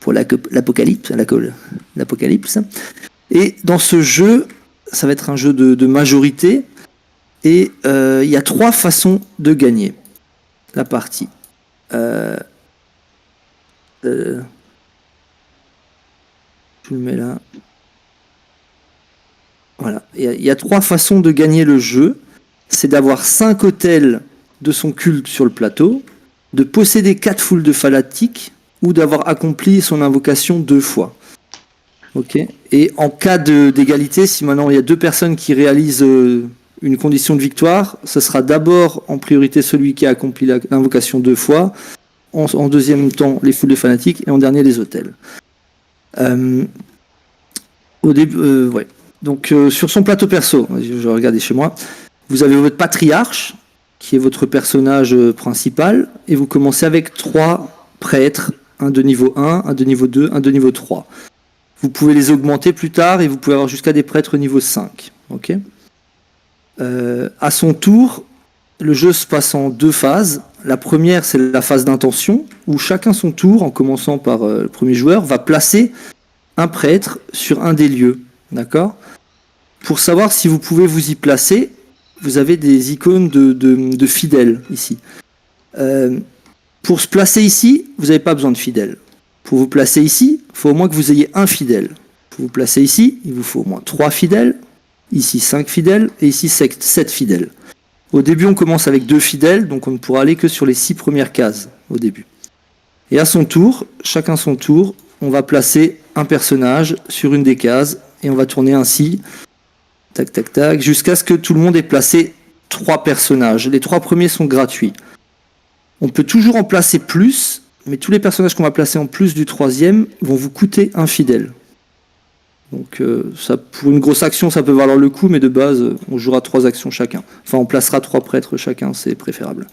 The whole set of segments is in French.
pour l'apocalypse. L'apocalypse. Et dans ce jeu, ça va être un jeu de majorité. Et il y a 3 façons de gagner la partie. Je le mets là. Voilà. Il y a 3 façons de gagner le jeu. C'est d'avoir 5 autels de son culte sur le plateau, de posséder 4 foules de falatiques, ou d'avoir accompli son invocation 2 fois. Ok. Et en cas d'égalité, si maintenant il y a 2 personnes qui réalisent une condition de victoire, ce sera d'abord en priorité celui qui a accompli l'invocation 2 fois, en deuxième temps les foules de fanatiques, et en dernier les autels. Au début, ouais. Donc sur son plateau perso, je vais regarder chez moi, vous avez votre patriarche, qui est votre personnage principal, et vous commencez avec 3 prêtres, un de niveau 1, un de niveau 2, un de niveau 3. Vous pouvez les augmenter plus tard, et vous pouvez avoir jusqu'à des prêtres niveau 5. Ok. À son tour, le jeu se passe en 2 phases. La première, c'est la phase d'intention, où chacun son tour, en commençant par le premier joueur, va placer un prêtre sur un des lieux. D'accord ? Pour savoir si vous pouvez vous y placer, vous avez des icônes de fidèles ici. Pour se placer ici, vous n'avez pas besoin de fidèles. Pour vous placer ici, il faut au moins que vous ayez un fidèle. Pour vous placer ici, il vous faut au moins 3 fidèles, ici 5 fidèles, et ici 7 fidèles. Au début, on commence avec 2 fidèles, donc on ne pourra aller que sur les 6 premières cases au début. Et à son tour, chacun son tour, on va placer un personnage sur une des cases, et on va tourner ainsi, tac, tac, tac, jusqu'à ce que tout le monde ait placé 3 personnages. Les 3 premiers sont gratuits. On peut toujours en placer plus, mais tous les personnages qu'on va placer en plus du 3e vont vous coûter un fidèle. Donc ça, pour une grosse action, ça peut valoir le coup, mais de base, on jouera 3 actions chacun. Enfin, on placera 3 prêtres chacun, c'est préférable.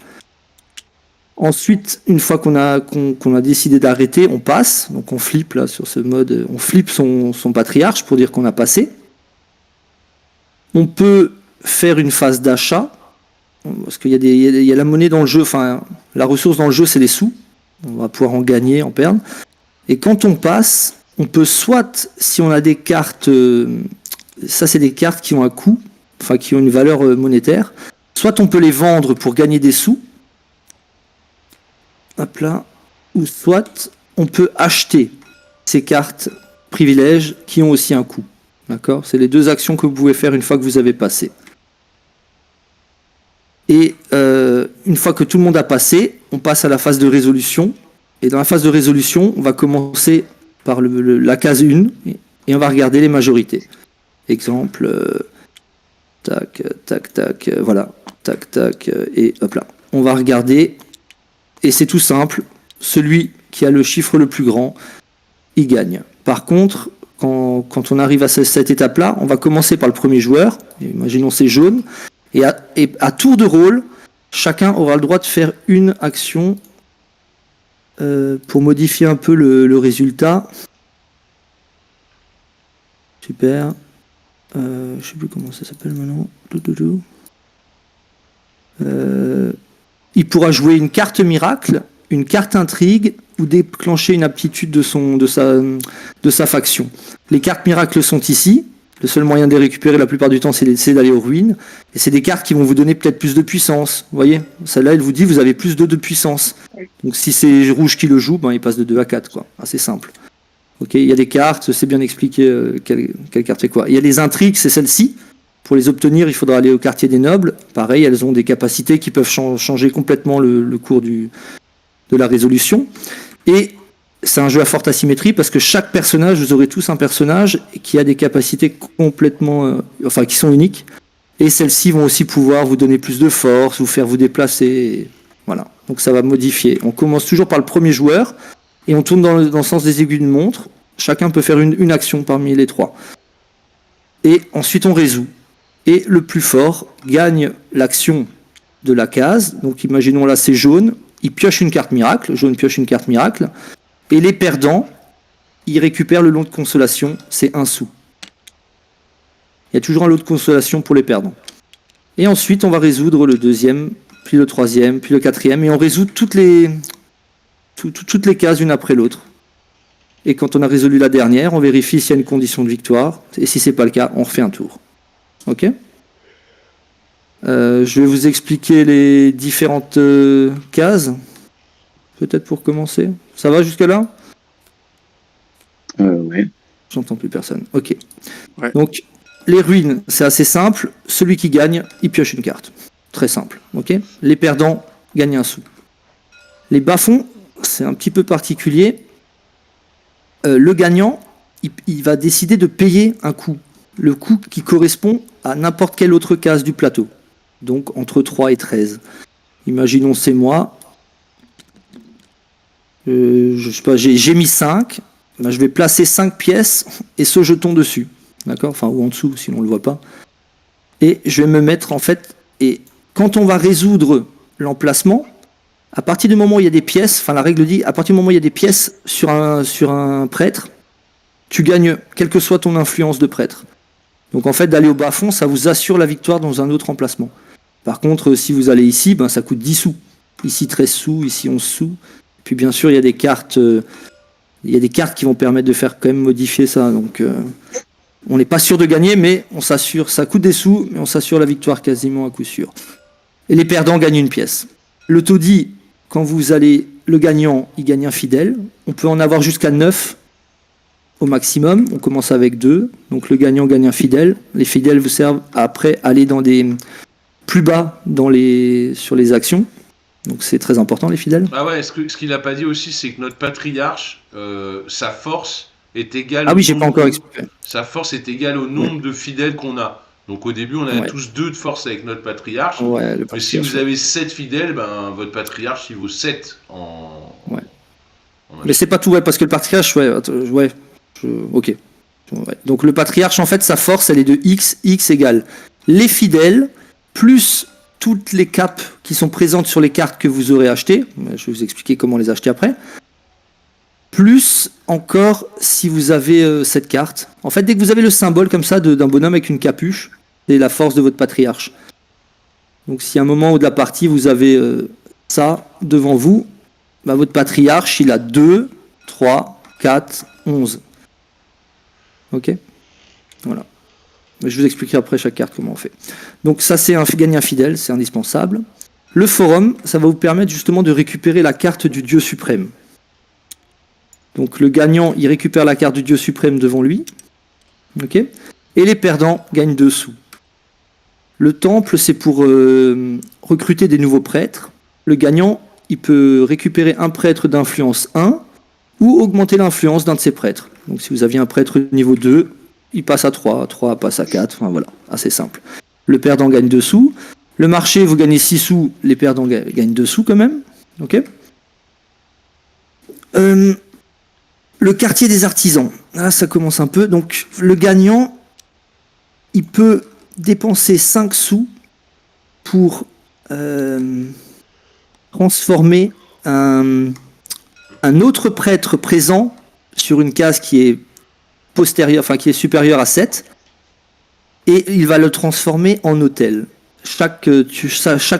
Ensuite, une fois qu'on a décidé d'arrêter, on passe. Donc on flippe là sur ce mode, on flippe son patriarche pour dire qu'on a passé. On peut faire une phase d'achat, parce qu'il y a la monnaie dans le jeu, enfin la ressource dans le jeu, c'est les sous. On va pouvoir en gagner, en perdre. Et quand on passe, on peut soit, si on a des cartes, ça c'est des cartes qui ont un coût, enfin qui ont une valeur monétaire, soit on peut les vendre pour gagner des sous, hop là, ou soit on peut acheter ces cartes privilèges qui ont aussi un coût. D'accord ? C'est les 2 actions que vous pouvez faire une fois que vous avez passé. Et une fois que tout le monde a passé, on passe à la phase de résolution. Et dans la phase de résolution, on va commencer par la case 1 et on va regarder les majorités. Exemple, tac, tac, tac, voilà, tac, tac, et hop là. On va regarder, et c'est tout simple, celui qui a le chiffre le plus grand, il gagne. Par contre, quand on arrive à cette étape-là, on va commencer par le premier joueur, imaginons c'est jaune, et à tour de rôle, chacun aura le droit de faire une action pour modifier un peu le résultat. Super. Je ne sais plus comment ça s'appelle maintenant. Il pourra jouer une carte miracle, une carte intrigue ou déclencher une aptitude de sa faction. Les cartes miracles sont ici. Le seul moyen de les récupérer la plupart du temps, c'est d'aller aux ruines. Et c'est des cartes qui vont vous donner peut-être plus de puissance. Vous voyez, celle-là, elle vous dit vous avez plus de puissance. Donc si c'est rouge qui le joue, il passe de 2 à 4. Quoi. Assez simple. Okay, il y a des cartes, c'est bien expliqué quelle carte fait quoi. Il y a les intrigues, c'est celle-ci. Pour les obtenir, il faudra aller au quartier des nobles. Pareil, elles ont des capacités qui peuvent changer complètement le cours de la résolution. Et c'est un jeu à forte asymétrie parce que chaque personnage, vous aurez tous un personnage qui a des capacités complètement, qui sont uniques. Et celles-ci vont aussi pouvoir vous donner plus de force, vous faire vous déplacer. Voilà. Donc ça va modifier. On commence toujours par le premier joueur et on tourne dans le sens des aiguilles d'une montre. Chacun peut faire une action parmi les 3. Et ensuite on résout. Et le plus fort gagne l'action de la case. Donc imaginons là c'est jaune. Il pioche une carte miracle. Jaune pioche une carte miracle. Et les perdants, ils récupèrent le lot de consolation, c'est 1 sou. Il y a toujours un lot de consolation pour les perdants. Et ensuite, on va résoudre le 2e, puis le 3e, puis le 4e, et on résout toutes les cases une après l'autre. Et quand on a résolu la dernière, on vérifie s'il y a une condition de victoire. Et si c'est pas le cas, on refait un tour. Ok ? Je vais vous expliquer les différentes cases. Peut-être pour commencer. Ça va jusque-là ? Ouais. J'entends plus personne. Ok. Ouais. Donc, les ruines, c'est assez simple. Celui qui gagne, il pioche une carte. Très simple. Ok. Les perdants gagnent un sou. Les bas-fonds, c'est un petit peu particulier. Le gagnant, il va décider de payer un coût. Le coût qui correspond à n'importe quelle autre case du plateau. Donc, entre 3 et 13. Imaginons, c'est moi. Je sais pas, j'ai mis 5. Ben, je vais placer 5 pièces et ce jeton dessus. D'accord ? Enfin, ou en dessous, sinon on ne le voit pas. Et je vais me mettre, en fait... Et quand on va résoudre l'emplacement, à partir du moment où il y a des pièces, enfin la règle dit, à partir du moment où il y a des pièces sur un prêtre, tu gagnes, quelle que soit ton influence de prêtre. Donc en fait, d'aller au bas-fond, ça vous assure la victoire dans un autre emplacement. Par contre, si vous allez ici, ben, ça coûte 10 sous. Ici 13 sous, ici 11 sous. Puis bien sûr, il y a des cartes... Il y a des cartes qui vont permettre de faire quand même modifier ça. Donc, on n'est pas sûr de gagner, mais on s'assure. Ça coûte des sous, mais on s'assure la victoire quasiment à coup sûr. Et les perdants gagnent une pièce. Le taudis, quand vous allez, le gagnant, il gagne un fidèle. On peut en avoir jusqu'à 9 au maximum. On commence avec 2. Donc le gagnant gagne un fidèle. Les fidèles vous servent à après aller dans des plus bas sur les actions. Donc c'est très important, les fidèles. Ah ouais, ce qu'il n'a pas dit aussi, c'est que notre patriarche, sa force est égale. Ah oui, j'ai pas encore expliqué. Sa force est égale au nombre de fidèles qu'on a. Donc au début, on a tous 2 de force avec notre patriarche. Ouais, mais si vous avez 7 fidèles, ben, votre patriarche, il vaut 7 en... Ouais. Mais c'est pas tout, ouais, parce que le patriarche, ok. Ouais. Donc le patriarche, en fait, sa force, elle est de x égale les fidèles, plus toutes les capes qui sont présentes sur les cartes que vous aurez achetées. Je vais vous expliquer comment les acheter après. Plus encore, si vous avez cette carte. En fait, dès que vous avez le symbole comme ça d'un bonhomme avec une capuche, c'est la force de votre patriarche. Donc si à un moment de la partie, vous avez ça devant vous, bah, votre patriarche, il a 2, 3, 4, 11. Ok ? Voilà. Je vous expliquerai après chaque carte comment on fait. Donc ça, c'est gagner un fidèle, c'est indispensable. Le forum, ça va vous permettre justement de récupérer la carte du dieu suprême. Donc le gagnant, il récupère la carte du dieu suprême devant lui. Ok ? Et les perdants gagnent 2 sous. Le temple, c'est pour recruter des nouveaux prêtres. Le gagnant, il peut récupérer un prêtre d'influence 1 ou augmenter l'influence d'un de ses prêtres. Donc si vous aviez un prêtre niveau 2, il passe à 3, 3 passe à 4, enfin voilà, assez simple. Le perdant gagne 2 sous. Le marché, vous gagnez 6 sous, les perdants gagnent 2 sous quand même. Ok ? Le quartier des artisans, là ça commence un peu. Donc le gagnant, il peut dépenser 5 sous pour transformer un autre prêtre présent sur une case qui est postérieure, enfin qui est supérieure à 7, et il va le transformer en hôtel. Chaque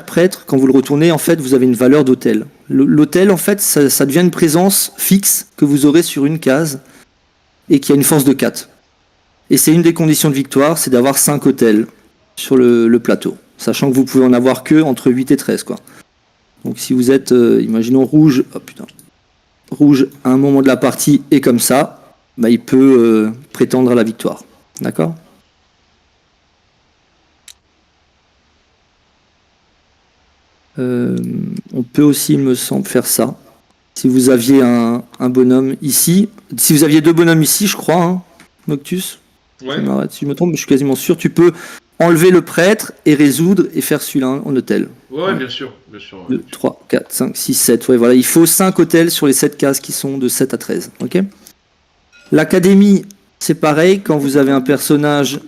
prêtre, quand vous le retournez, en fait, vous avez une valeur d'hôtel. L'hôtel, en fait, ça devient une présence fixe que vous aurez sur une case et qui a une force de 4. Et c'est une des conditions de victoire, c'est d'avoir 5 hôtels sur le plateau, sachant que vous pouvez en avoir que entre 8 et 13, quoi. Donc si vous êtes, imaginons rouge, rouge à un moment de la partie est comme ça, bah, il peut prétendre à la victoire. D'accord ? On peut aussi, il me semble, faire ça. Si vous aviez un bonhomme ici, si vous aviez 2 bonhommes ici, je crois, hein, Noctus. Ouais. Si je me trompe, mais je suis quasiment sûr, tu peux enlever le prêtre et résoudre et faire celui-là en hôtel. Ouais, bien sûr. 2, 3, 4, 5, 6, 7. Ouais, voilà. Il faut 5 hôtels sur les 7 cases qui sont de 7 à 13. Ok ? L'académie, c'est pareil. Quand vous avez un personnage,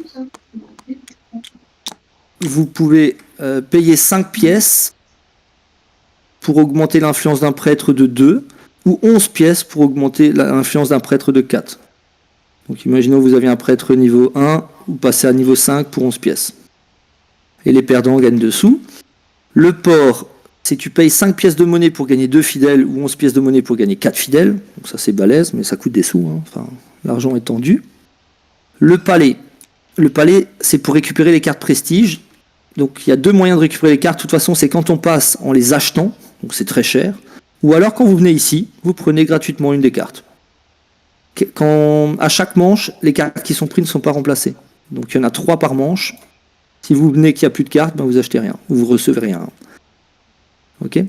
vous pouvez payer 5 pièces pour augmenter l'influence d'un prêtre de 2 ou 11 pièces pour augmenter l'influence d'un prêtre de 4. Donc imaginons que vous aviez un prêtre niveau 1, vous passez à niveau 5 pour 11 pièces. Et les perdants gagnent 2 sous. Le port, c'est que tu payes 5 pièces de monnaie pour gagner 2 fidèles ou 11 pièces de monnaie pour gagner 4 fidèles. Donc ça c'est balèze, mais ça coûte des sous. Hein. Enfin, l'argent est tendu. Le palais. Le palais, c'est pour récupérer les cartes prestige. Donc il y a 2 moyens de récupérer les cartes. De toute façon, c'est quand on passe en les achetant, donc c'est très cher. Ou alors quand vous venez ici, vous prenez gratuitement une des cartes. À chaque manche, les cartes qui sont prises ne sont pas remplacées. Donc il y en a 3 par manche. Si vous venez qu'il n'y a plus de cartes, ben vous achetez rien. Ou vous recevez rien. Ok.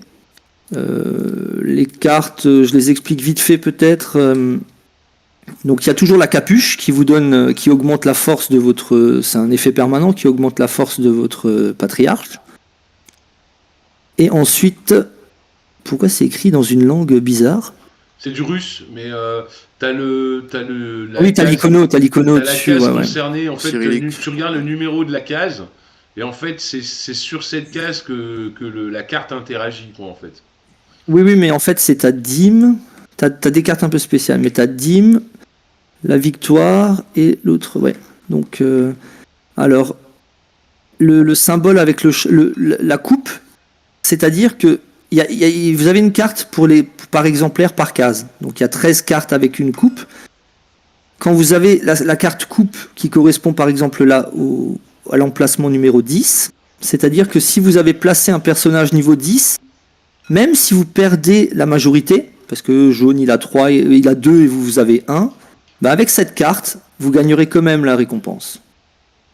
Les cartes, je les explique vite fait peut-être. Donc il y a toujours la capuche qui vous donne, qui augmente la force de votre. C'est un effet permanent qui augmente la force de votre patriarche. Et ensuite, pourquoi c'est écrit dans une langue bizarre? C'est du russe, mais t'as l'icono la dessus. case Ouais. concernée. En fait, tu regardes le numéro de la case, et en fait, c'est sur cette case que la carte interagit, quoi, en fait. Oui, mais en fait, c'est ta dîme. T'as des cartes un peu spéciales, mais ta dîme, la victoire et l'autre, ouais. Donc, alors, le symbole avec la coupe, c'est-à-dire que vous avez une carte par exemplaire par case. Donc, il y a 13 cartes avec une coupe. Quand vous avez la carte coupe qui correspond par exemple là à l'emplacement numéro 10, c'est-à-dire que si vous avez placé un personnage niveau 10, même si vous perdez la majorité, parce que jaune il a 3, il a 2 et vous avez 1, bah avec cette carte, vous gagnerez quand même la récompense.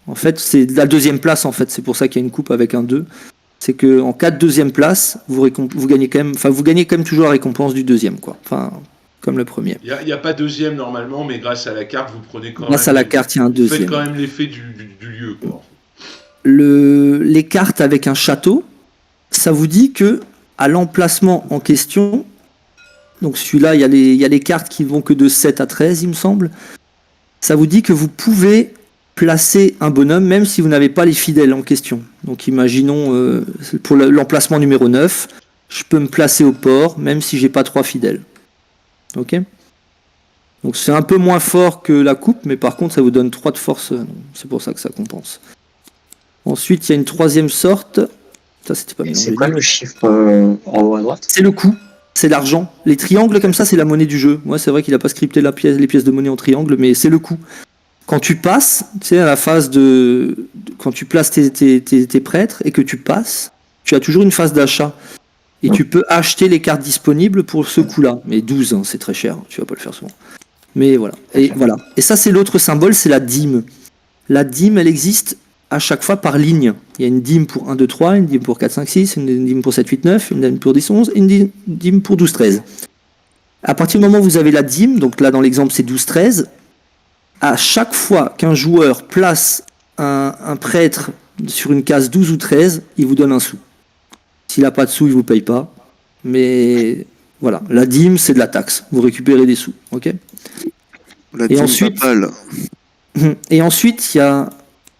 En fait, c'est la deuxième place, en fait, c'est pour ça qu'il y a une coupe avec un 2. C'est qu'en cas de deuxième place, vous gagnez quand même toujours la récompense du deuxième, quoi. Enfin, comme le premier. Il n'y a pas deuxième normalement, mais grâce à la carte, vous prenez quand grâce même. À la carte, il y a un deuxième. Vous faites quand même l'effet du lieu, quoi. Les cartes avec un château, ça vous dit que à l'emplacement en question, donc celui-là, il y a les cartes qui vont que de 7 à 13, il me semble. Ça vous dit que vous pouvez placer un bonhomme même si vous n'avez pas les fidèles en question. Donc imaginons pour l'emplacement numéro 9, je peux me placer au port même si j'ai pas 3 fidèles. Ok. Donc c'est un peu moins fort que la coupe, mais par contre ça vous donne 3 de force, c'est pour ça que ça compense. Ensuite il y a une troisième sorte. Ça c'était pas mélangé. C'est quoi le chiffre en haut à droite? C'est le coût, c'est l'argent. Les triangles comme ça c'est la monnaie du jeu. Moi c'est vrai qu'il a pas scripté les pièces de monnaie en triangle, mais c'est le coût. Quand tu passes, tu sais, à la phase quand tu places tes prêtres et que tu passes, tu as toujours une phase d'achat. Et tu peux acheter les cartes disponibles pour ce coup-là. Mais 12, hein, c'est très cher, tu vas pas le faire souvent. Mais voilà. Et ça, c'est l'autre symbole, c'est la dîme. La dîme, elle existe à chaque fois par ligne. Il y a une dîme pour 1, 2, 3, une dîme pour 4, 5, 6, une dîme pour 7, 8, 9, une dîme pour 10, 11, et une dîme pour 12, 13. À partir du moment où vous avez la dîme, donc là dans l'exemple c'est 12, 13, à chaque fois qu'un joueur place un prêtre sur une case 12 ou 13, il vous donne un sou. S'il n'a pas de sous, il ne vous paye pas. Mais voilà, la dîme, c'est de la taxe. Vous récupérez des sous. Ok. Et ensuite, il y a...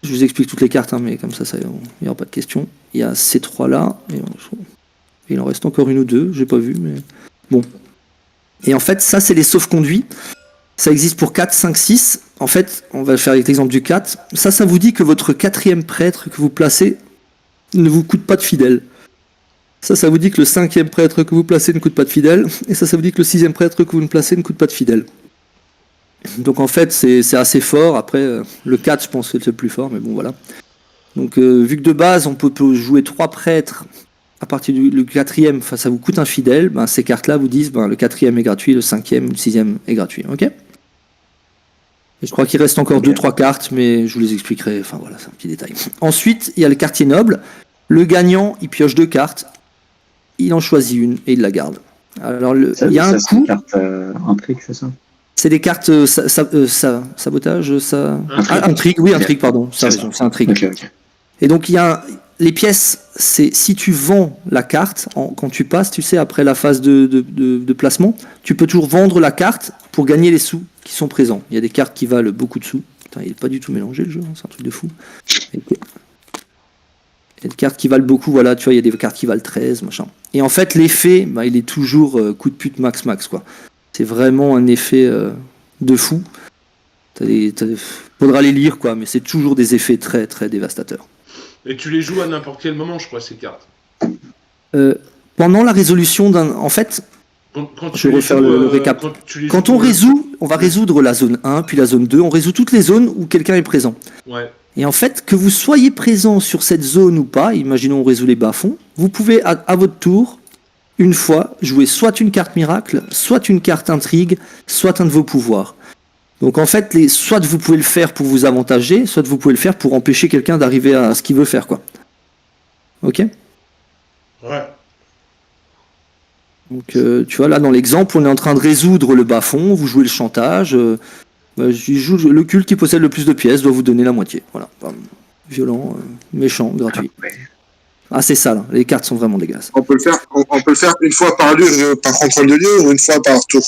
Je vous explique toutes les cartes, hein, mais comme ça, il n'y aura pas de questions. Il y a ces trois-là. Et il en reste encore une ou deux, j'ai pas vu, mais... Bon. Et en fait, ça, c'est les sauf-conduits. Ça existe pour 4, 5, 6. En fait, on va faire avec l'exemple du 4. Ça vous dit que votre 4e prêtre que vous placez ne vous coûte pas de fidèles. Ça vous dit que le 5e prêtre que vous placez ne coûte pas de fidèles. Et ça vous dit que le 6e prêtre que vous ne placez ne coûte pas de fidèles. Donc en fait, c'est assez fort. Après, le 4, je pense que c'est le plus fort, mais bon, voilà. Donc vu que de base, on peut jouer 3 prêtres à partir du 4e, ça vous coûte un fidèle, ben, ces cartes-là vous disent le 4e est gratuit, le 5e, le 6e est gratuit. Ok. Et je crois qu'il reste encore 2-3 cartes, mais je vous les expliquerai. Enfin voilà, c'est un petit détail. Ensuite, il y a le quartier noble. Le gagnant, il pioche 2 cartes. Il en choisit une et il la garde. Alors, il y a un coup. C'est des cartes intrigue, c'est ça? C'est des cartes sabotage, intrigue, oui, intrigue, pardon. C'est intrigue. Okay. Et donc, il y a les pièces, c'est si tu vends la carte, quand tu passes, tu sais, après la phase de placement, tu peux toujours vendre la carte pour gagner les sous qui sont présents. Il y a des cartes qui valent beaucoup de sous. Putain, il n'est pas du tout mélangé le jeu, hein, c'est un truc de fou. Il y a des cartes qui valent beaucoup, voilà, tu vois, il y a des cartes qui valent 13, machin. Et en fait, l'effet, il est toujours coup de pute max, quoi. C'est vraiment un effet de fou. Faudra les lire, quoi, mais c'est toujours des effets très, très dévastateurs. Et tu les joues à n'importe quel moment, je crois, ces cartes. Pendant la résolution d'un... En fait, je vais refaire le récap. Quand on résout, on va résoudre la zone 1, puis la zone 2. On résout toutes les zones où quelqu'un est présent. Ouais. Et en fait, que vous soyez présent sur cette zone ou pas, imaginons on résout les bas-fonds, vous pouvez à votre tour, une fois, jouer soit une carte miracle, soit une carte intrigue, soit un de vos pouvoirs. Donc en fait, soit vous pouvez le faire pour vous avantager, soit vous pouvez le faire pour empêcher quelqu'un d'arriver à ce qu'il veut faire, quoi. Ok ? Ouais. Donc tu vois, là dans l'exemple, on est en train de résoudre le bas-fond, vous jouez le chantage, le culte qui possède le plus de pièces doit vous donner la moitié. Voilà. Violent, méchant, gratuit. Ah, c'est ça, là. Les cartes sont vraiment dégueulasses. On peut le faire une fois par lieu, par contrôle de lieu, ou une fois par tour.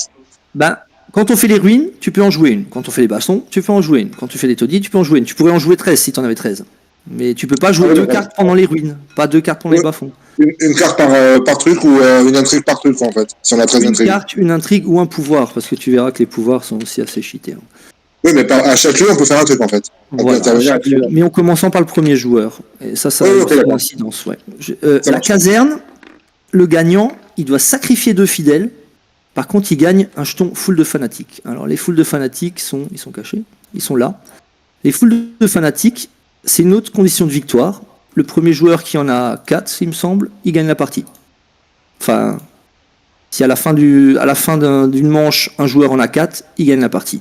Ben, quand on fait les ruines, tu peux en jouer une. Quand on fait les bastons, tu peux en jouer une. Quand tu fais les taudis, tu peux en jouer une. Tu pourrais en jouer 13 si tu en avais 13. Mais tu peux pas jouer deux cartes pendant les ruines, pas 2 cartes pendant les bas-fonds. Une carte par truc ou une intrigue par truc, en fait. Si on a 13 Une intrigues. carte, une intrigue ou un pouvoir, parce que tu verras que les pouvoirs sont aussi assez cheatés. Hein. Oui, mais à chaque lieu, on peut faire un truc, en fait. Voilà, mais en commençant par le premier joueur. Et ça a une incidence. Ouais. La caserne, le gagnant, il doit sacrifier 2 fidèles. Par contre, il gagne un jeton foule de fanatiques. Alors, les foules de fanatiques, ils sont cachés. Ils sont là. Les foules de fanatiques, c'est une autre condition de victoire. Le premier joueur qui en a 4, il me semble, il gagne la partie. Enfin, si à la fin d'une manche, un joueur en a 4, il gagne la partie.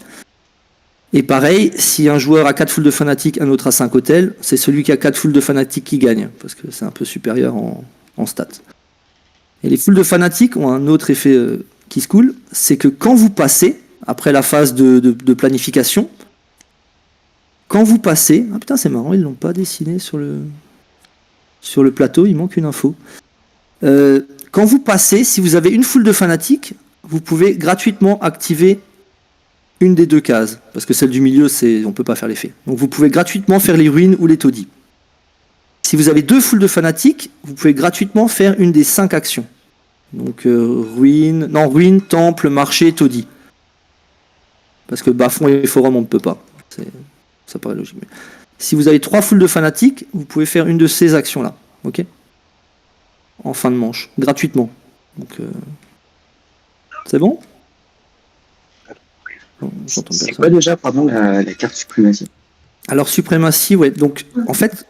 Et pareil, si un joueur a 4 foules de fanatiques, un autre a 5 hôtels, c'est celui qui a 4 foules de fanatiques qui gagne, parce que c'est un peu supérieur en stats. Et les foules de fanatiques ont un autre effet qui se coule, c'est que quand vous passez, après la phase de planification, quand vous passez... Ah putain, c'est marrant, ils ne l'ont pas dessiné sur le plateau, il manque une info. Quand vous passez, si vous avez une foule de fanatiques, vous pouvez gratuitement activer une des 2 cases, parce que celle du milieu, on ne peut pas faire l'effet. Donc vous pouvez gratuitement faire les ruines ou les taudis. Si vous avez 2 foules de fanatiques, vous pouvez gratuitement faire une des 5 actions. Donc ruine, temple, marché, taudis. Parce que bas-fond et forum, on ne peut pas. Ça paraît logique. Mais si vous avez 3 foules de fanatiques, vous pouvez faire une de ces actions-là. Ok ? En fin de manche, gratuitement. Donc, c'est bon ? Non, c'est quoi déjà, pardon, la carte suprématie? Alors, suprématie, ouais. Donc, en fait,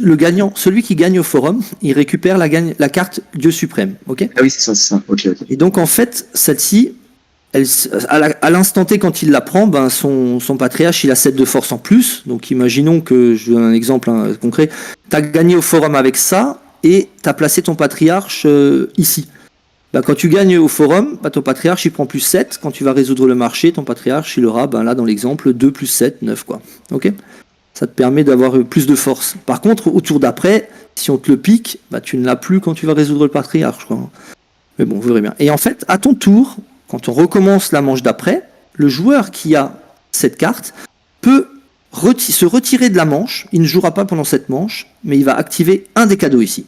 le gagnant, celui qui gagne au forum, il récupère la carte Dieu suprême. Ok ? Ah oui, c'est ça. Ok. Et donc, en fait, celle-ci, à l'instant T, quand il la prend, son patriarche, il a 7 de force en plus. Donc, imaginons que, je donne un exemple concret, tu as gagné au forum avec ça, et tu as placé ton patriarche ici. Quand tu gagnes au forum, ton patriarche il prend plus 7. Quand tu vas résoudre le marché, ton patriarche il aura, là dans l'exemple, 2 plus 7, 9 quoi. Ok ? Ça te permet d'avoir plus de force. Par contre, au tour d'après, si on te le pique, tu ne l'as plus quand tu vas résoudre le patriarche, quoi. Mais bon, vous verrez bien. Et en fait, à ton tour, quand on recommence la manche d'après, le joueur qui a cette carte peut se retirer de la manche. Il ne jouera pas pendant cette manche, mais il va activer un des cadeaux ici.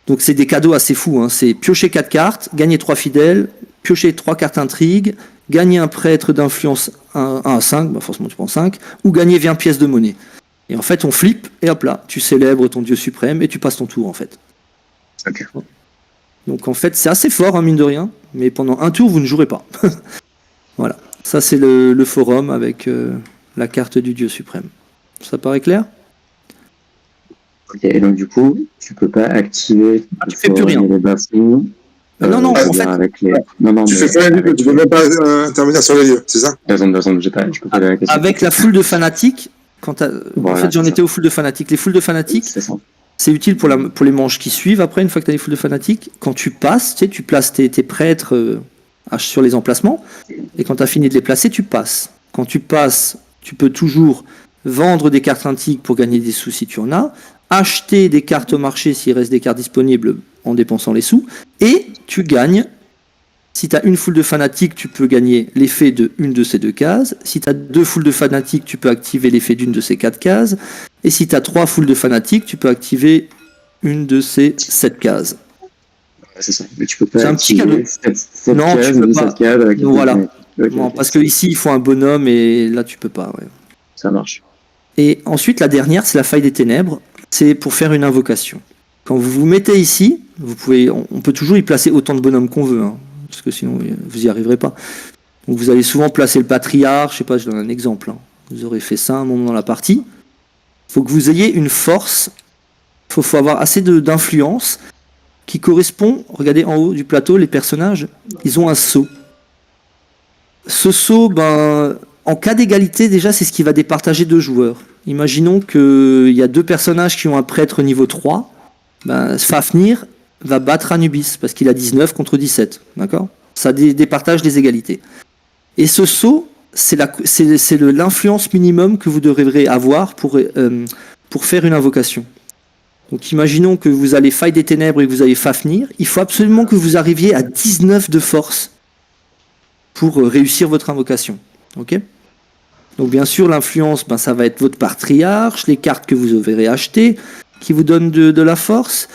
Donc c'est des cadeaux assez fous, hein. C'est piocher 4 cartes, gagner 3 fidèles, piocher 3 cartes intrigues, gagner un prêtre d'influence 1 à 5, forcément tu prends 5, ou gagner 20 pièces de monnaie. Et en fait on flippe, et hop là, tu célèbres ton dieu suprême, et tu passes ton tour en fait. Ok. Donc en fait c'est assez fort, hein, mine de rien, mais pendant un tour vous ne jouerez pas. Voilà, ça c'est le forum avec la carte du dieu suprême. Ça paraît clair ? Ok, et donc du coup, tu peux pas activer tu fais plus rien. Les bas-fonds. Non, en fait. Tu fais pas tu peux même pas intervenir sur les lieux, c'est ça ? Je peux pas la question. Avec la foule de fanatiques, en fait j'en étais aux foules de fanatiques. Les foules de fanatiques, c'est utile pour les manches qui suivent. Après, une fois que tu as les foules de fanatiques, quand tu passes, tu places tes prêtres sur les emplacements, et quand tu as fini de les placer, tu passes. Quand tu passes, tu peux toujours vendre des cartes antiques pour gagner des sous si tu en as, acheter des cartes au marché s'il reste des cartes disponibles en dépensant les sous, et tu gagnes. Si tu as une foule de fanatiques, tu peux gagner l'effet de une de ces 2 cases. Si tu as 2 foules de fanatiques, tu peux activer l'effet d'une de ces 4 cases. Et si tu as 3 foules de fanatiques, tu peux activer une de ces 7 cases. C'est ça, mais tu peux pas. C'est un petit cadeau. Non, tu peux pas. Voilà. Non, parce que ici il faut un bonhomme et là tu peux pas. Ouais. Ça marche. Et ensuite la dernière, c'est la faille des ténèbres. C'est pour faire une invocation. Quand vous vous mettez ici, on peut toujours y placer autant de bonhommes qu'on veut, hein, parce que sinon vous n'y arriverez pas. Donc vous allez souvent placer le patriarche, je sais pas, je donne un exemple. Hein. Vous aurez fait ça un moment dans la partie. Il faut que vous ayez une force, il faut avoir assez d'influence qui correspond, regardez en haut du plateau, les personnages, ils ont un sceau. Ce sceau, en cas d'égalité, déjà, c'est ce qui va départager 2 joueurs. Imaginons qu'il y a 2 personnages qui ont un prêtre niveau 3, Fafnir va battre Anubis, parce qu'il a 19 contre 17, d'accord ? Ça départage les égalités. Et ce sceau, c'est l'influence minimum que vous devrez avoir pour faire une invocation. Donc imaginons que vous allez Faille des Ténèbres et que vous allez Fafnir, il faut absolument que vous arriviez à 19 de force pour réussir votre invocation. Ok ? Donc bien sûr, l'influence, ça va être votre patriarche, les cartes que vous aurez achetées, qui vous donnent de la force,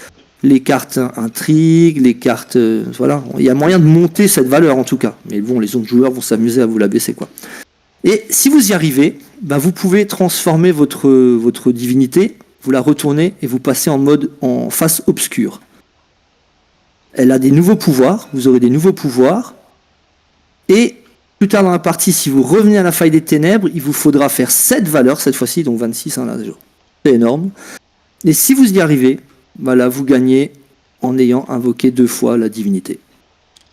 les cartes intrigues, les cartes... voilà, il y a moyen de monter cette valeur en tout cas. Mais bon, les autres joueurs vont s'amuser à vous la baisser, quoi. Et si vous y arrivez, vous pouvez transformer votre divinité, vous la retournez et vous passez en face obscure. Elle a des nouveaux pouvoirs, vous aurez des nouveaux pouvoirs, et plus tard dans la partie, si vous revenez à la Faille des Ténèbres, il vous faudra faire 7 valeurs cette fois-ci, donc 26, là, c'est énorme. Et si vous y arrivez, là, vous gagnez en ayant invoqué 2 fois la divinité.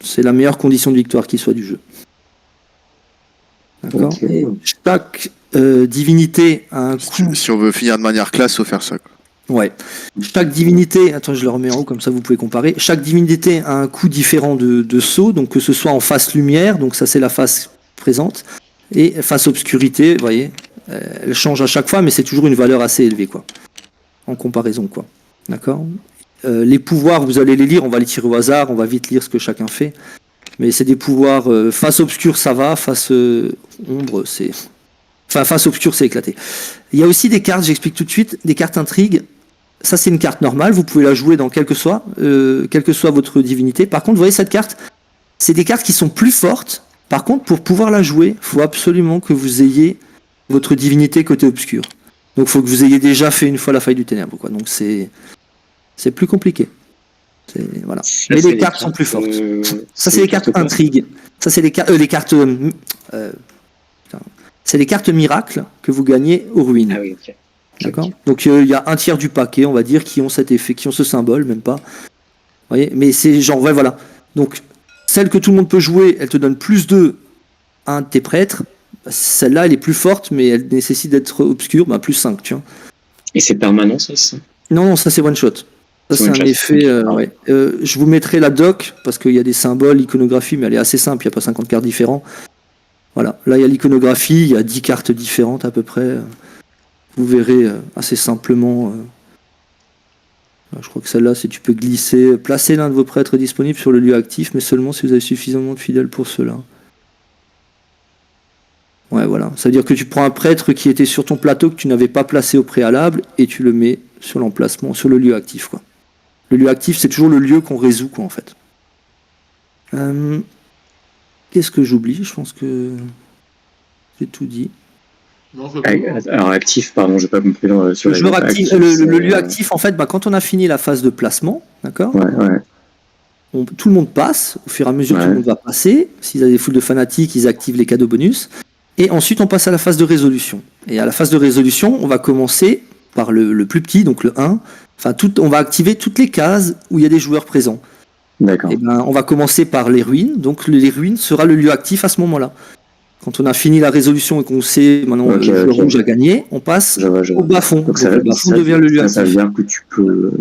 C'est la meilleure condition de victoire qui soit du jeu. D'accord. Okay. Chaque divinité a un coup... Si on veut finir de manière classe, il faut faire ça, quoi. Ouais. Chaque divinité, attends, je le remets en haut, comme ça vous pouvez comparer. Chaque divinité a un coup différent de saut, donc que ce soit en face lumière, donc ça c'est la face présente, et face obscurité, vous voyez, elle change à chaque fois, mais c'est toujours une valeur assez élevée, quoi. En comparaison, quoi. D'accord. Les pouvoirs, vous allez les lire, on va les tirer au hasard, on va vite lire ce que chacun fait. Mais c'est des pouvoirs, face obscure ça va, face ombre c'est... Enfin, face obscure c'est éclaté. Il y a aussi des cartes, j'explique tout de suite, des cartes intrigues. Ça c'est une carte normale, vous pouvez la jouer dans quelle que soit votre divinité. Par contre, vous voyez cette carte, c'est des cartes qui sont plus fortes. Par contre, pour pouvoir la jouer, il faut absolument que vous ayez votre divinité côté obscur. Donc il faut que vous ayez déjà fait une fois la Faille du Ténèbre, quoi. Donc c'est plus compliqué. Voilà. Mais les cartes sont plus fortes. Ça c'est les cartes intrigues. Ça c'est les cartes. C'est les cartes miracles que vous gagnez aux ruines. Ah oui, ok. D'accord. Donc il y a un tiers du paquet, on va dire, qui ont cet effet, qui ont ce symbole, même pas. Vous voyez. Mais c'est genre, ouais, voilà. Donc celle que tout le monde peut jouer, elle te donne plus 2 à un de tes prêtres. Celle-là, elle est plus forte, mais elle nécessite d'être obscure, plus 5, tu vois. Et c'est permanent, ça aussi ? Non, ça c'est one shot. Ça c'est un effet. Ouais. Je vous mettrai la doc parce qu'il y a des symboles, l'iconographie, mais elle est assez simple. Il n'y a pas 50 cartes différents. Voilà. Là, il y a l'iconographie. Il y a 10 cartes différentes à peu près. Vous verrez assez simplement. Je crois que celle-là, c'est tu peux glisser, placer l'un de vos prêtres disponibles sur le lieu actif, mais seulement si vous avez suffisamment de fidèles pour cela. Ouais, voilà. Ça veut dire que tu prends un prêtre qui était sur ton plateau que tu n'avais pas placé au préalable et tu le mets sur l'emplacement, sur le lieu actif, quoi. Le lieu actif, c'est toujours le lieu qu'on résout, quoi, en fait. Qu'est-ce que j'oublie ? Je pense que j'ai tout dit. Non, alors actif, pardon, j'ai pas compris sur le joueur actif. Le lieu actif, en fait, quand on a fini la phase de placement, d'accord ? Ouais. Tout le monde passe, au fur et à mesure tout le monde va passer. S'ils ont des foules de fanatiques, ils activent les cadeaux bonus. Et ensuite, on passe à la phase de résolution. Et à la phase de résolution, on va commencer par le plus petit, donc le 1. Enfin, on va activer toutes les cases où il y a des joueurs présents. D'accord. Et on va commencer par les ruines. Donc les ruines sera le lieu actif à ce moment-là. Quand on a fini la résolution et qu'on sait maintenant le rouge a gagné, on passe au bas-fond. Donc le bas-fond devient le lieu actif. Ça veut dire que tu peux...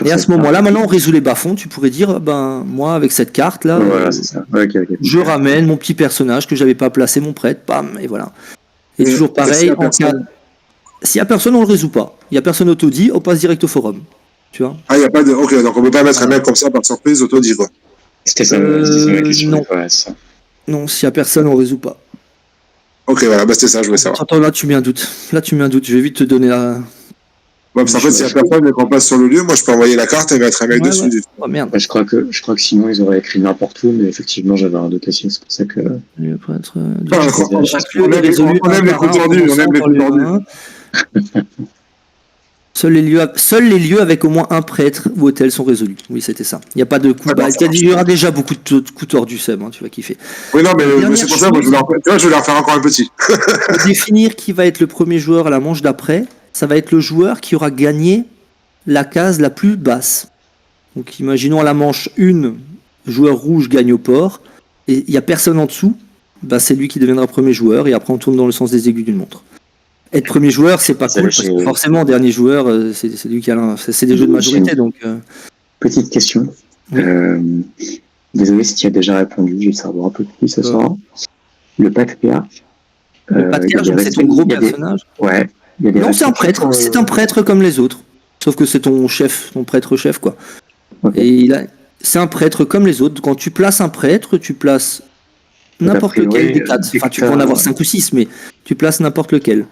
Et à ce moment-là, maintenant on résout les bas-fonds. Tu pourrais dire, moi avec cette carte là, c'est ça. Okay. Je ramène mon petit personnage que j'avais pas placé, mon prêtre, bam, et voilà. Et toujours pareil, s'il y a personne, on le résout pas. Il y a personne auto-dit, on passe direct au forum. Tu vois. Ah, il y a pas de. Ok, donc on peut pas mettre un mec comme ça par surprise, auto-dit, quoi. C'était ça ma question. Non. Non, s'il y a personne, on résout pas. Ok, voilà, c'était ça, je voulais savoir. Attends, là tu mets un doute. Je vais vite te donner la. Ouais, parce qu'en fait, s'il y a personne et qu'on passe sur le lieu, moi je peux envoyer la carte et mettre un mec dessus. Oh merde. Je crois que sinon ils auraient écrit n'importe où, mais effectivement j'avais un doute aussi, c'est pour ça que. Le prêtre. On aime les coups tordus, on aime les coups tordus. Seuls les lieux avec au moins un prêtre ou hôtel sont résolus. Oui, c'était ça. Il n'y a pas de coup D'accord, ça marche. il y aura déjà beaucoup de coups tordus, Seb, hein, tu vas kiffer. Oui, non, mais Dernière c'est pour ça que chose. je voulais en faire encore un petit. Pour définir qui va être le premier joueur à la manche d'après, ça va être le joueur qui aura gagné la case la plus basse. Donc imaginons à la manche 1, joueur rouge gagne au port, et il n'y a personne en dessous, bah, c'est lui qui deviendra premier joueur, et après on tourne dans le sens des aiguilles d'une montre. Être premier joueur, c'est pas cool, parce que forcément, dernier joueur, c'est lui qui a c'est des jeux de majorité, donc... Petite question. Oui. Désolé si tu as déjà répondu, je vais savoir un peu plus ce soir. Le patriarche. Le patriarche, c'est ton gros personnage. Ouais. Non, c'est un prêtre. C'est un prêtre comme les autres. Sauf que c'est ton chef, ton prêtre-chef, quoi. Okay. Et c'est un prêtre comme les autres. Quand tu places un prêtre, tu places n'importe lequel des 4. Enfin, tu peux en avoir 5 ou 6, mais tu places n'importe lequel.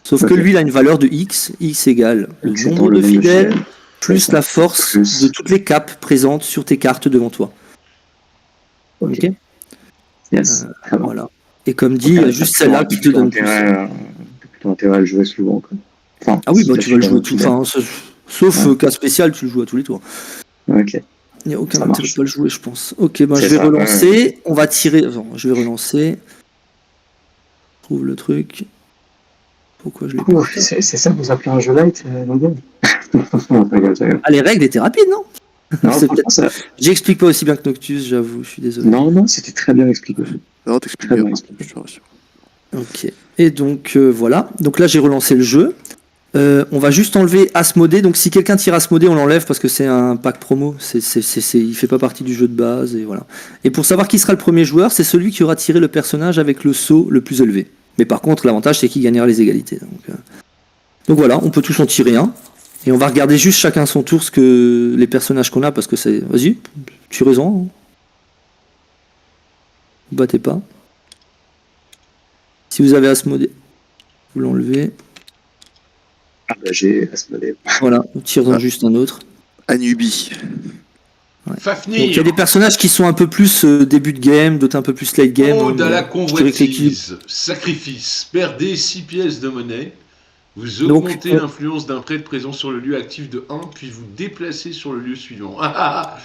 Sauf que lui, il a une valeur de X. X égale le nombre de fidèles plus la force de toutes les capes présentes sur tes cartes devant toi. Ok. Yes. Voilà. Et comme dit, il y a juste celle-là qui te donne plus. T'as plutôt intérêt à le jouer souvent. Quoi. Enfin, ah oui, bah, tu vas le jouer tout. Enfin, sauf cas spécial, tu le joues à tous les tours. Ok. Il n'y a aucun intérêt de pas le jouer, je pense. Ok, bah, je vais relancer. On va tirer. Attends, je vais relancer. Je trouve le truc. Pourquoi je l'ai pas fait ? C'est ça que vous appelez un jeu light, Ah, les règles étaient rapides, non ? Non, ça... J'explique pas aussi bien que Noctus, j'avoue, je suis désolé. Non, c'était très bien expliqué. Non, t'expliques bien, je te rassure. Ok. Et donc, voilà. Donc là, j'ai relancé le jeu. On va juste enlever Asmodée. Donc si quelqu'un tire Asmodée, on l'enlève parce que c'est un pack promo. Il fait pas partie du jeu de base et voilà. Et pour savoir qui sera le premier joueur, c'est celui qui aura tiré le personnage avec le saut le plus élevé. Mais par contre, l'avantage c'est qu'il gagnera les égalités. Donc voilà, on peut tous en tirer un. Et on va regarder juste chacun son tour les personnages qu'on a parce que c'est. Vas-y, tirez-en. Vous battez pas. Si vous avez Asmodée, vous l'enlevez. Ah bah j'ai Asmodée. Voilà, on tire juste un autre. Anubis. Ouais. Donc il y a des personnages qui sont un peu plus début de game, d'autres un peu plus late game. Ode à la convoitise, sacrifice, perdez 6 pièces de monnaie, vous augmentez l'influence d'un prêtre présent sur le lieu actif de 1, puis vous déplacez sur le lieu suivant.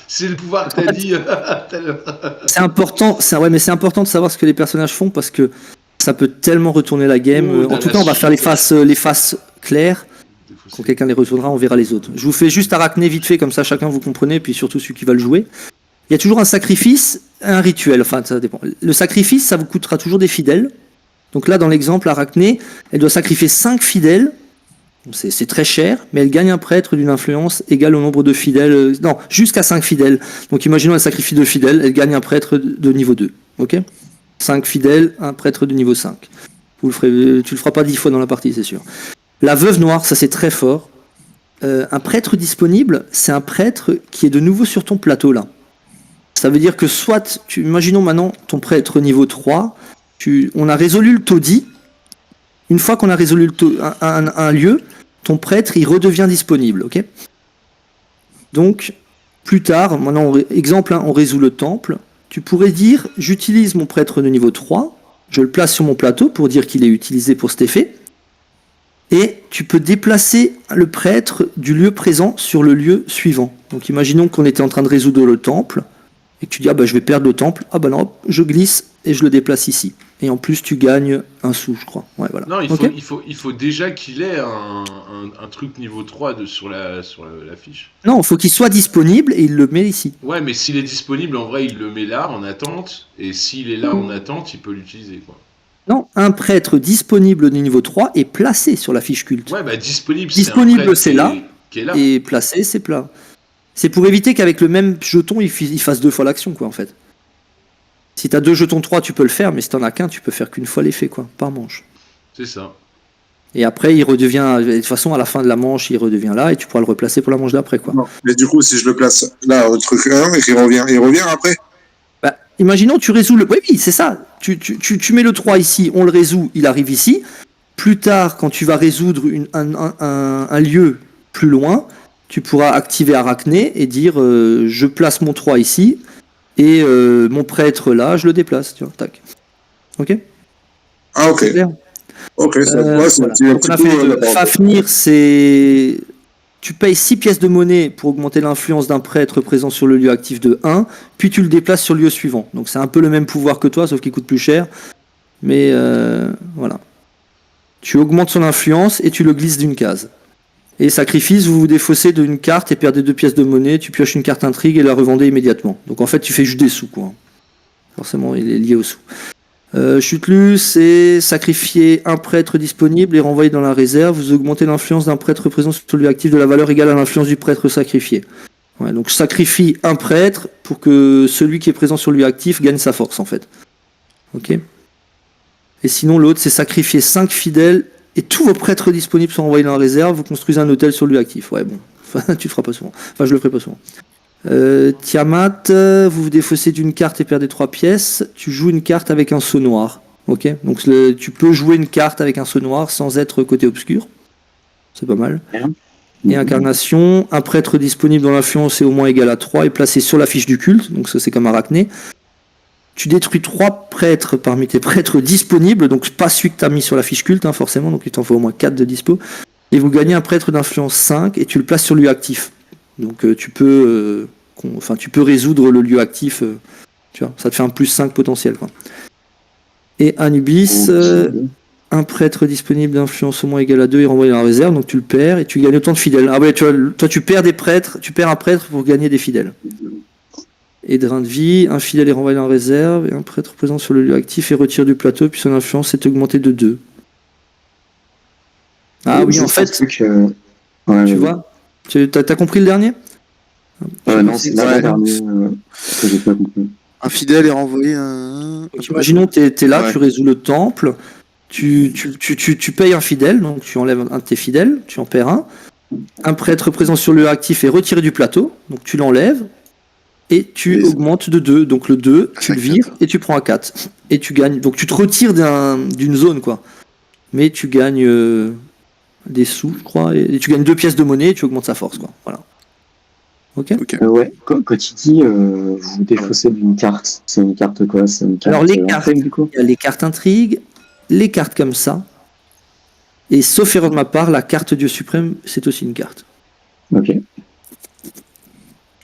C'est le pouvoir que t'as dit. C'est important, mais c'est important de savoir ce que les personnages font parce que ça peut tellement retourner la game. En tout cas, on va faire les faces claires. Quand quelqu'un les retournera, on verra les autres. Je vous fais juste Arachné vite fait, comme ça chacun vous comprenez, puis surtout celui qui va le jouer. Il y a toujours un sacrifice, un rituel, enfin ça dépend. Le sacrifice, ça vous coûtera toujours des fidèles. Donc là, dans l'exemple, Arachné, elle doit sacrifier 5 fidèles. C'est très cher, mais elle gagne un prêtre d'une influence égale au nombre de fidèles. Non, jusqu'à 5 fidèles. Donc imaginons, elle sacrifie 2 fidèles, elle gagne un prêtre de niveau 2. Ok ? 5 fidèles, un prêtre de niveau 5. Tu le feras pas 10 fois dans la partie, c'est sûr. La veuve noire, ça c'est très fort. Un prêtre disponible, c'est un prêtre qui est de nouveau sur ton plateau là. Ça veut dire que imaginons maintenant ton prêtre niveau 3, on a résolu le taudis. Une fois qu'on a résolu un lieu, ton prêtre il redevient disponible, ok ? Donc, plus tard, maintenant, exemple, on résout le temple. Tu pourrais dire, j'utilise mon prêtre de niveau 3, je le place sur mon plateau pour dire qu'il est utilisé pour cet effet. Et tu peux déplacer le prêtre du lieu présent sur le lieu suivant. Donc imaginons qu'on était en train de résoudre le temple, et que tu dis, je vais perdre le temple, non, je glisse et je le déplace ici. Et en plus, tu gagnes un sou, je crois. Ouais, voilà. Non, il faut déjà qu'il ait un truc niveau 3 sur la fiche. Non, il faut qu'il soit disponible et il le met ici. Ouais, mais s'il est disponible, en vrai, il le met là, en attente, et s'il est là en attente, il peut l'utiliser, quoi. Non, un prêtre disponible de niveau 3 est placé sur la fiche culte. Ouais, disponible, c'est là, et placé, c'est plat. C'est pour éviter qu'avec le même jeton, il fasse 2 fois l'action, quoi, en fait. Si t'as 2 jetons 3, tu peux le faire, mais si t'en as qu'un, tu peux faire qu'une fois l'effet, quoi, par manche. C'est ça. Et après, il redevient, de toute façon, à la fin de la manche, il redevient là, et tu pourras le replacer pour la manche d'après, quoi. Non, mais du coup, si je le place là, au truc 1, mais il revient après. Imaginons, tu résous le... Oui, c'est ça. Tu mets le 3 ici, on le résout, il arrive ici. Plus tard, quand tu vas résoudre un lieu plus loin, tu pourras activer Arachné et dire je place mon 3 ici, et mon prêtre là, je le déplace. Tu vois, tac. Ok ? Ah, ok. Ok, ça va, c'est un Voilà. petit Donc on a fait les deux. Fafnir, c'est... Tu payes 6 pièces de monnaie pour augmenter l'influence d'un prêtre présent sur le lieu actif de 1, puis tu le déplaces sur le lieu suivant. Donc c'est un peu le même pouvoir que toi, sauf qu'il coûte plus cher. Mais voilà. Tu augmentes son influence et tu le glisses d'une case. Et sacrifice, vous vous défaussez d'une carte et perdez 2 pièces de monnaie, tu pioches une carte intrigue et la revendez immédiatement. Donc en fait, tu fais juste des sous, quoi. Forcément, il est lié aux sous. Chutelu, c'est sacrifier un prêtre disponible et renvoyer dans la réserve. Vous augmentez l'influence d'un prêtre présent sur le lieu actif de la valeur égale à l'influence du prêtre sacrifié. Ouais, donc je sacrifie un prêtre pour que celui qui est présent sur le lieu actif gagne sa force, en fait. Ok. Et sinon, l'autre, c'est sacrifier 5 fidèles et tous vos prêtres disponibles sont envoyés dans la réserve. Vous construisez un hôtel sur le lieu actif. Ouais, bon. Enfin, tu le feras pas souvent. Enfin, je le ferai pas souvent. Tiamat, vous vous défaussez d'une carte et perdez 3 pièces. Tu joues une carte avec un sceau noir. Ok. Donc tu peux jouer une carte avec un sceau noir sans être côté obscur. C'est pas mal. Et incarnation, un prêtre disponible dont l'influence est au moins égale à 3 est placé sur la fiche du culte. Donc ça c'est comme Arachné. Tu détruis 3 prêtres parmi tes prêtres disponibles. Donc pas celui que tu as mis sur la fiche culte, hein, forcément. Donc il t'en faut au moins 4 de dispo. Et vous gagnez un prêtre d'influence 5 et tu le places sur le lieu actif. Donc tu peux résoudre le lieu actif, tu vois, ça te fait un plus 5 potentiel, quoi. Et Anubis, un prêtre disponible d'influence au moins égale à 2 est renvoyé dans la réserve, donc tu le perds et tu gagnes autant de fidèles. Ah ouais, toi tu perds des prêtres, tu perds un prêtre pour gagner des fidèles. Et drain de vie, un fidèle est renvoyé dans la réserve et un prêtre présent sur le lieu actif est retiré du plateau puis son influence est augmentée de 2. Ah oui, en fait, tu vois. T'as compris le dernier? Non, c'est pas le dernier que j'ai pas compris. Un fidèle est renvoyé un... Imaginons que t'es là, Ouais. tu résous le temple, tu payes un fidèle, donc tu enlèves un de tes fidèles, tu en perds un. Un prêtre présent sur le lieu actif est retiré du plateau, donc tu l'enlèves, et tu augmentes de 2. Donc le 2, tu le vires, et tu prends un 4. Et tu gagnes. Donc tu te retires d'une zone, quoi. Mais tu gagnes... des sous, je crois, et tu gagnes 2 pièces de monnaie et tu augmentes sa force, quoi. Voilà. Ok. Ouais, quand tu dis vous vous défaussez d'une carte, c'est une carte quoi? C'est une carte. Alors les cartes, intrigue, du coup. il y a les cartes intrigues, les cartes comme ça, et sauf erreur de ma part, la carte Dieu suprême, c'est aussi une carte. Ok.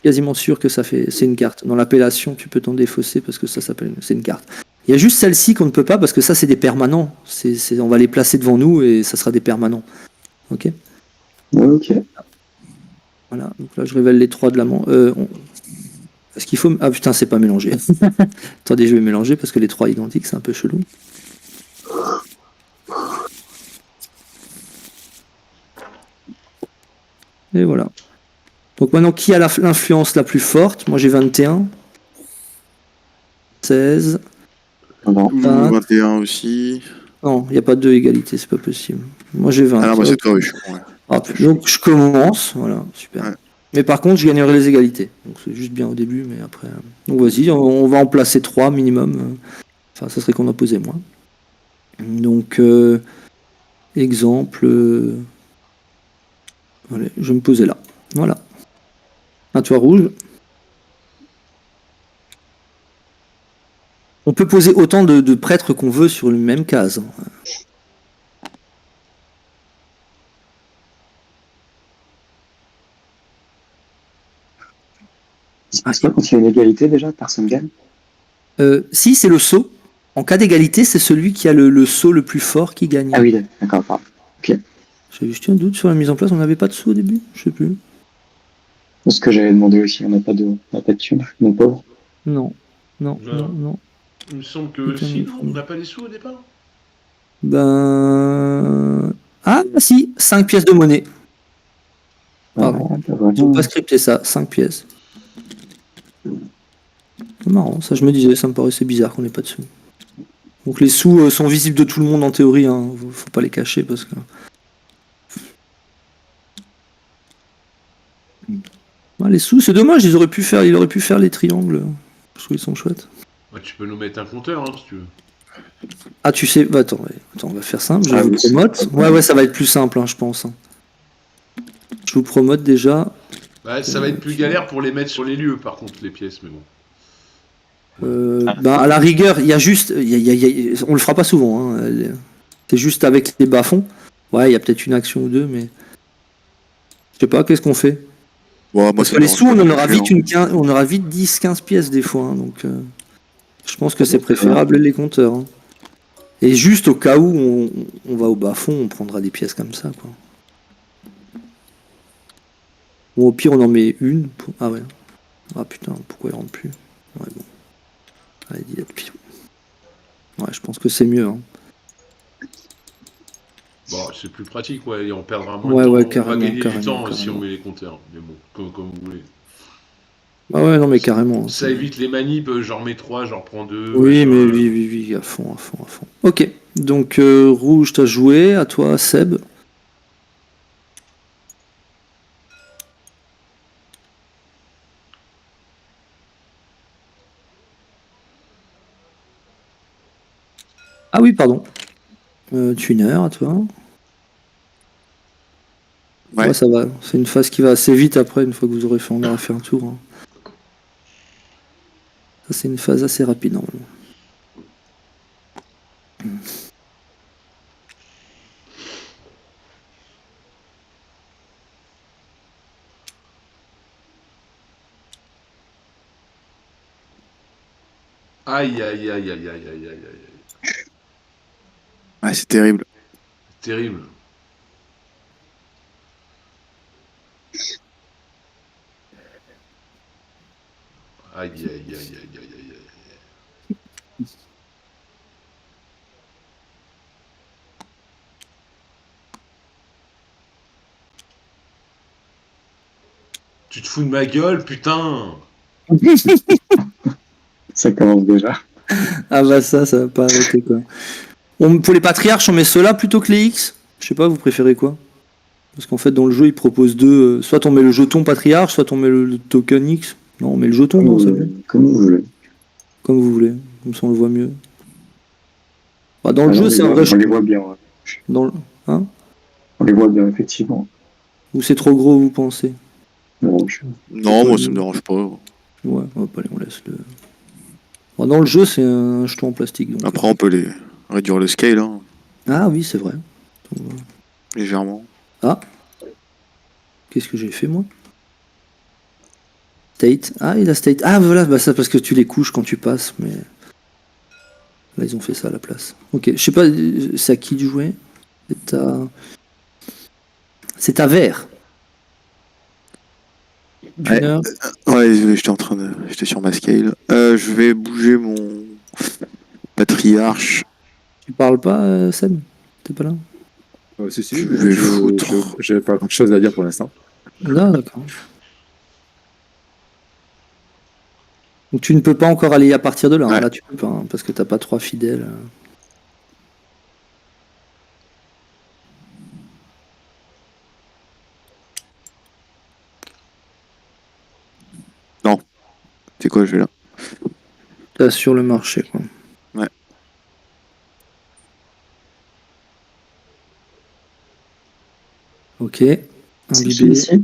Quasiment sûr que c'est une carte. Dans l'appellation, tu peux t'en défausser parce que ça s'appelle, c'est une carte. Il y a juste celle-ci qu'on ne peut pas parce que ça, c'est des permanents. On va les placer devant nous et ça sera des permanents. Ok. Ok. Voilà, donc là je révèle les 3 de la main. Est-ce qu'il faut... Ah putain, c'est pas mélangé. Attendez, je vais mélanger parce que les 3 identiques, c'est un peu chelou. Et voilà. Donc maintenant, qui a l'influence la plus forte? Moi j'ai 21. 16. Non. 21 aussi. Non, il n'y a pas de égalité, c'est pas possible. Moi j'ai 20. Ah non, moi c'est toi, oui, je suis bon, ouais. Donc je commence, voilà, super. Ouais. Mais par contre, je gagnerai les égalités. Donc c'est juste bien au début, mais après. Donc vas-y, on va en placer 3 minimum. Enfin, ça serait qu'on en posait moins. Donc, exemple. Allez, je vais me poser là. Voilà. Un toit rouge. On peut poser autant de prêtres qu'on veut sur une même case. C'est pas quand il y a une égalité déjà, personne gagne. Si, c'est le saut. En cas d'égalité, c'est celui qui a le saut le plus fort qui gagne. Ah oui, d'accord, pardon. Ok. J'ai juste un doute sur la mise en place. On n'avait pas de saut au début? Je sais plus. C'est ce que j'avais demandé aussi, on n'a pas de thune, mon pauvre. Non. Non. Non. Il me semble que si, non, on n'a pas les sous au départ. Ben... Ah, si, 5 pièces de monnaie. Pardon. Ils n'ont pas scripté ça, 5 pièces. C'est marrant, ça je me disais, ça me paraissait bizarre qu'on n'ait pas de sous. Donc les sous sont visibles de tout le monde en théorie, hein. Faut pas les cacher parce que... Ouais, les sous, c'est dommage, il aurait pu faire les triangles. Je trouve qu'ils sont chouettes. Ouais, tu peux nous mettre un compteur, hein, si tu veux. Ah, tu sais, bah, attends, on va faire simple, je vous promote. Ouais, ça va être plus simple, hein, je pense. Je vous promote déjà. Bah, ça va être plus galère pour les mettre sur les lieux, par contre, les pièces, mais bon. À la rigueur, il y a juste... on le fera pas souvent. Hein. C'est juste avec les bas-fonds. Ouais, il y a peut-être une action ou deux, mais... Je sais pas, qu'est-ce qu'on fait? Bon, moi, Parce ça que les me sous, dérange on pas en aura non vite, plus, hein. on aura vite 10-15 pièces des fois. Hein, donc, je pense que c'est préférable les compteurs. Hein. Et juste au cas où on va au bas-fond, on prendra des pièces comme ça. Quoi. Ou au pire, on en met une. Ah ouais. Ah putain, pourquoi il rentre plus? Ouais, bon. Allez, dis piou. Ouais, je pense que c'est mieux. Hein. Bon, c'est plus pratique, ouais, et on perdra moins Ouais, de temps. ouais, On va carrément, gagner du carrément, temps si on carrément. met les compteurs. Mais bon, comme vous voulez. Ah ouais, non, mais carrément. Ça évite les manips, j'en mets 3, j'en reprends 2, Oui, machin. mais oui, à fond, à fond, à fond. Ok, donc rouge, t'as joué, à toi, Seb. Ah oui, pardon. Tuner, à toi. Ouais. Ça va. C'est une phase qui va assez vite après, une fois que vous aurez fait, on aura fait un tour. Hein. Ça, c'est une phase assez rapide, normalement. Aïe, aïe, aïe, aïe, aïe, aïe, aïe, aïe. Ouais, c'est terrible. Terrible. Aïe, aïe, aïe, aïe, aïe, aïe, aïe. Tu te fous de ma gueule, putain! Ça commence déjà. Ah bah ça va pas arrêter, quoi. Pour les patriarches, on met ceux-là plutôt que les X. Je sais pas, vous préférez quoi? Parce qu'en fait, dans le jeu, il propose deux. Soit on met le jeton patriarche, soit on met le token X. Non, on met le jeton, non, c'est bon. Comme vous voulez. Comme vous voulez. Comme ça, on le voit mieux. Bah, dans le Alors, jeu, c'est un vrai on les voit bien. Ouais. Dans le... Hein? On les voit bien, effectivement. Ou c'est trop gros, vous pensez? Non, Non, moi, ça me dérange pas. Ouais, hop, allez, on laisse le. Bon, dans le jeu, c'est un jeton en plastique. Donc... Après, on peut les réduire le scale, hein, Ah oui, c'est vrai. légèrement. Ah, qu'est-ce que j'ai fait moi? State. Ah, il a state. Ah, voilà, bah ça parce que tu les couches quand tu passes, mais là ils ont fait ça à la place. Ok, je sais pas, c'est à qui de jouer? C'est à vert. Ouais. Tuner. Ouais, désolé, j'étais sur ma scale. Je vais bouger mon patriarche. Tu parles pas, Seb? T'es pas là? Si, si, Je vais foutre. j'ai pas grand chose à dire pour l'instant. Là, d'accord. Donc tu ne peux pas encore aller à partir de là. Hein. Ouais. Là, tu peux pas, hein, parce que t'as pas 3 fidèles. Non. C'est quoi, je vais là? T'as sur le marché, quoi. Ouais. Ok. C'est Imbibé. qui ici?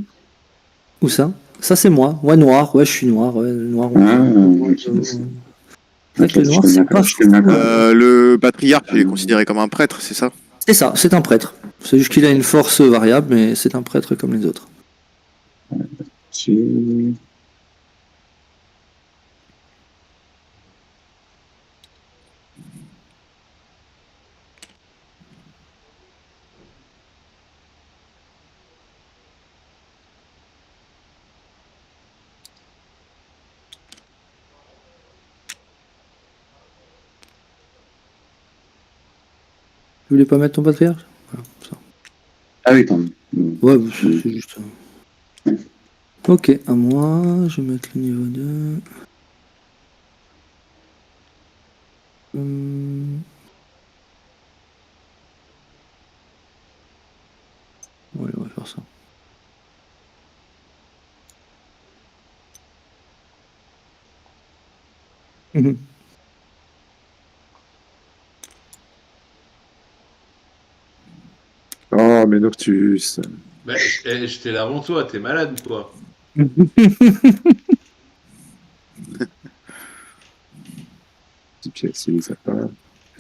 Où ça? Ça, c'est moi. Ouais, noir. Ouais, je suis noir. Ouais, le noir. Ah, ok. C'est vrai que le noir, je fais c'est bien pas je fais bien fou. Le patriarche, il est considéré comme un prêtre, c'est ça? C'est ça, c'est un prêtre. C'est juste qu'il a une force variable, mais c'est un prêtre comme les autres. Tu voulais pas mettre ton patriarche? Voilà, ça. Ah oui, tant mieux. Ouais, c'est juste. Ok, à moi, je vais mettre le niveau 2. Ouais, on va faire ça. Oh, mais Noctus. Bah, j'étais là avant toi, t'es malade ou quoi? Si ça part.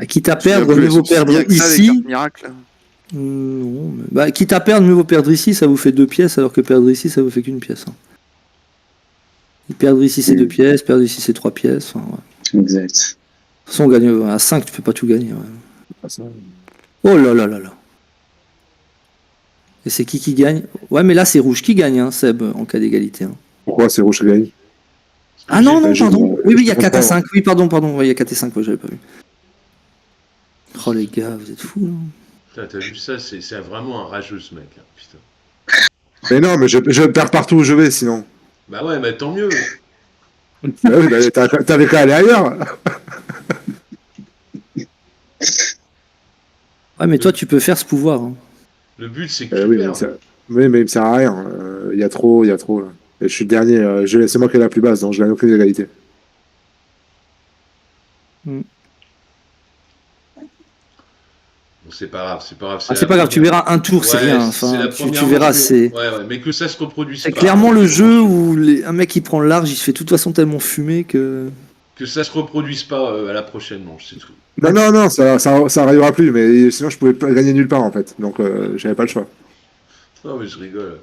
Quitte à Je me souviens perdre, plus, mieux vaut est-ce qu'il y a perdre que ça, les ici. cartes miracles Non, mais... quitte à perdre, mieux vaut perdre ici, ça vous fait 2 pièces, alors que perdre ici, ça vous fait qu'une pièce. Perdre ici, c'est 2 pièces, perdre ici, c'est 3 pièces. Enfin, ouais. Exact. De toute façon, on gagne à 5, tu peux pas tout gagner. Ouais. Ah, ça. Oh là là là là. Et c'est qui gagne? Ouais, mais là, c'est rouge qui gagne, hein, Seb, en cas d'égalité. Hein. Pourquoi c'est rouge qui gagne? Ah non, non, je- pardon. je Oui, il y a comprends. 4 à 5. Oui, pardon. Ouais, il y a 4 et 5, ouais, j'avais pas vu. Oh les gars, vous êtes fous, là. Putain, t'as vu ça? C'est vraiment un rageux, ce mec. Hein. Putain. Mais non, mais je perds partout où je vais sinon. Bah ouais, mais tant mieux. Ah oui, bah, t'avais qu'à aller ailleurs. Ouais, mais toi, tu peux faire ce pouvoir. Hein. Le but, c'est que tu Oui, perds. mais il me sert à rien. Il y a trop là. Et je suis le dernier. C'est moi qui ai la plus basse, donc je gagne aucune égalité. Bon, c'est pas grave, c'est pas grave. Ah, c'est pas grave, tu verras un tour, c'est Ouais, rien. c'est Enfin, la tu première verras, manche, c'est. Ouais, mais que ça se reproduise C'est pas. clairement le jeu où un mec qui prend le large, il se fait de toute façon tellement fumer que. Que ça se reproduise pas à la prochaine manche, c'est tout. Non, ça arrivera plus. Mais sinon, je pouvais pas gagner nulle part en fait. Donc, j'avais pas le choix. Non, mais je rigole.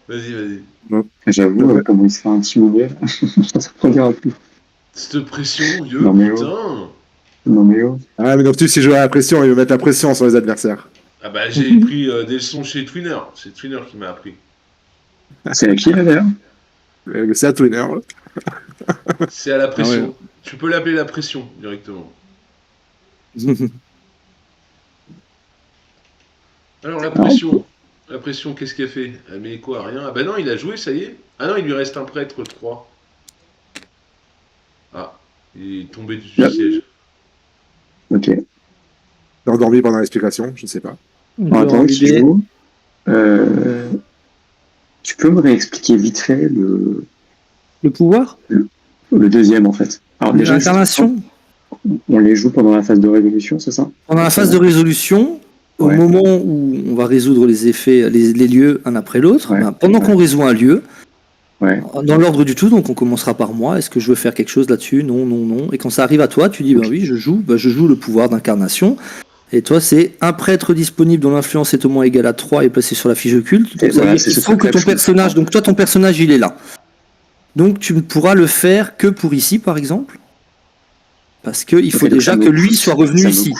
Vas-y. J'avoue, comment il se fait intimider. Ça se produira plus. Cette pression, vieux, Non, mais putain. Non mais oh. Ah, mais Noctus, il joue à la pression. Il veut mettre la pression sur les adversaires. Ah bah j'ai pris des leçons chez Twinner. C'est Twinner qui m'a appris. C'est à qui là d'ailleurs? C'est à Twinner. C'est à la pression. Ah ouais. Tu peux l'appeler la pression directement. Alors la pression, qu'est-ce qu'elle fait? Elle met quoi? Rien? Ah bah non, il a joué, ça y est. Ah non, il lui reste un prêtre 3. Ah, il est tombé du siège. Ok. Endormi pendant l'explication, je ne sais pas. Alors, attends, qui joue tu peux me réexpliquer vite fait Le pouvoir? le deuxième en fait. Alors déjà, L'incarnation? on les joue pendant la phase de résolution, c'est ça? Pendant la phase de résolution, au Ouais. moment où on va résoudre les effets, les lieux un après l'autre, Ouais. pendant qu'on résout un lieu, Ouais. dans l'ordre du tout, donc on commencera par moi, est-ce que je veux faire quelque chose là-dessus? Non. Et quand ça arrive à toi, tu dis, bah oui, je joue le pouvoir d'incarnation. Et toi, c'est un prêtre disponible dont l'influence est au moins égale à 3 et placé sur la fiche occulte. Donc, Et ça veut voilà, dire c'est qu'il ce faut que que ton je personnage, comprends. donc toi, ton personnage, il est là. Donc tu ne pourras le faire que pour ici, par exemple. Parce qu'il faut Ok, donc déjà ça me que lui coûte- soit revenu ça ici.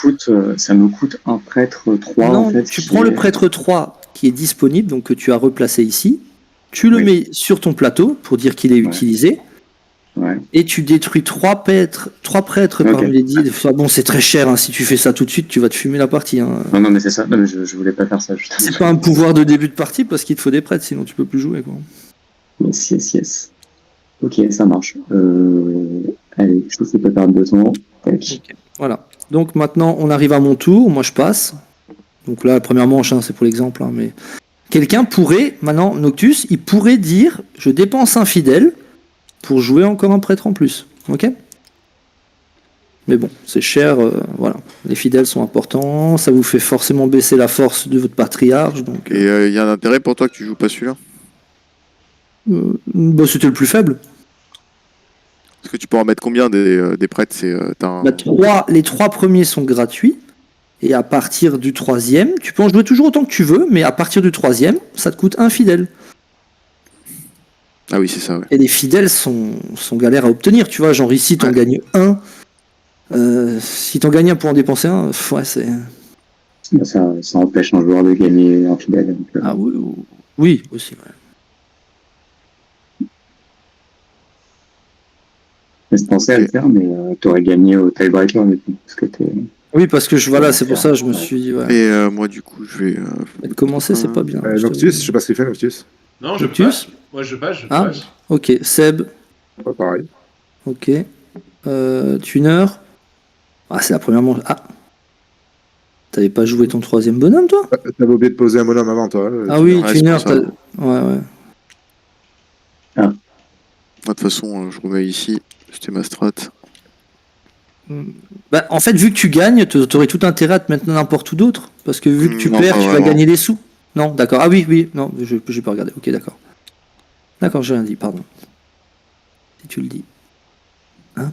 ça me coûte un prêtre 3 Non, en fait. tu qui prends le est- prêtre 3 qui est disponible, donc que tu as replacé ici. Tu le Oui. mets sur ton plateau pour dire qu'il est utilisé. Ouais. Et tu détruis 3 prêtres Ok. parmi les 10. Enfin, bon, c'est très cher, hein. Si tu fais ça tout de suite, tu vas te fumer la partie. Hein. Non, mais c'est ça. Non, mais je voulais pas faire ça justement. C'est pas un pouvoir de début de partie parce qu'il te faut des prêtres, sinon tu peux plus jouer. Quoi. Yes. Ok, ça marche. Allez, je te fais pas perdre de temps. Tac. Voilà. Donc maintenant, on arrive à mon tour. Moi, je passe. Donc là, la première manche, hein, c'est pour l'exemple. Hein, mais quelqu'un pourrait, maintenant, Noctus, il pourrait dire, je dépense un fidèle pour jouer encore un prêtre en plus. Ok? Mais bon, c'est cher. Voilà. Les fidèles sont importants. Ça vous fait forcément baisser la force de votre patriarche. Donc, Et il y a un intérêt pour toi que tu joues pas celui-là? bah, c'était le plus faible. Parce que tu peux en mettre combien des prêtres? Les 3 premiers sont gratuits. Et à partir du 3e, tu peux en jouer toujours autant que tu veux, mais à partir du 3e, ça te coûte un fidèle. Ah oui, c'est ça, ouais. Et les fidèles sont galères à obtenir, tu vois. Genre ici, t'en gagnes un. Si t'en gagnes un pour en dépenser un, ouais, c'est. Ça empêche un joueur de gagner un fidèle. Donc, Ah oui, aussi. Ouais. je pensais à le faire, mais t'aurais gagné au tiebreaker du coup. Parce que Oui, parce que c'est pour ça que je me suis dit, ouais. Et moi, du coup, je vais. Commencer, c'est pas bien. Noctus, je sais pas ce qu'il fait, Noctus. Non, je Noctus passe. Moi, je passe. Ah. Ok, Seb. Pas pareil. Ok. Tuner. Ah, c'est la première manche. Ah. T'avais pas joué ton 3e bonhomme, toi? T'avais oublié de poser un bonhomme avant, toi. Ah oui, Ouais, Tuner, c'est pour ça. Ouais. Moi, de toute façon, je remets ici. C'était ma strat. Bah, en fait, vu que tu gagnes, t'aurais tout intérêt à te mettre n'importe où d'autre. Parce que vu que tu Non, perds, pas tu vas vraiment. gagner des sous. Non, d'accord. Ah oui. Non, j'ai pas regardé. Ok, d'accord. D'accord, j'ai rien dit, pardon. Si tu le dis. Hein?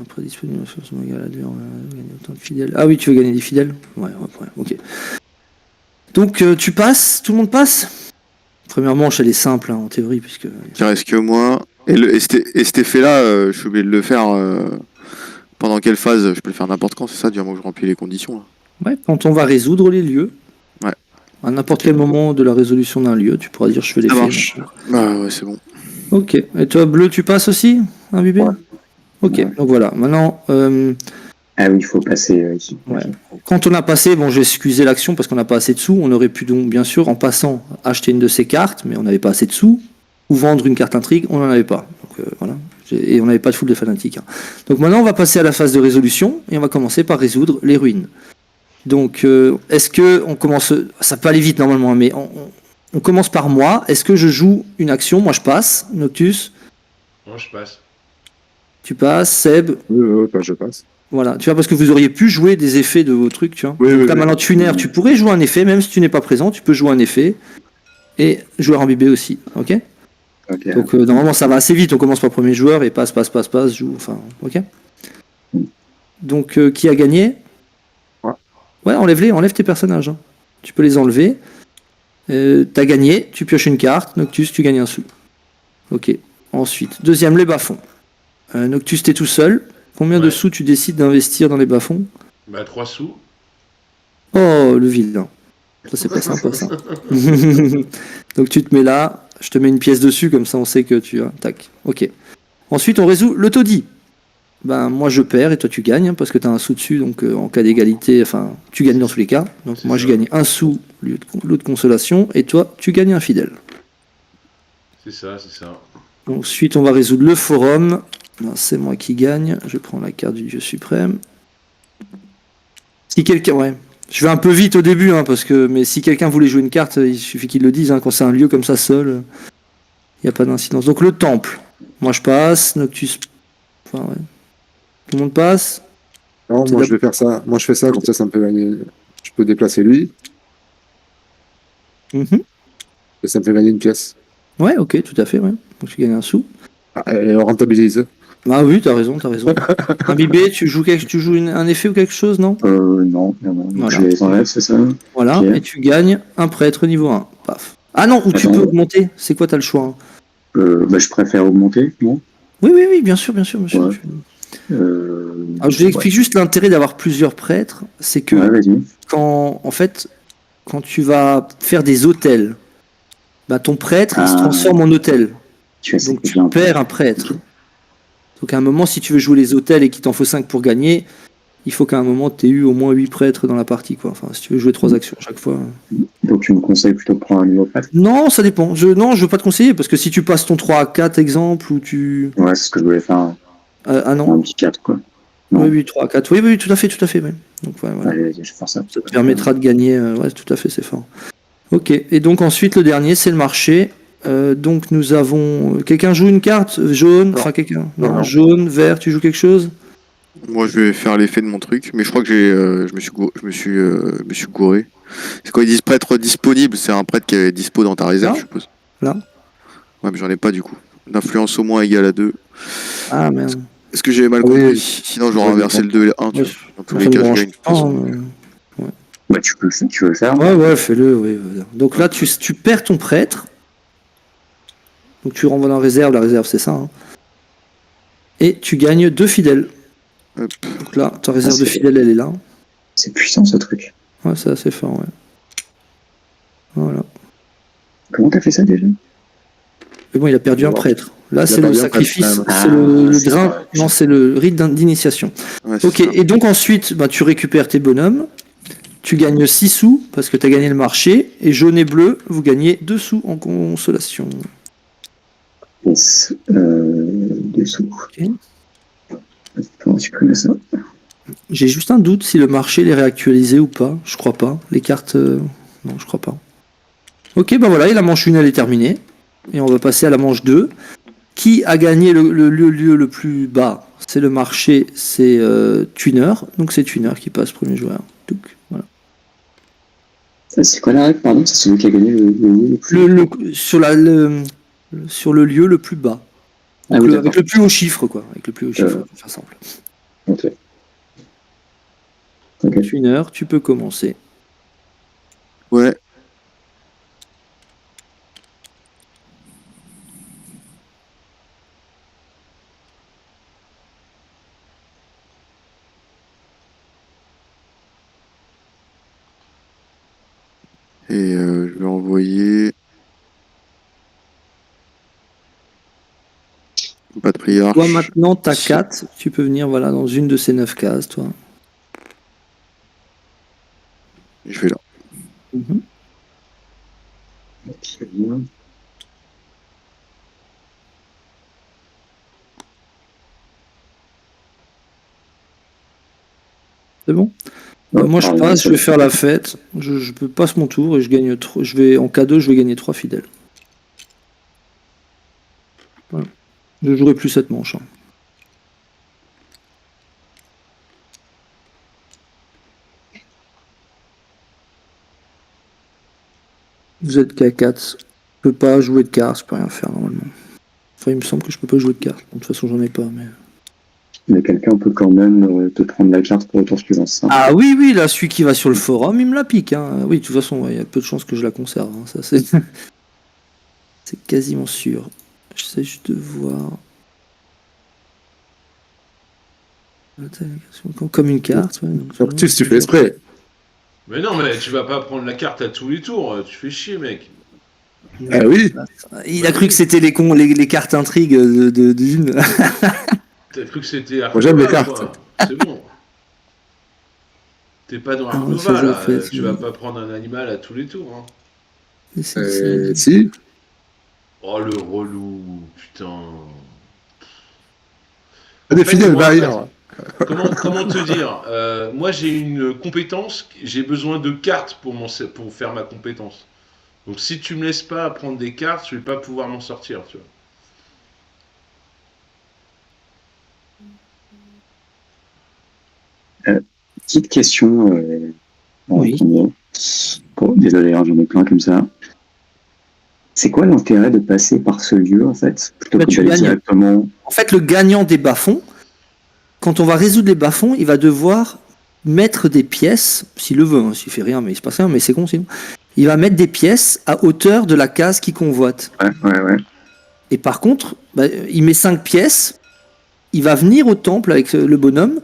Après disponible sur son égal à 2, on va gagner autant de fidèles. Ah oui, tu veux gagner des fidèles? Ouais, ok. Donc tu passes, tout le monde passe? Première manche, elle est simple en théorie, puisque. Il reste que moi. Et cet effet-là, je suis obligé de le faire pendant quelle phase? Je peux le faire n'importe quand, c'est ça, du moment que je remplis les conditions là. Ouais, quand on va résoudre les lieux. Ouais. À n'importe quel moment de la résolution d'un lieu, tu pourras dire je fais l'effet. Ça marche. Bah ouais, c'est bon. Ok. Et toi, Bleu, tu passes aussi, imbibé? Ouais. Ok, Ouais. donc voilà. Maintenant, Ah oui, il faut passer ici. ouais. Quand on a passé, bon, j'ai excusé l'action parce qu'on n'a pas assez de sous. On aurait pu donc, bien sûr, en passant, acheter une de ces cartes, mais on n'avait pas assez de sous. Ou vendre une carte intrigue, on n'en avait pas. Donc voilà. Et on n'avait pas de foule de fanatiques. Hein. Donc maintenant, on va passer à la phase de résolution et on va commencer par résoudre les ruines. Donc, est-ce que on commence. Ça peut aller vite normalement, hein, mais on commence par moi. Est-ce que je joue une action? Moi, je passe. Noctus, Moi, je passe. tu passes. Seb, Oui, je passe. voilà. Tu vois, parce que vous auriez pu jouer des effets de vos trucs, tu vois. Oui, Donc oui, là, oui. maintenant, tunaire, tu pourrais jouer un effet, même si tu n'es pas présent, tu peux jouer un effet. Et joueur imbibé aussi, ok? Ok. Donc, normalement, ça va assez vite. On commence par le premier joueur et passe, joue, enfin, ok? Donc, qui a gagné? Ouais, enlève tes personnages. Hein. Tu peux les enlever. T'as gagné, tu pioches une carte. Noctus, tu gagnes un sou. Ok. Ensuite, deuxième, les bas-fonds. Noctus, t'es tout seul. Combien de Ouais. sous tu décides d'investir dans les bas-fonds? Bah, 3 sous. Oh, le vilain. Ça, c'est pas sympa, ça. Donc, tu te mets là. Je te mets une pièce dessus, comme ça, on sait que tu as. Tac. Ok. Ensuite, on résout le taudis. Ben, moi, je perds et toi, tu gagnes, hein, parce que tu as un sou dessus. Donc, en cas d'égalité, enfin, tu gagnes dans tous les cas. Donc, C'est moi, ça. je gagne un sou, lot de consolation. Et toi, tu gagnes un fidèle. C'est ça, c'est ça. Ensuite, on va résoudre le forum. Ben, c'est moi qui gagne. Je prends la carte du dieu suprême. Si quelqu'un. Ouais. Je vais un peu vite au début, hein, mais si quelqu'un voulait jouer une carte, il suffit qu'il le dise. Hein, quand c'est un lieu comme ça seul, il n'y a pas d'incidence. Donc, le temple. Moi, je passe. Noctus. Enfin, ouais. Tout le monde passe. Non, C'est moi, je vais faire ça. Moi, je fais ça, comme ça me fait gagner. Je peux déplacer lui, Mhm. et ça me fait gagner une pièce. Ouais, ok, tout à fait, ouais. Donc tu gagnes un sou. Ah, et on rentabilise. Ah oui, t'as raison. Imbibé, tu joues un effet ou quelque chose, non? Non. Donc Voilà. je les enlève, c'est ça? Voilà, Ok. et tu gagnes un prêtre niveau 1. Paf. Ah non, ou tu Attends. peux augmenter. C'est quoi, t'as le choix? Hein. Je préfère augmenter, non? Oui, bien sûr, monsieur. Ouais. Alors, je vous explique juste l'intérêt d'avoir plusieurs prêtres. C'est que Ouais, vas-y. quand tu vas faire des hôtels, bah, ton prêtre, il se transforme en hôtel. Tu as Donc tu perds un prêtre. Donc à un moment, si tu veux jouer les hôtels et qu'il t'en faut 5 pour gagner, il faut qu'à un moment tu aies eu au moins 8 prêtres dans la partie, quoi. Enfin, si tu veux jouer 3 actions à chaque fois. Donc tu me conseilles plutôt de prendre un nouveau prêtre? Non, ça dépend. Non, je veux pas te conseiller, parce que si tu passes ton 3 à 4 exemple, ou tu... Ouais, c'est ce que je voulais faire. ah non. Un petit 4, quoi. Non. Oui, 3 à 4. Oui, tout à fait. Ouais. Donc ouais, voilà. Allez, vas-y, je vais faire ça. Ça te permettra de gagner. Ouais, tout à fait, c'est fort. Ok, et donc ensuite, le dernier, c'est le marché. Donc nous avons... Quelqu'un joue une carte jaune? Non. Enfin, quelqu'un... Non, Non. jaune, vert, tu joues quelque chose? Moi, je vais faire l'effet de mon truc, mais je crois que je me suis gouré. C'est quand ils disent prêtre disponible, c'est un prêtre qui est dispo dans ta réserve, Là je suppose. Là. Ouais, mais j'en ai pas du coup. D'influence au moins égale à 2. Ah merde. Est-ce que j'ai mal Oui. compris? Sinon, j'aurais Oui, inversé le 2 et le 1. Ouais. Dans tous les cas, je gagne. de toute façon. Bah, tu veux le faire? Ouais, fais-le. Oui. Donc là, tu perds ton prêtre. Donc tu renvoies dans la réserve c'est ça. Hein. Et tu gagnes 2 fidèles. Hop. Donc là, ta réserve de c'est- fidèles, elle est là. C'est puissant, ce truc. Ouais, c'est assez fort, ouais. Voilà. Comment t'as fait ça, déjà? Mais bon, il a perdu un Bon. prêtre. Là, Il a c'est le perdu un prêtre, sacrifice, quand même. c'est le c'est grain. vrai. Non, c'est le rite d'initiation. Ouais, c'est Ok, ça. et donc ensuite, bah, tu récupères tes bonhommes. Tu gagnes 6 sous parce que tu as gagné le marché. Et jaune et bleu, vous gagnez 2 sous en consolation. Yes. Dessous. Ok. Comment tu connais ça? J'ai juste un doute si le marché il est réactualisé ou pas. Je crois pas. Les cartes. Non, je crois pas. Ok, ben voilà, et la manche 1 elle est terminée. Et on va passer à la manche 2. Qui a gagné le lieu le plus bas? C'est le marché, c'est Tuner. Donc c'est Tuner qui passe premier joueur. Donc, voilà. C'est quoi la règle, pardon? C'est celui qui a gagné le plus. Sur le lieu le plus bas. Ah oui, avec le plus haut chiffre, quoi. Avec le plus haut chiffre, pour faire simple. Ok. Ok. Tu as 1 heure, tu peux commencer. Ouais. Et je vais envoyer patriarche. Toi, maintenant, tu as 4. Tu peux venir voilà, dans une de ces 9 cases, toi. Je vais là. Mhm. Très bien. C'est bon? Moi, je passe, je vais faire la fête. Je passe mon tour et je gagne. En K2, je vais gagner 3 fidèles. Voilà. Je jouerai plus cette manche. Hein. Vous êtes K4. Je peux pas jouer de cartes, je peux rien faire normalement. Enfin, il me semble que je peux pas jouer de cartes. De toute façon, j'en ai pas. Mais quelqu'un peut quand même te prendre la carte pour le tour suivant. Ça. Ah oui, là, celui qui va sur le forum, il me la pique. Hein. Oui, de toute façon, il y a peu de chances que je la conserve. Hein. Ça, c'est... c'est quasiment sûr. J'essaie juste de voir. Comme une carte. Ouais, donc, Fortus, tu fais exprès. Mais non, mais tu vas pas prendre la carte à tous les tours. Tu fais chier, mec. Ah oui. Il a cru que c'était les cartes intrigues d'une. T'as cru que c'était Moi, j'aime les Arcova, cartes. quoi. C'est bon. T'es pas dans Non, ça, Arcova, je là. fais, Tu vas pas prendre un animal à tous les tours. Hein. Si. Oh, le relou. Putain. Des En fait, fidèles, moi, barrière. comment te dire moi, j'ai une compétence. J'ai besoin de cartes pour faire ma compétence. Donc, si tu me laisses pas prendre des cartes, je vais pas pouvoir m'en sortir, tu vois. Petite question. Oui. Bon, désolé, hein, j'en ai plein comme ça. C'est quoi l'intérêt de passer par ce lieu, en fait, plutôt Bah, que tu d'aller gagnes. directement... En fait, le gagnant des bas-fonds, quand on va résoudre les bas-fonds, il va devoir mettre des pièces, s'il le veut, hein, s'il fait rien, mais il se passe rien, mais c'est con sinon. Il va mettre des pièces à hauteur de la case qu'il convoite. Ouais. Et par contre, il met 5 pièces, il va venir au temple avec le bonhomme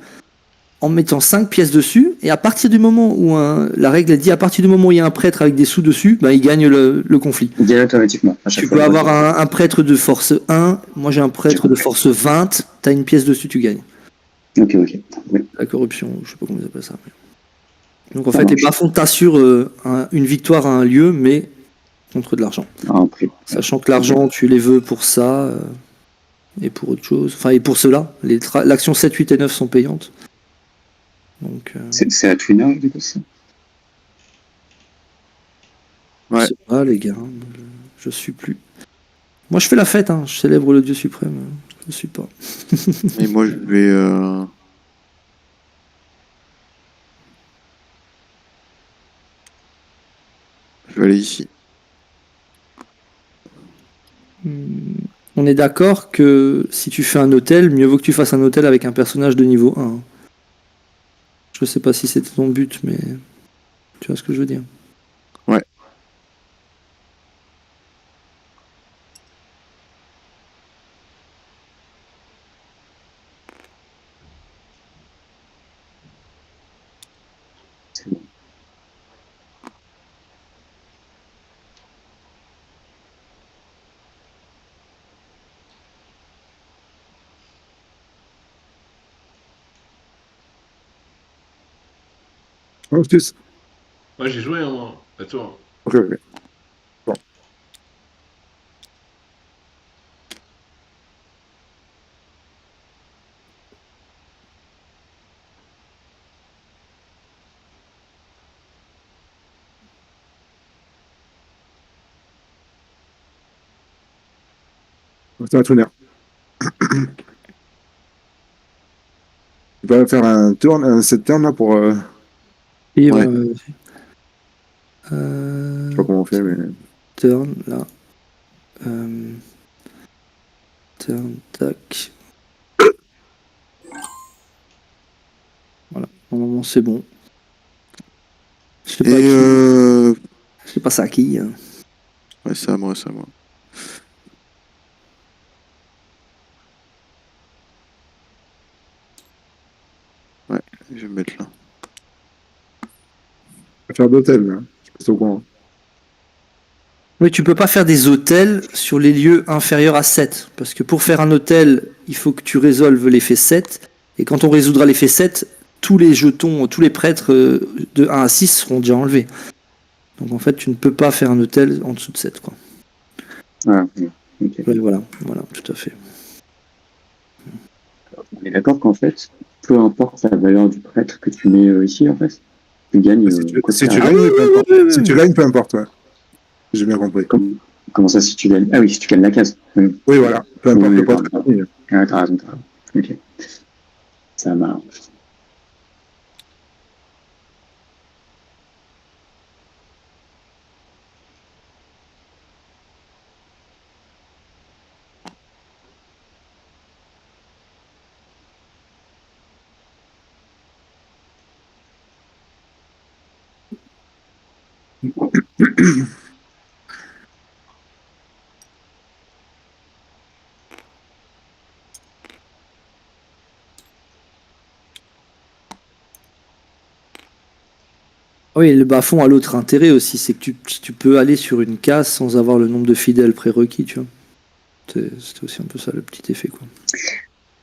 en mettant 5 pièces dessus, et à partir du moment où la règle dit, à partir du moment où il y a un prêtre avec des sous dessus, il gagne le conflit. Il gagne automatiquement. À chaque Tu fois, peux avoir un prêtre de force 1, moi j'ai un prêtre de force 20, t'as une pièce dessus, tu gagnes. Ok. Oui. La corruption, je sais pas comment ils appellent ça. Donc en fait, les bas-fonds t'assurent une victoire à un lieu, mais contre de l'argent. Sachant que l'argent, tu les veux pour ça, et pour autre chose. Enfin, et pour cela, l'action 7, 8 et 9 sont payantes. Donc, c'est à Twinner, du coup, ça. Ouais. je sais pas, les gars, je suis plus. Moi, je fais la fête, hein, je célèbre le Dieu suprême. Je suis pas. Et moi, je vais. Je vais aller ici. On est d'accord que si tu fais un hôtel, mieux vaut que tu fasses un hôtel avec un personnage de niveau 1. Je sais pas si c'était ton but, mais tu vois ce que je veux dire. Ouais. C'est bon. Fortus. Moi, j'ai joué, hein, moi. À toi. Ok. Bon. C'est un Twinner. Tu peux faire un set turn là pour. Et Ouais. Je sais pas comment on fait, mais. turn là. Tac. Voilà, normalement c'est bon. Je sais pas, je sais pas ça à qui. Hein. Ouais, c'est à moi, c'est à moi. Ouais, je vais me mettre là. Faire d'hôtel, là. Je suis au courant. Oui, tu peux pas faire des hôtels sur les lieux inférieurs à 7. Parce que pour faire un hôtel, il faut que tu résolves l'effet 7. Et quand on résoudra l'effet 7, tous les jetons, tous les prêtres de 1 à 6 seront déjà enlevés. Donc en fait, tu ne peux pas faire un hôtel en dessous de 7. Quoi. Ah, ok. Ouais, voilà, tout à fait. On est d'accord qu'en fait, peu importe la valeur du prêtre que tu mets ici, en fait, tu gagnes. Si tu gagnes, peu importe. Si tu gagnes, peu importe, ouais. J'ai bien compris. Comment ça, si tu gagnes? Ah oui, si tu gagnes la case. Oui, voilà. Peu importe le pote. Ah, t'as raison. Ok. Ça marche. Oui, le bas-fond a l'autre intérêt aussi, c'est que tu peux aller sur une case sans avoir le nombre de fidèles prérequis, tu vois. C'était aussi un peu ça le petit effet, quoi.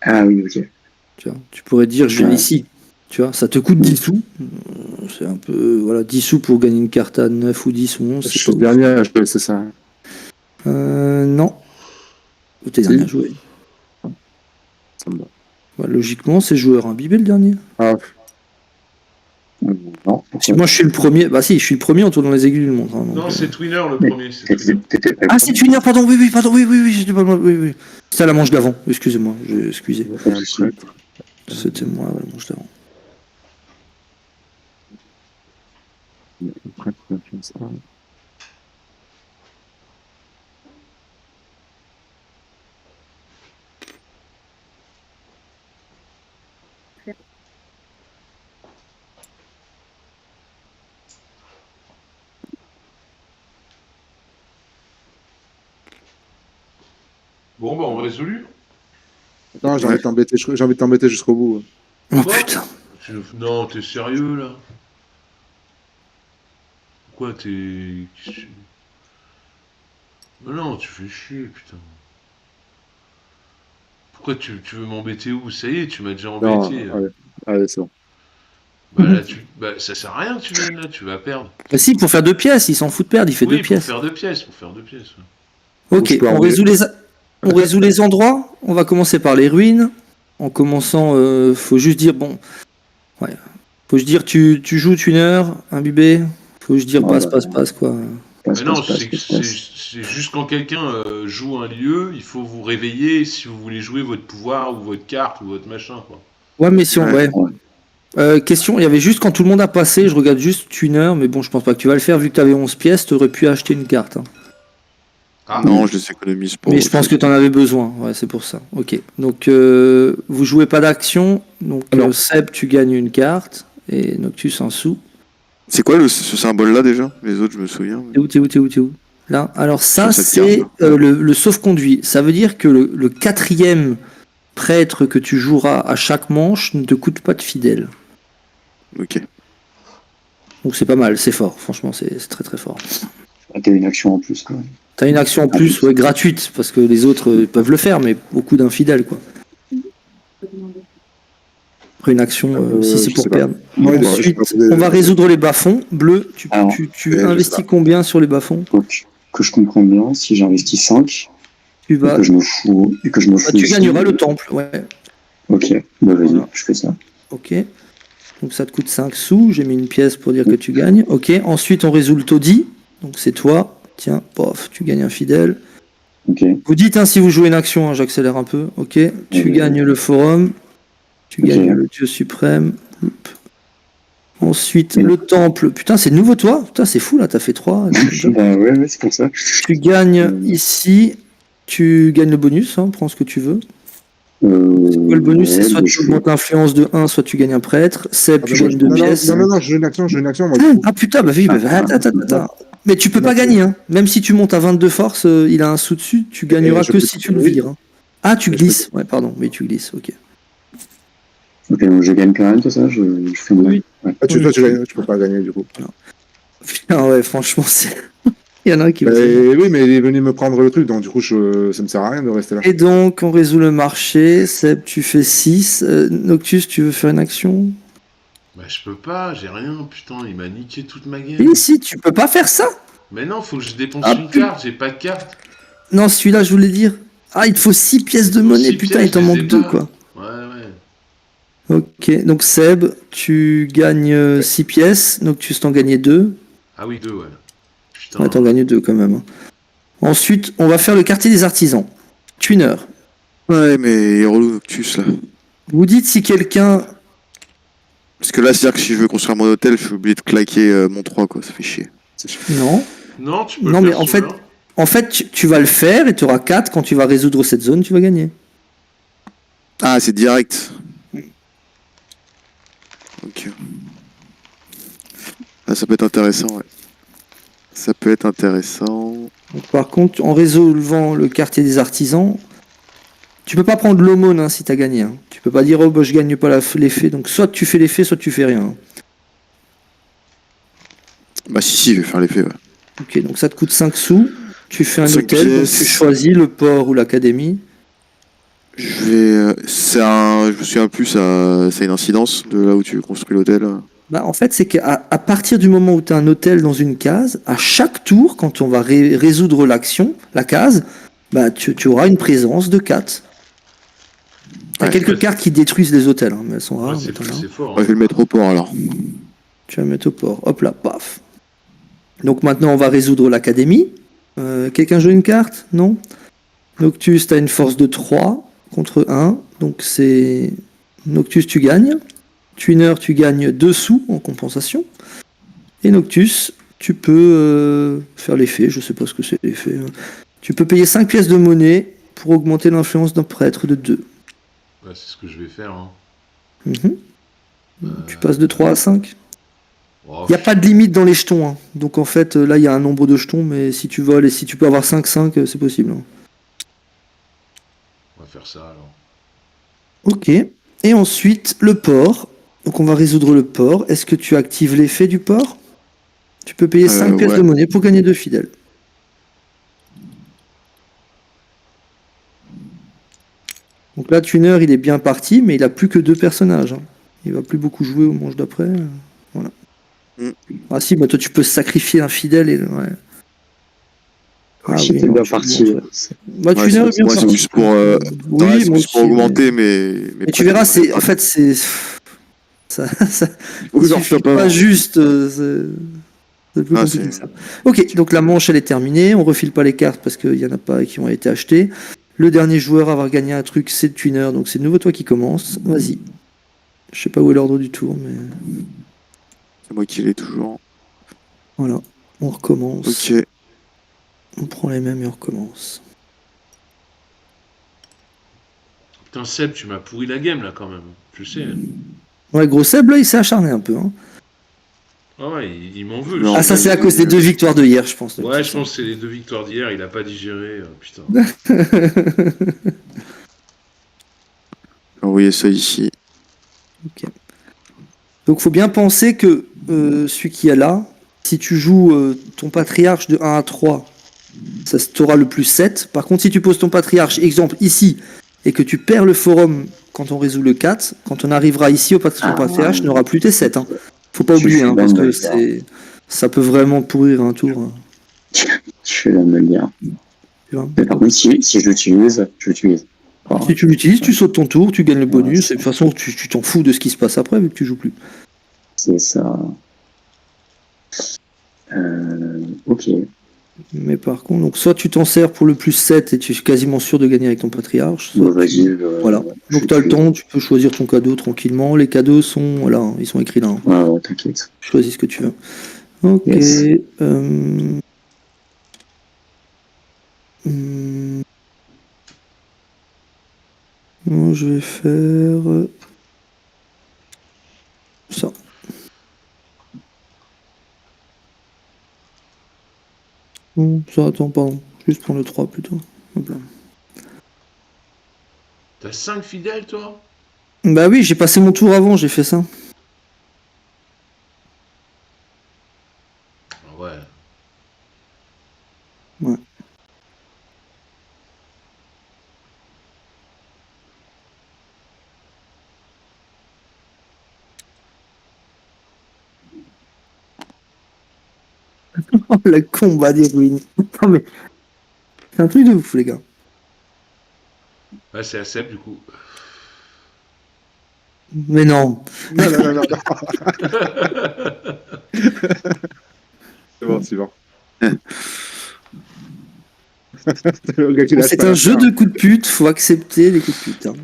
Ah oui, ok. Tu vois, tu pourrais dire, je viens ici, tu vois, ça te coûte 10 sous. C'est un peu, voilà, 10 sous pour gagner une carte à 9 ou 10 ou 11. Je suis le dernier à jouer, c'est ça. Non. Ou t'es dernier à jouer. Ça me va. Ouais, logiquement, c'est joueur imbibé le dernier. Ah, Non. Si moi je suis le premier, bah si, je suis le premier en tournant les aiguilles du monde. Hein, Non, c'est Twinner le premier. C'est Twinner. Ah, c'est Twinner, pardon, oui, j'étais pas moi, oui. C'était à la manche d'avant, excusez-moi, j'ai excusé. C'était moi, la manche d'avant. Bon, bah, on résolu. Non, j'ai envie de t'embêter jusqu'au bout. Oh Quoi putain. Non, t'es sérieux là? Pourquoi t'es. Mais non, tu fais chier, putain. Pourquoi tu veux m'embêter où? Ça y est, tu m'as déjà Non, embêté. allez, c'est bon. Bah là, ça sert à rien que tu viennes là, tu vas perdre. Bah si, pour faire 2 pièces, il s'en fout de perdre, il fait 2 Oui, pièces. pour faire 2 pièces. Ok, Donc, je peux on résout les endroits. On va commencer par les ruines. En commençant, faut juste dire, bon, ouais. Faut juste dire, tu joues Tuner, imbibé. Faut juste dire passe, quoi. Mais non, c'est juste quand quelqu'un joue un lieu, il faut vous réveiller si vous voulez jouer votre pouvoir ou votre carte ou votre machin, quoi. Ouais, mais si on. Ouais. Question, il y avait juste quand tout le monde a passé, je regarde juste Tuner, mais bon, je pense pas que tu vas le faire vu que tu avais 11 pièces, tu aurais pu acheter une carte. Hein. Ah Non, je les économise pour. Mais je pense que tu en avais besoin, ouais, c'est pour ça. Ok, donc vous jouez pas d'action, donc Seb, tu gagnes une carte, et Noctus un sou. C'est quoi ce symbole-là déjà? Les autres, je me souviens. Mais... T'es où? Là, alors ça, Sur cette c'est carte. le sauf-conduit. Ça veut dire que le 4e prêtre que tu joueras à chaque manche ne te coûte pas de fidèle. Ok. Donc c'est pas mal, c'est fort, franchement, c'est très très fort. T'as une action en plus, quoi. T'as une action en plus, ouais, gratuite, parce que les autres peuvent le faire, mais beaucoup d'infidèles, quoi. Après une action, si c'est pour perdre. Ensuite, on va résoudre les bas-fonds. Bleu, tu investis combien sur les bas-fonds? Donc, que je comprends bien, si j'investis 5, tu vas... et que je me fous tu gagneras le temple, ouais. Ok, bah vas-y, voilà. Je fais ça. Ok. Donc ça te coûte 5 sous, j'ai mis une pièce pour dire que tu gagnes. Ok, ensuite on résout le taudis. Donc c'est toi. Tiens, pof, tu gagnes un fidèle. Ok. Vous dites si vous jouez une action, j'accélère un peu. Ok, tu gagnes le forum. Tu gagnes le dieu suprême. Oup. Ensuite, le temple. Putain, c'est nouveau toi? Putain, c'est fou là, t'as fait 3. Bah ouais, c'est pour ça. Tu gagnes ici. tu gagnes le bonus, hein, prends ce que tu veux. C'est quoi le bonus? C'est soit tu augmentes l'influence de 1, soit tu gagnes un prêtre. Seb, tu gagnes 2 pièces. Non, j'ai une action, moi. Du coup. Ah putain, bah oui, attends. Mais tu peux pas gagner, hein. Même si tu montes à 22 force, il a un sous dessus, tu gagneras que si tu le vires. Hein. Ah, tu glisses. Ouais, pardon, mais tu glisses, ok. Ok, donc je gagne quand même, tout ça, je fais une... Oui. Ouais. Ah, tu peux pas gagner, du coup. Putain, ouais, franchement, c'est. Il y en a un qui va. Oui, mais il est venu me prendre le truc, donc du coup, ça me sert à rien de rester là. Et donc, on résout le marché. Seb, tu fais 6. Noctus, tu veux faire une action? Bah, je peux pas, j'ai rien, putain, il m'a niqué toute ma game. Oui, si, tu peux pas faire ça. Mais non, faut que je dépense Ah, une carte, j'ai pas de carte. Non, celui-là, je voulais dire. Ah, il te faut 6 pièces de monnaie. 6 Putain, pièces, il t'en je les ai manque 2, pas. quoi. Ouais. Ok, donc Seb, tu gagnes 6 pièces. Noctus, t'en gagnais 2. Ah oui, 2, ouais. Putain. Ouais, t'en gagnes 2 quand même. Ensuite, on va faire le quartier des artisans. Twinner. Ouais, mais il est relou Noctus là. Vous dites si quelqu'un. Parce que là, c'est-à-dire que si je veux construire mon hôtel, je suis obligé de claquer mon 3, quoi. Ça fait chier. Non. Non, tu peux Non, le mais faire en fait, tu vas le faire et tu auras 4. Quand tu vas résoudre cette zone, tu vas gagner. Ah, c'est direct. Ok. Ah, ça peut être intéressant, ouais. Ça peut être intéressant. Donc, par contre, en résolvant le quartier des artisans, tu peux pas prendre l'aumône hein, si tu as gagné. Hein. Tu peux pas dire oh bah je gagne pas l'effet. Donc soit tu fais l'effet, soit tu fais rien. Bah si, je vais faire l'effet, ouais. Ok, donc ça te coûte 5 sous. Tu fais un 5 hôtel, donc pièces. tu choisis le port ou l'académie. Je vais... Je me souviens plus, ça a une incidence de là où tu construis l'hôtel. Bah, en fait, c'est qu'à partir du moment où tu as un hôtel dans une case, à chaque tour, quand on va résoudre l'action, la case, bah, tu auras une présence de 4. Tu as Ouais, quelques cartes qui détruisent les hôtels, hein, mais elles sont rares. Ouais, mais t'en as. c'est fort. Ouais, je vais le mettre au port alors. Tu vas le mettre au port. Hop là, paf. Donc maintenant, on va résoudre l'académie. Quelqu'un joue une carte? Non? Noctus, tu as une force de 3 contre 1. Donc c'est... Noctus, tu gagnes. Twinner, tu gagnes 2 sous en compensation. Et Noctus, tu peux faire l'effet. Je sais pas ce que c'est l'effet. Tu peux payer 5 pièces de monnaie pour augmenter l'influence d'un prêtre de 2. Ouais, c'est ce que je vais faire. Hein. Tu passes de 3 à 5. Oh, Il n'y a pas de limite dans les jetons. Hein. Donc en fait, là, il y a un nombre de jetons, mais si tu voles et si tu peux avoir 5-5, c'est possible. Hein. On va faire ça alors. Ok. Et ensuite, le port. Donc on va résoudre le port. Est-ce que tu actives l'effet du port? Tu peux payer 5 pièces ouais. de monnaie pour gagner 2 fidèles. Donc là, Twinner, il est bien parti, mais il a plus que 2 personnages. Hein. Il va plus beaucoup jouer au manche d'après. Voilà. Ah si, bah toi tu peux sacrifier un fidèle et... Ouais. Ah, j'étais bien parti. Bah, Twinner est bien moi, c'est parti. juste pour, Oui, c'est moi juste pour aussi, augmenter mais mes tu verras, c'est en fait c'est ça Oui, suffit pas juste c'est plus compliqué que ça. Ok, donc la manche elle est terminée, on refile pas les cartes parce qu'il y en a pas qui ont été achetées. Le dernier joueur à avoir gagné un truc c'est Twinner, donc c'est de nouveau toi qui commence. Vas-y. Je sais pas où est l'ordre du tour, mais c'est moi qui l'ai toujours. voilà, on recommence. Ok. On prend les mêmes et on recommence. Putain, Seb, tu m'as pourri la game là quand même. Je sais. Ouais, gros Seb là il s'est acharné un peu. Hein. Ah ouais, il m'en veut. Non. Ah ça c'est à cause des 2 victoires de hier, je pense. Ouais, je pense que c'est les 2 victoires d'hier, il a pas digéré. Putain. Envoyez ça ici. Ok. Donc faut bien penser que celui qui est là, si tu joues ton patriarche de 1 à 3, ça t'aura le plus 7. Par contre, si tu poses ton patriarche, exemple ici, et que tu perds le forum quand on résout le 4, quand on arrivera ici au patriarche, n'aura plus tes 7. Hein. Faut pas oublier, hein, parce que ça peut vraiment pourrir un tour. Hein. Je vais me le dire. Mais par contre, si je l'utilise, je l'utilise. Oh. Si tu l'utilises, tu sautes ton tour, tu gagnes le bonus, et de toute façon, tu t'en fous de ce qui se passe après, vu que tu joues plus. C'est ça. Ok. Mais par contre, donc soit tu t'en sers pour le plus 7 et tu es quasiment sûr de gagner avec ton patriarche. Soit voilà. Donc tu as le temps, tu peux choisir ton cadeau tranquillement. Les cadeaux sont là, ils sont écrits là. Hein. Ouais, t'inquiète. Choisis ce que tu veux. Ok. Yes. Moi, je vais faire ça. Bon, ça, attends, pardon. Juste prendre le 3 plutôt. Hop là. T'as 5 fidèles, toi? Bah oui, j'ai passé mon tour avant, j'ai fait ça. Ah ouais. Ouais. Oh, le combat des ruines. Non, mais c'est un truc de ouf, les gars. Ouais, c'est Seb, du coup. Mais non. Non, non, non, non. C'est bon, c'est bon. Le gars qui lâche C'est pas un jeu l'affaire. de coups de pute, faut accepter les coups de pute. Hein.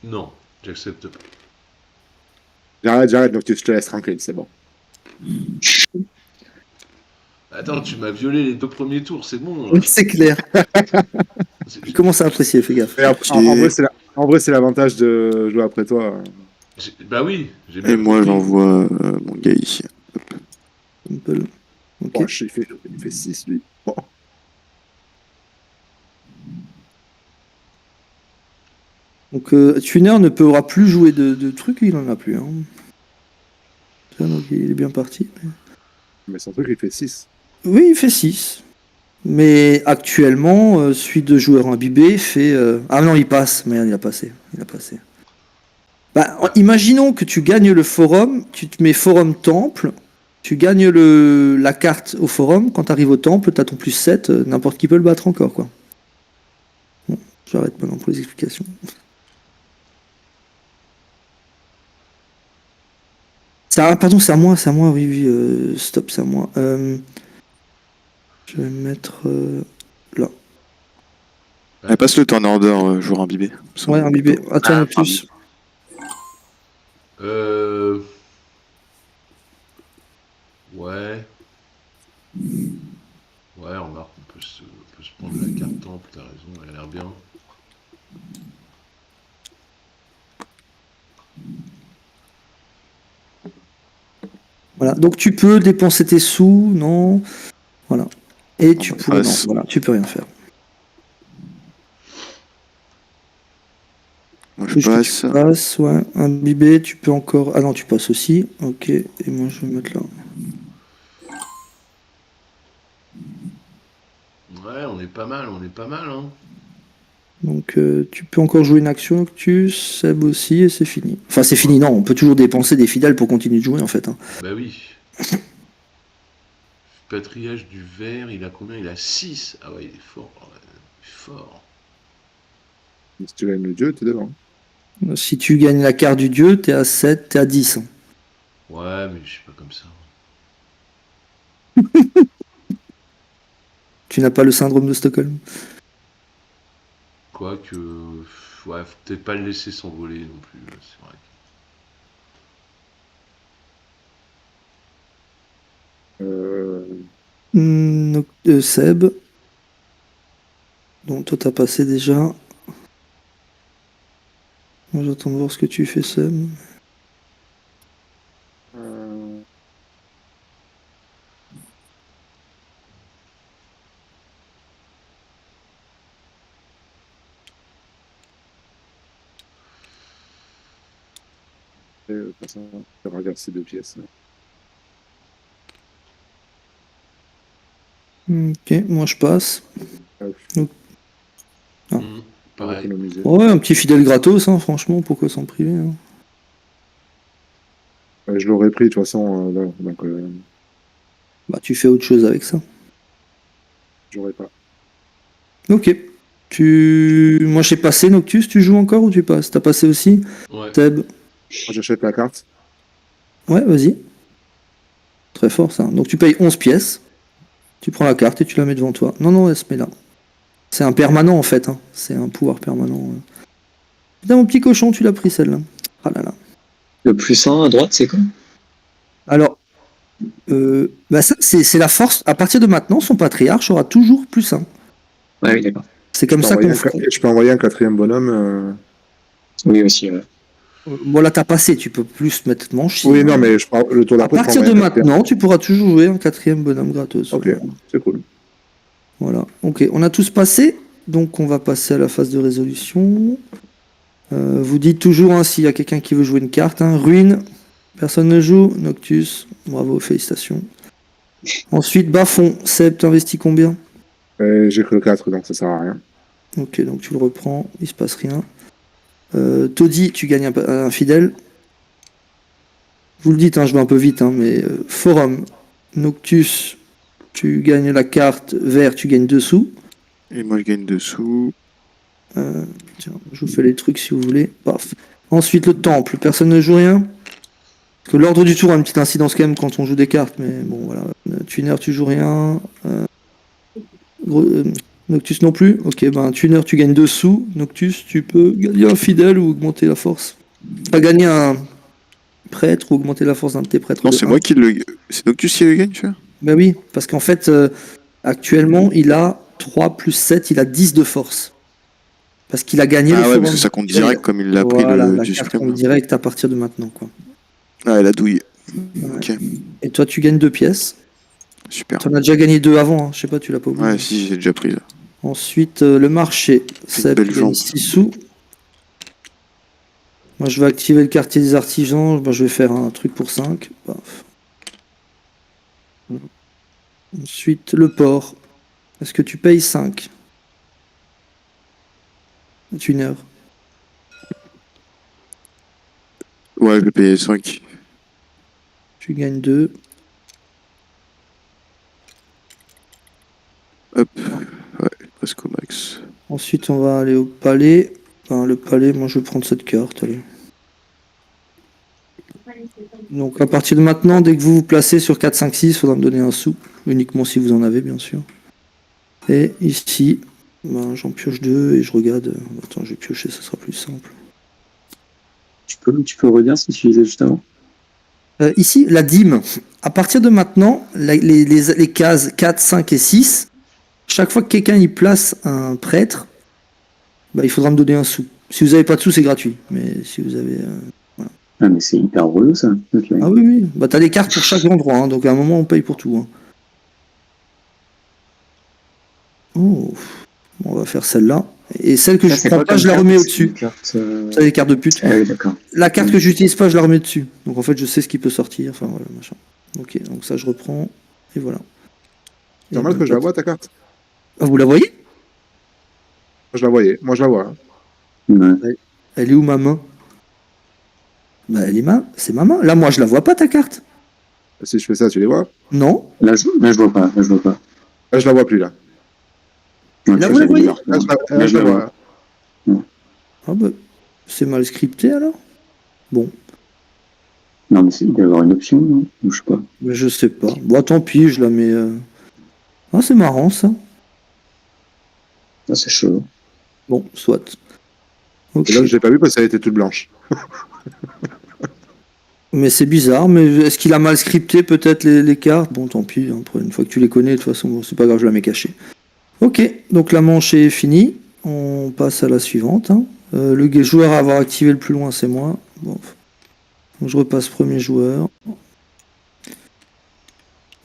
Non, j'accepte pas. J'arrête, donc je te laisse tranquille, c'est bon. Attends, tu m'as violé les 2 premiers tours, c'est bon. Oui, c'est clair. C'est- Il commence à apprécier, fais gaffe. Et en vrai, c'est l'avantage de jouer après toi. Bah oui, j'ai Et bien moi, compris. j'envoie mon gars ici. Simple. Ok. Oh, il fait 6, lui. Oh. Donc, Tuner ne pourra plus jouer de trucs, il en a plus. Hein. Ça, donc, il est bien parti. Mais son truc, il fait 6. Oui, il fait 6. Mais actuellement, celui de joueur imbibé fait. Ah non, il passe. Merde, il a passé. Il a passé. Bah, imaginons que tu gagnes le forum, tu te mets forum temple, tu gagnes la carte au forum, quand tu arrives au temple, tu as ton plus 7, n'importe qui peut le battre encore, quoi. Bon, j'arrête maintenant pour les explications. Pardon, c'est à moi, oui, oui, stop, c'est à moi. Je vais me mettre là. Elle passe le turn order, joueur imbibé. Ouais, imbibé. Attends, Noctus. Ouais. Ouais, remarque, on peut se prendre la carte temple, t'as raison, elle a l'air bien. Voilà, donc tu peux dépenser tes sous, non. Voilà. Et tu pourrais. Non, voilà, tu peux rien faire. Moi, je passe. Tu passes, ouais. Imbibé, tu peux encore. Ah non, tu passes aussi. Ok. Et moi, je vais mettre là. Ouais, on est pas mal, hein. Donc, tu peux encore jouer une action, Noctus, Seb aussi, et c'est fini. Enfin, c'est fini, non, on peut toujours dépenser des fidèles pour continuer de jouer, en fait. Hein. Bah oui. Patriage du vert, il a combien? Il a 6. Ah ouais, il est fort. Ouais, il est fort. Si tu gagnes le dieu, t'es devant. Si tu gagnes la carte du dieu, t'es à 7, t'es à 10. Hein. Ouais, mais je suis pas comme ça. Tu n'as pas le syndrome de Stockholm. Quoique. Ouais, faut peut-être pas le laisser s'envoler non plus, c'est vrai. Seb. Donc, toi, t'as passé déjà. Moi, j'attends de voir ce que tu fais, Seb. Je regarde ces 2 pièces. Ok, moi, je passe. Ah. Pareil. Ouais, un petit fidèle gratos, hein, franchement, pourquoi s'en priver hein. Ouais, je l'aurais pris de toute façon, là, donc Bah, tu fais autre chose avec ça. j'aurais pas. Ok. Moi, j'ai passé, Noctus, tu joues encore ou tu passes? T'as passé aussi? Ouais. Seb? Moi, j'achète la carte. Ouais, vas-y. Très fort, ça. Donc, tu payes 11 pièces. Tu prends la carte et tu la mets devant toi. Non, elle se met là. C'est un permanent, en fait. Hein. C'est un pouvoir permanent. Putain, mon petit cochon, tu l'as pris, celle-là. Ah là là. Le plus 1 à droite, c'est quoi? Alors, bah ça, c'est la force. À partir de maintenant, son patriarche aura toujours plus 1. Ouais, oui, d'accord. C'est comme ça qu'on fait. Je peux envoyer un quatrième bonhomme. Oui, aussi, ouais. Bon, là, t'as passé, tu peux plus mettre manche. Oui, non, mais je prends le tour À d'après. partir de maintenant, tu pourras toujours jouer un quatrième bonhomme gratos. Ok, c'est cool. Voilà. Ok, on a tous passé. Donc, on va passer à la phase de résolution. Vous dites toujours, hein, s'il y a quelqu'un qui veut jouer une carte. Hein, Ruine, personne ne joue. Noctus, bravo, félicitations. Ensuite, Bas-fond. Seb, t'investis combien? J'ai que le 4, donc ça sert à rien. Ok, donc tu le reprends, il se passe rien. Toddy, tu gagnes un fidèle. Vous le dites, hein, je vais un peu vite, hein, mais Forum, Noctus, tu gagnes la carte. Vert, tu gagnes 2 sous. Et moi, je gagne dessous. Tiens, je vous fais les trucs si vous voulez. Paf. Ensuite, le temple, personne ne joue rien. Parce que l'ordre du tour a une petite incidence quand même quand on joue des cartes, mais bon, voilà. Tuner, tu joues rien. Noctus non plus. Ok, ben Tuner, tu gagnes 2 sous. Noctus, tu peux gagner un fidèle ou augmenter la force. Pas gagner un prêtre ou augmenter la force d'un de tes prêtres. Non, c'est moi qui le. C'est Noctus qui le gagne, tu vois? Ben oui, parce qu'en fait, actuellement, il a 3 plus 7, il a 10 de force. Parce qu'il a gagné Ah le ouais, forum. parce que ça compte direct comme il l'a pris Voilà, la du carte suprême. compte direct à partir de maintenant, quoi. Ah, la douille. Ouais. Ok, Et toi, tu gagnes 2 pièces. super. Tu en as déjà gagné 2 avant, hein. Je sais pas, tu l'as pas oublié. Ouais, si, j'ai déjà pris là. Ensuite, le marché. C'est belle jambe. 6 sous. Moi, je vais activer le quartier des artisans. Ben, je vais faire un truc pour 5. Paf. Ensuite, le port. Est-ce que tu payes 5? Tuner. Ouais, je vais payer 5. Tu gagnes 2. Hop, ouais, presque au max. Ensuite, on va aller au palais. Enfin, le palais, moi, je vais prendre cette carte. Allez. Donc, à partir de maintenant, dès que vous vous placez sur 4, 5, 6, il faudra me donner un sou. Uniquement si vous en avez, bien sûr. Et ici, ben, j'en pioche 2 et je regarde. Attends, je vais piocher, ça sera plus simple. Tu peux redire ce que tu disais juste avant? Ici, la dîme. À partir de maintenant, les cases 4, 5 et 6, chaque fois que quelqu'un y place un prêtre, bah, il faudra me donner un sou. Si vous n'avez pas de sous, c'est gratuit. Mais si vous avez... Ah, mais c'est hyper relou, ça. Ok. Ah oui, oui. Bah, t'as des cartes pour chaque endroit. Hein, donc à un moment, on paye pour tout. Hein. Oh. On va faire celle-là. Et celle que je prends pas, je la remets au-dessus. Ça, les cartes de pute. Ah oui, d'accord. La carte que j'utilise pas, je la remets dessus. Donc en fait, je sais ce qui peut sortir. Enfin voilà, machin. Ok, donc ça, je reprends. Et voilà. C'est normal que je la vois, ta carte? Ah, vous la voyez? Je la voyais. Moi, je la vois. Hein. Ouais. Elle est où ma main? Bah, elle est c'est ma main. Là, moi, je la vois pas, ta carte. Si je fais ça, tu les vois? Non. Là, je vois pas. Là, je vois pas. Là, je la vois plus, là. Ok, Là, vous la voyez? Là, je la vois. Ah bah, c'est mal scripté alors? Bon, Non, mais il doit y avoir une option, non? Ou je sais pas. mais je sais pas. Bon, tant pis, je la mets. Ah, c'est marrant ça. Ah, c'est chaud. Bon, soit. Ok. Et là, je l'ai pas vu parce qu'elle était toute blanche. Mais c'est bizarre, mais est-ce qu'il a mal scripté peut-être les cartes? Bon, tant pis, hein, une fois que tu les connais, de toute façon, bon, c'est pas grave, je la mets cachée. Ok, donc la manche est finie. On passe à la suivante. Hein. Le joueur à avoir activé le plus loin, c'est moi. Bon. Donc je repasse premier joueur.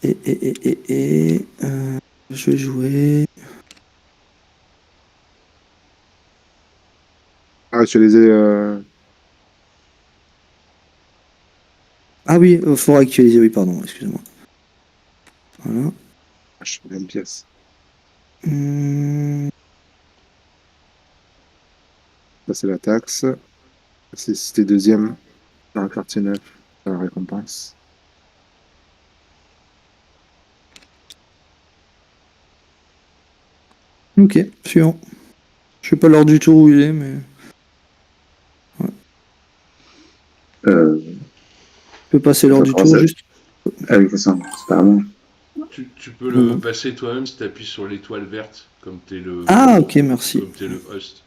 Je vais jouer. Ah, je les ai... Ah oui, il faudra actualiser, oui, pardon, excusez-moi. Voilà. Je fais une pièce. Ça, c'est la taxe. Si c'était deuxième dans le quartier neuf, c'est la récompense. Ok, suivant. Je sais pas l'ordre du tour où il est, mais... Je peux passer l'ordre du tour, juste. Ah oui, c'est ça. C'est pas bon. Tu peux le passer toi-même si tu appuies sur l'étoile verte, comme tu es le... Ah, ok, merci. Comme tu es le host.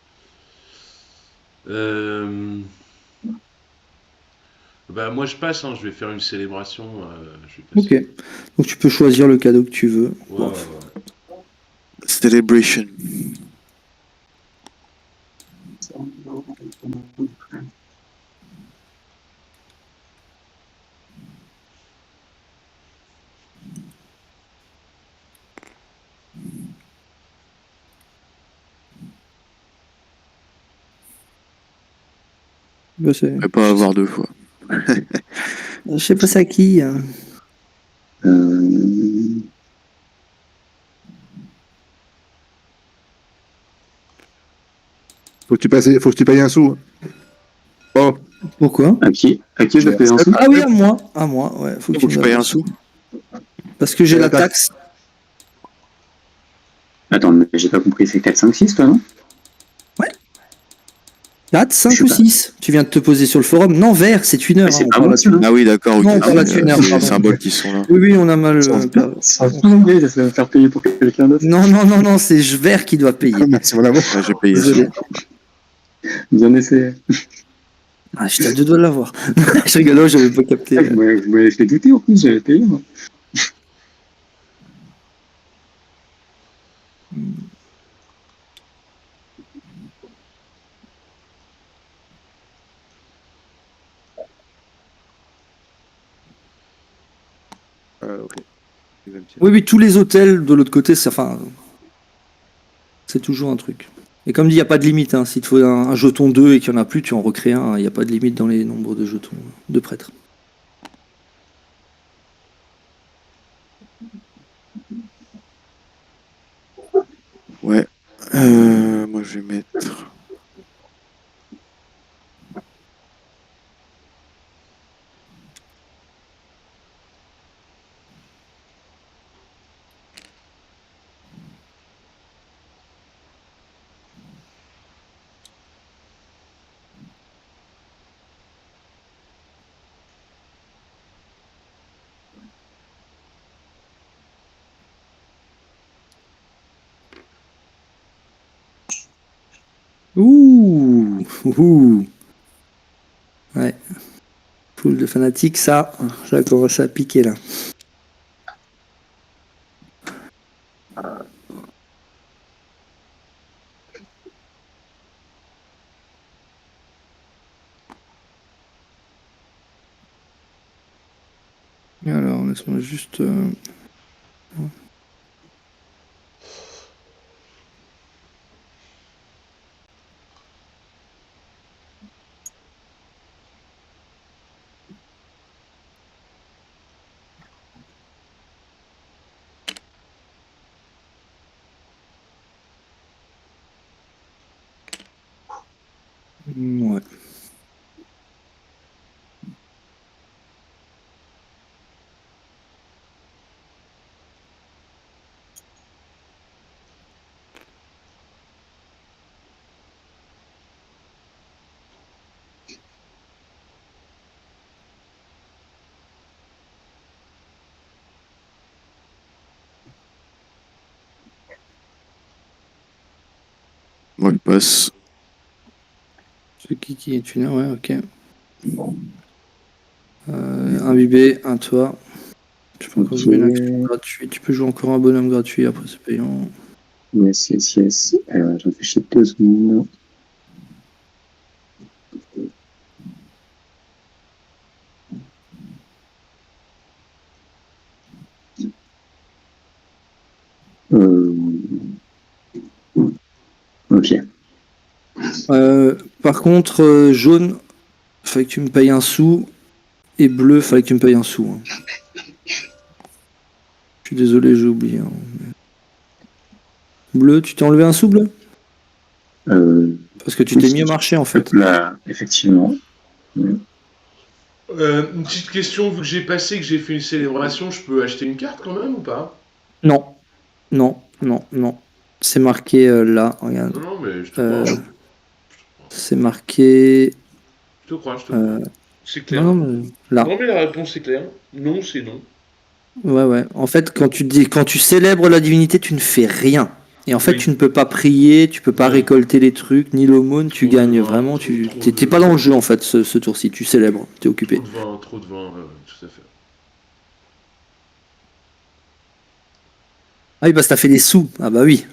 Bah, moi, je passe, hein, je vais faire une célébration. Je vais passer. Ok. Donc tu peux choisir le cadeau que tu veux. Ouais, Bon. ouais. Celebration. Bah, c'est- Je vais pas avoir deux fois. Je sais pas c'est à qui. Euh, Faut que tu payes un sou. Oh, Pourquoi? à qui je dois payer un sou? Ah oui, à moi. À moi, ouais. Faut que Faut tu que je me paye donnes un sou. Parce que j'ai Et la la taxe. taxe. Attends, mais j'ai pas compris, c'est 4, 5, 6 toi, non? 4, 5 Je ou sais pas. 6. Tu viens de te poser sur le forum. Non, vert, c'est une heure. Mais c'est on pas parle moi, là-dessus. ça, hein. Ah oui, d'accord, ok. Non, on parle là dessus, C'est les pardon. symboles qui sont là. Oui, oui, on a mal. Ça va me faire payer pour quelqu'un d'autre. Non, non, non, non, c'est vert qui doit payer. merci mon amour. Ouais, j'ai payé ça. Désolé. Bien essayé. Ah, j'étais à deux doigts de l'avoir. Je rigole, j'avais pas capté. Vous m'avez fait douter en plus, j'avais payé, moi. Ok. Oui, oui, tous les hôtels de l'autre côté, c'est toujours un truc. Et comme dit, il n'y a pas de limite. Hein. S'il te faut un jeton 2 et qu'il n'y en a plus, tu en recrées un. Il n'y a pas de limite dans les nombres de jetons de prêtres. Ouais. Moi, je vais mettre. Ouh, ouh. Ouais. Poule de fanatiques, ça commence à piquer là. Alors, laisse-moi juste. Ouais. Moi, je passe. C'est qui est une heure, ouais, ok. Un bibé, un toi. Tu peux encore Ok. jouer une action gratuite. Tu peux jouer encore un bonhomme gratuit, après c'est payant. Yes, yes, yes. Alors, j'en fais chier 2 secondes. Ok. Par contre, jaune, fallait que tu me payes un sou. Et bleu, fallait que tu me payes un sou. Hein. Je suis désolé, j'ai oublié. Hein. Bleu, tu t'es enlevé un sou, bleu? Parce que tu t'es mis au marché en fait. Là, effectivement. Une petite question, vu que j'ai passé, que j'ai fait une célébration, je peux acheter une carte quand même ou pas? Non, non, non, non. C'est marqué là, regarde. Non, non, mais je te crois. C'est marqué. Je te crois, je te crois. C'est clair. Non, mais là. Non, mais la réponse est claire. Non, c'est non. Ouais, ouais. En fait, quand tu célèbres la divinité, tu ne fais rien. Et en fait, Oui. tu ne peux pas prier, tu peux pas Oui. récolter les trucs, ni l'aumône, tu Trop de gagnes vin, vraiment. trop T'es de- pas dans le jeu en fait ce tour-ci. Tu célèbres, t'es occupé. Trop de vin, tout à fait. Ah oui, parce que t'as fait des sous. Ah bah oui,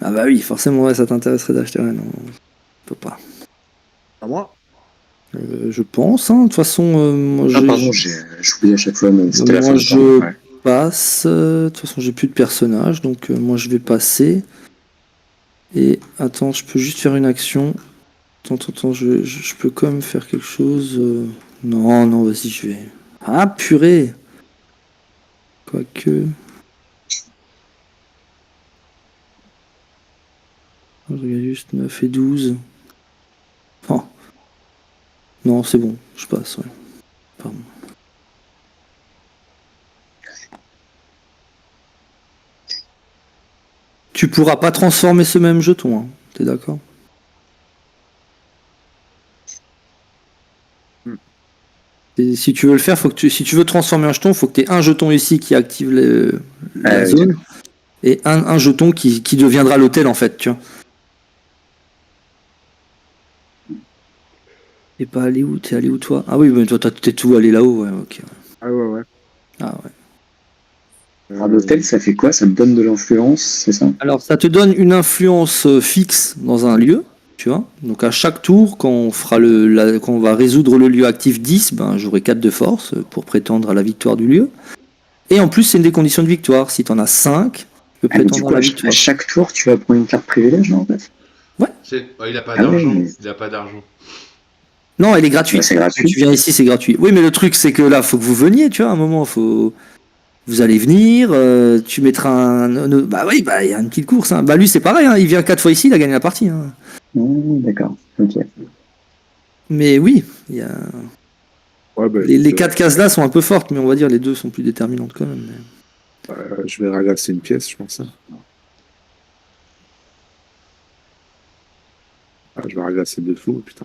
forcément, ouais, ça t'intéresserait d'acheter. Ouais, non, on peut pas. À moi. Je pense, hein. De toute façon, moi, Ah, pardon, j'oublie à chaque fois, mais c'était la fin moi, du temps. je Ouais. passe. De toute façon, j'ai plus de personnages, donc moi, je vais passer. Et attends, je peux juste faire une action. Attends, je peux quand même faire quelque chose. Non, vas-y, je vais. Ah, purée! Quoique. Je regarde juste 9 et 12. Oh. Non, c'est bon, je passe, ouais. Pardon. Tu pourras pas transformer ce même jeton, hein. T'es d'accord? Et si tu veux le faire, si tu veux transformer un jeton, faut que tu aies un jeton ici qui active la oui, zone et un jeton qui deviendra l'hôtel en fait, tu vois. T'es pas allé où? T'es allé où toi? Ah oui, mais toi t'es tout allé là-haut, ouais, ok. Ah ouais. Ah ouais. Un hôtel, ça fait quoi? Ça me donne de l'influence, c'est ça? Alors ça te donne une influence fixe dans un lieu, tu vois. Donc à chaque tour, quand on fera quand on va résoudre le lieu actif 10, ben j'aurai 4 de force pour prétendre à la victoire du lieu. Et en plus, c'est une des conditions de victoire. Si t'en as 5, tu peux Ah, mais du prétendre coup, à la à victoire. chaque tour, tu vas prendre une carte privilège, non, en fait? Il a pas Ah d'argent. ouais. Il a pas d'argent. Non, elle est Bah, gratuite. c'est Quand gratuit. tu viens ici, c'est gratuit. Oui, mais le truc, c'est que là, faut que vous veniez, tu vois, à un moment, vous allez venir, tu mettras bah oui, bah il y a une petite course, hein. Bah lui, c'est pareil, hein. Il vient 4 fois ici, il a gagné la partie, hein. D'accord, ok. Mais oui, il y a... Ouais, bah, les 4 cases là sont un peu fortes, mais on va dire les deux sont plus déterminantes quand même. je vais ragasser une pièce, je pense. Hein. Ah, je vais ragasser deux fous, putain.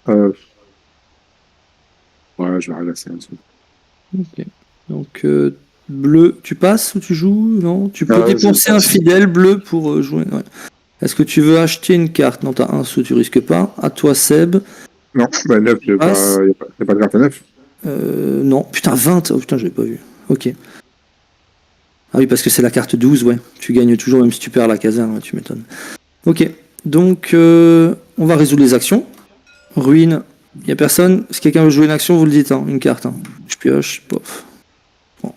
Euh, ouais, je vais ragasser un dessous. Ok. Donc, bleu, tu passes ou tu joues? Non, tu peux Je dépenser un passe. fidèle bleu pour jouer. Ouais. Est-ce que tu veux acheter une carte? Non, t'as un sou, tu risques pas. À toi, Seb. Non, bah 9, il n'y a, Passe. pas de carte à 9. Non, putain, 20. Oh putain, j'avais pas vu. Ok. Ah oui, parce que c'est la carte 12, ouais. Tu gagnes toujours, même si tu perds la caserne, ouais, tu m'étonnes. Ok. Donc, on va résoudre les actions. Ruine. Il a personne. Si quelqu'un veut jouer une action, vous le dites, hein. Une carte. Hein. Je pioche. Pof. Bon.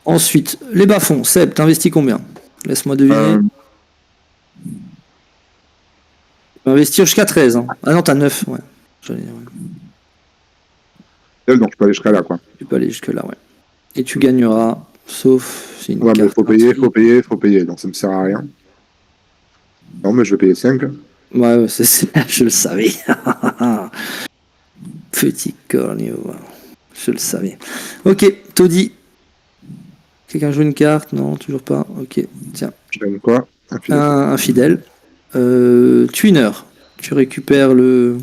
Ensuite, les bas-fonds. Seb, t'investis combien? Laisse-moi deviner. Tu peux investir jusqu'à 13. Hein. Ah non, t'as 9. Ouais. Ouais. Donc je peux aller jusqu'à là, quoi. Tu peux aller jusque-là, ouais. Et tu gagneras, sauf si une Ouais, mais carte. faut payer, donc ça me sert à rien. Non, mais je vais payer 5. Ouais, je le savais. Petit cornio. Je le savais. Ok, Toddy. Quelqu'un joue une carte? Non, toujours pas. Ok, tiens. Je gagne quoi? Un fidèle. Twinner. Tu récupères la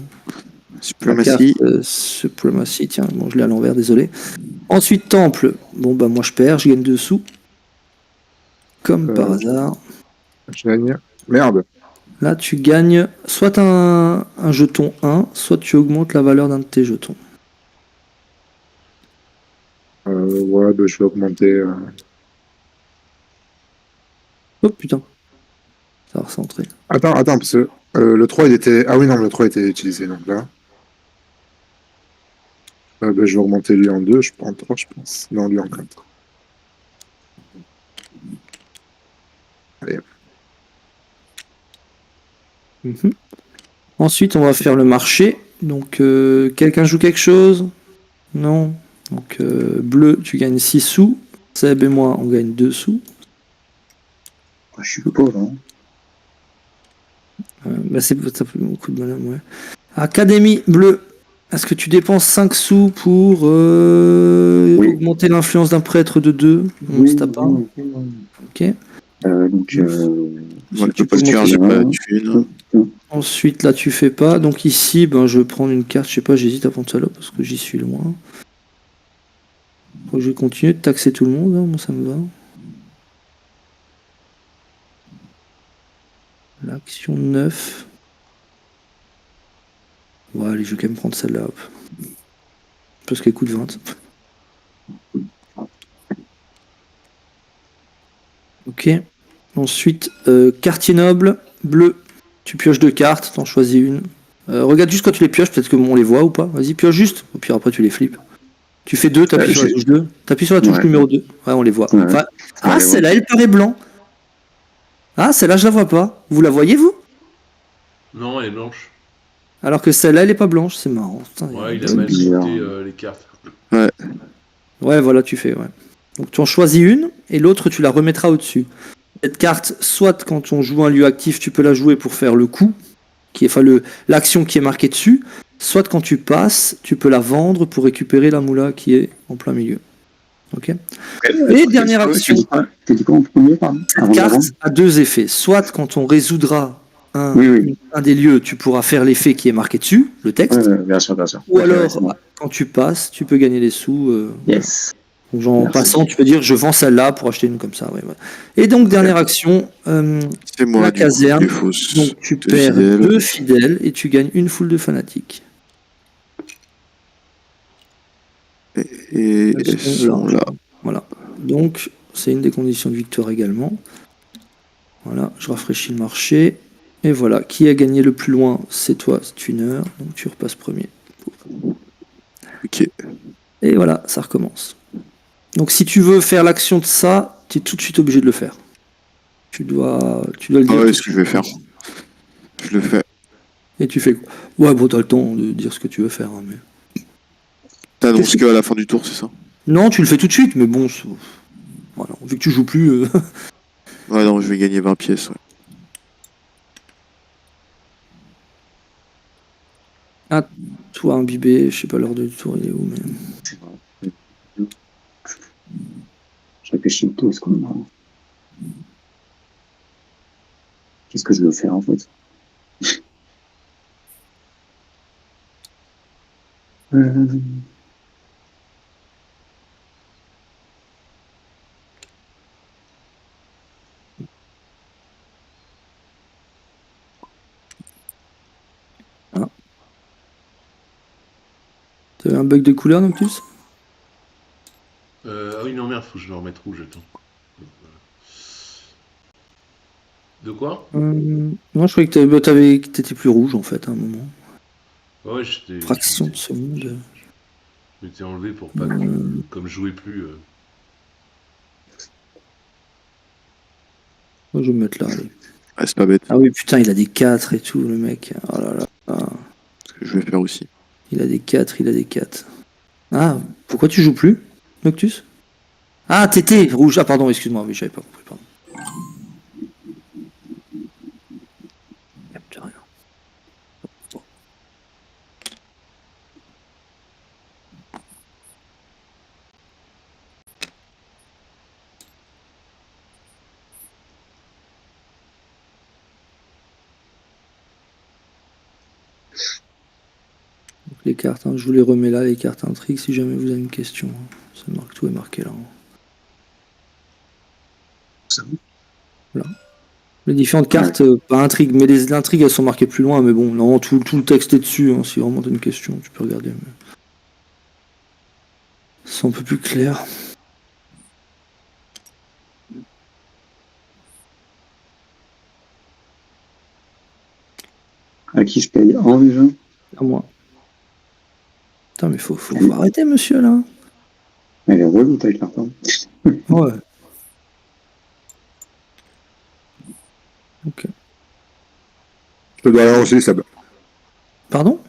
Suprématie. carte Supremacy. Tiens, bon, je l'ai à l'envers, désolé. Ensuite, Temple. Bon, bah, moi, je perds. Je gagne 2 sous. Comme par hasard. Je gagne. Merde. Là, tu gagnes soit un jeton 1, soit tu augmentes la valeur d'un de tes jetons. Ouais, bah, je vais augmenter. Oh putain. Ça va recentrer. Attends, parce que le 3, il était. Ah oui, non, le 3 était utilisé, donc là. Bah, je vais augmenter lui en 2, je prends 3, je pense. Non, lui en 4. Allez. Mhm. Ensuite, on va faire le marché. Donc, quelqu'un joue quelque chose? Non. Donc, bleu, tu gagnes 6 sous. Seb et moi, on gagne 2 sous. Je suis pauvre, hein. Bah, ça fait beaucoup de bonhomme, ouais. Académie bleu. Est-ce que tu dépenses 5 sous pour Oui. augmenter l'influence d'un prêtre de 2? Non, c'est pas. Ok. Donc, Moi, tu je peux peux pas dire, monter j'ai ça. pas de thune. Ensuite, là, tu fais pas. Donc ici, ben, je vais prendre une carte. Je sais pas, j'hésite à prendre celle-là parce que j'y suis loin. Je vais continuer de taxer tout le monde. Hein. Moi, ça me va. L'action 9. Ouais, allez, je vais quand même prendre celle-là. Hop. Parce qu'elle coûte 20. Ok. Ensuite, quartier noble, bleu. Tu pioches 2 cartes, t'en choisis une. Regarde juste quand tu les pioches, peut-être que on les voit ou pas. Vas-y, pioche juste. Au pire, après, tu les flippes. Tu fais 2, t'appuies sur la touche 2. T'appuies sur la touche Ouais. numéro 2. Ouais, on les voit. Ouais. Enfin, On ah, les voit. celle-là, elle paraît blanc. Ah, celle-là, je la vois pas. Vous la voyez, vous? Non, elle est blanche. Alors que celle-là, elle est pas blanche. C'est marrant. Putain, Ouais, il a C'est mal bizarre. sculpté les cartes. Ouais, voilà, tu fais, ouais. Donc tu en choisis une, et l'autre, tu la remettras au-dessus. Cette carte, soit quand on joue un lieu actif, tu peux la jouer pour faire le coup, qui est, enfin, l'action qui est marquée dessus, soit quand tu passes, tu peux la vendre pour récupérer la moula qui est en plein milieu. Ok. Et dernière action. T'as dit quoi en premier, pardon? Cette Avant de la carte vendre a 2 effets. Soit quand on résoudra Oui. un des lieux, tu pourras faire l'effet qui est marqué dessus, le texte. Bien sûr, bien sûr. Ou Ok, alors, ouais, c'est bon. quand tu passes, tu peux gagner des sous. Yes. Donc, en Merci. passant, tu peux dire je vends celle-là pour acheter une comme ça. Ouais, ouais. Et donc, dernière action, C'est moi, la du coup, caserne. les fausses. Donc, tu Deux perds fidèles. 2 fidèles et tu gagnes une foule de fanatiques. Et elles sont là. Voilà. Donc, c'est une des conditions de victoire également. Voilà, je rafraîchis le marché. Et voilà, qui a gagné le plus loin, c'est toi, c'est une heure. Donc, tu repasses premier. Ok. Et voilà, ça recommence. Donc, si tu veux faire l'action de ça, tu es tout de suite obligé de le faire. Tu dois le dire. Ah tout ouais, de ce que suite. je vais faire. Je le fais. Et tu fais quoi? Ouais, bon, t'as le temps de dire ce que tu veux faire. Hein, mais... T'annonces qu'à la fin du tour, c'est ça? Non, tu le fais tout de suite, mais bon, voilà, vu que tu joues plus. Ouais, non, je vais gagner 20 pièces. Ouais. Ah, toi, imbibé, je sais pas l'heure du tour, il est où, mais. Je réfléchis tout, est-ce qu'on a... Qu'est-ce que je veux faire, en fait? Euh... T'avais un bug de couleur, Noctus? Ah oui, non, merde, faut que je le remette rouge, attends. De quoi? Non, je croyais que que t'étais plus rouge, en fait, à un moment. Ouais, j'étais. Fraction de seconde. Je m'étais enlevé pour pas que. Comme je jouais plus. Moi, je vais me mettre là, allez. Ah, c'est pas bête. Ah oui, putain, il a des 4 et tout, le mec. Oh là là. Ce que je vais faire aussi. Il a des 4, il a des 4. Ah, pourquoi tu joues plus, Noctus? Ah, TT, rouge. Ah, pardon, excuse-moi, mais j'avais pas compris, pardon. Capte rien. Donc, les cartes, hein, je vous les remets là, les cartes intrigues, si jamais vous avez une question. Hein. Ça marque, tout est marqué là. Hein. Voilà. Les différentes cartes, pas intrigues, mais les intrigues elles sont marquées plus loin, mais bon, non, tout le texte est dessus, hein, si vraiment t'as une question, tu peux regarder. Mais... c'est un peu plus clair. À qui je paye un déjà? À moi. Putain, mais faut arrêter, monsieur, là. Elle est relou ta carte. Hein. Ouais. Ok. Je te dois la lancer, ça. Pardon?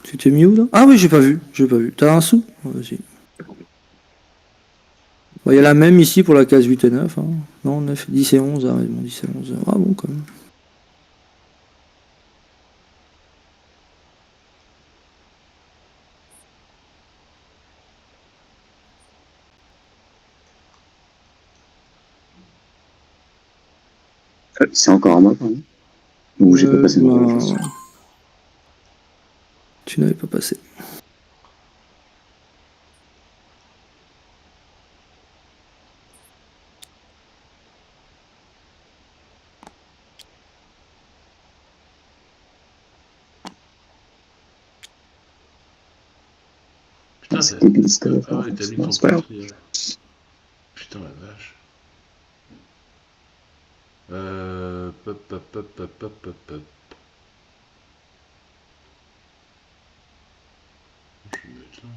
Tu t'es mis où, là? Ah oui, j'ai pas vu. T'as un sou? Vas-y. Il y a la même ici pour la case 8 et 9. Hein. Non, 9, 10 et 11. Ah, bon, 10 et 11. Ah bon, quand même. C'est encore à moi, quand même. Ou j'ai pas passé dans la chose. Tu n'avais pas passé. Putain, C'est débile, ce que je vais ah faire. ouais, t'as mis ton C'est pas grave. quatrième. Putain, la vache. Pop, pop, pop, pop, pop, pop, pop. Je vais mettre là.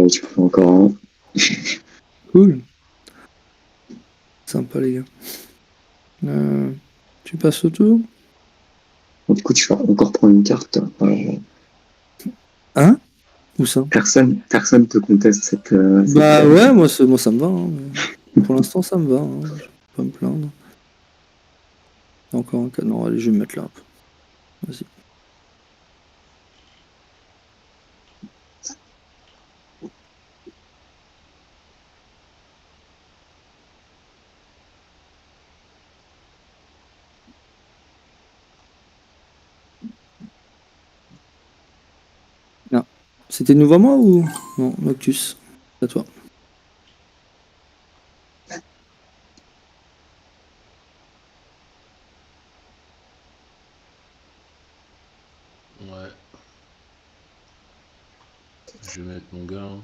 Tu peux faire encore un. Cool. Sympa, les gars. Tu passes au tour? Du coup, tu vas encore prendre une carte. Hein? Où ça? Personne te conteste cette. Bah cette- ouais, moi ça me va. Hein, mais pour l'instant, ça me va. Hein, je vais pas me plaindre. Encore un cas. Non, allez, je vais me mettre là. Vas-y. Non. C'était de nouveau à moi ou. Non, Noctus. C'est à toi. Ouais. Je vais mettre mon gars. Hein.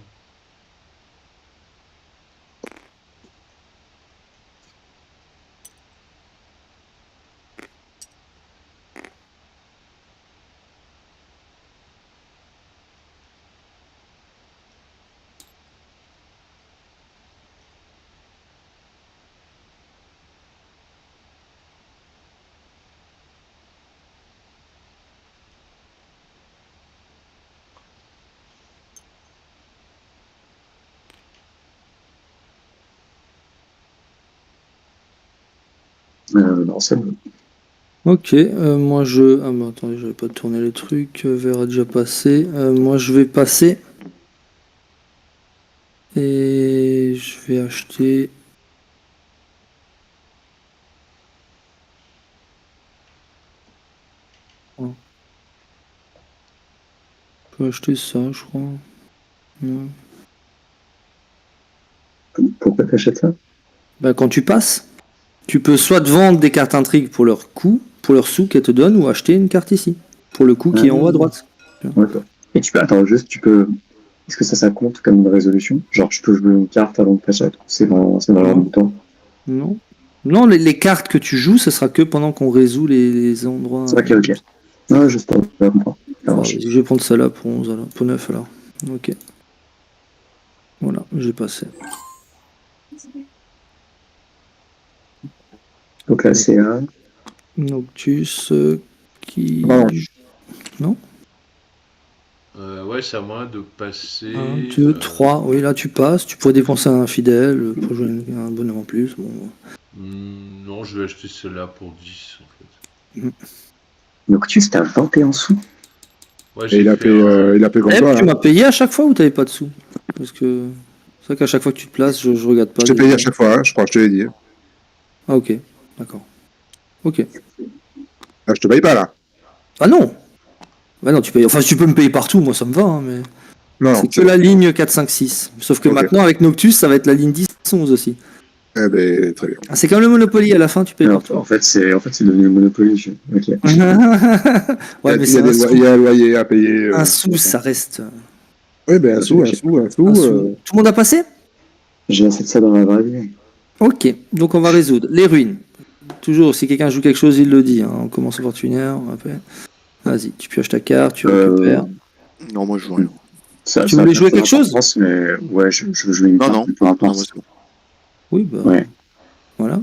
Non, c'est bon. Ok, moi je. Ah bah attendez, j'avais pas tourné les trucs. Vert a déjà passé. Moi je vais passer. Et je vais acheter. Oh. Je peux acheter ça, je crois. Ouais. Pourquoi t'achètes ça? Bah, quand tu passes, tu peux soit te vendre des cartes intrigues pour leur coût, pour leur sous qu'elles te donnent, ou acheter une carte ici, pour le coût qui est en haut à droite. D'accord. Et tu peux. Attends, juste, tu peux. Est-ce que ça compte comme une résolution? Genre, je peux jouer une carte avant que t'achètes? C'est dans leur Non. temps. Non. Non, les cartes que tu joues, ce sera que pendant qu'on résout les endroits. C'est ok, ok. Non, juste pour comprendre. Ça Ah, marche. vas-y, je vais prendre ça là pour 11 alors, pour 9 alors. Ok. Voilà, j'ai passé. Donc là, c'est un. Noctus qui. Pardon. Non? Ouais, c'est à moi de passer. 1, 2, 3. Oui, là tu passes. Tu pourrais dépenser un fidèle pour jouer un bonhomme en plus. Bon. Non, je vais acheter celle-là pour 10 en fait. Noctus, t'as 21 sous. Ouais, Et j'ai il a fait fait comme Eh, toi. tu Hein. m'as payé à chaque fois ou t'avais pas de sous? Parce que c'est vrai qu'à chaque fois que tu te places, je regarde pas. Je t'ai les- payé à chaque fois, hein, je crois que je te l'ai dit. Ah ok, d'accord. Ok. Ah, je te paye pas là. Ah non! Bah non, tu payes. Enfin, tu peux me payer partout, moi ça me va, hein, mais. Non, non. C'est que la ligne 4, 5, 6. Sauf que Ok. maintenant, avec Noctus, ça va être la ligne 10, 11 aussi. Eh ben, très bien. Ah, c'est comme le Monopoly, à la fin, tu payes Alors, partout. en fait, c'est devenu Monopoly. Ok. Ouais, mais il y c'est a un il y a un loyer à payer. Un sou, ça reste. Oui, ben un sou. Un sou. Tout le monde a passé? J'ai assez de ça dans la vraie vie. Ok, donc on va résoudre. Les ruines. Toujours, si quelqu'un joue quelque chose, il le dit. Hein. On commence au fortunaire, après. Vas-y, tu pioches ta carte, tu récupères. Non, moi je joue rien. Tu voulais jouer quelque chose? Mais ouais, je veux jouer une Non, carte, non. peu Non, importe. moi, c'est bon. Oui, bah. Ouais. Voilà.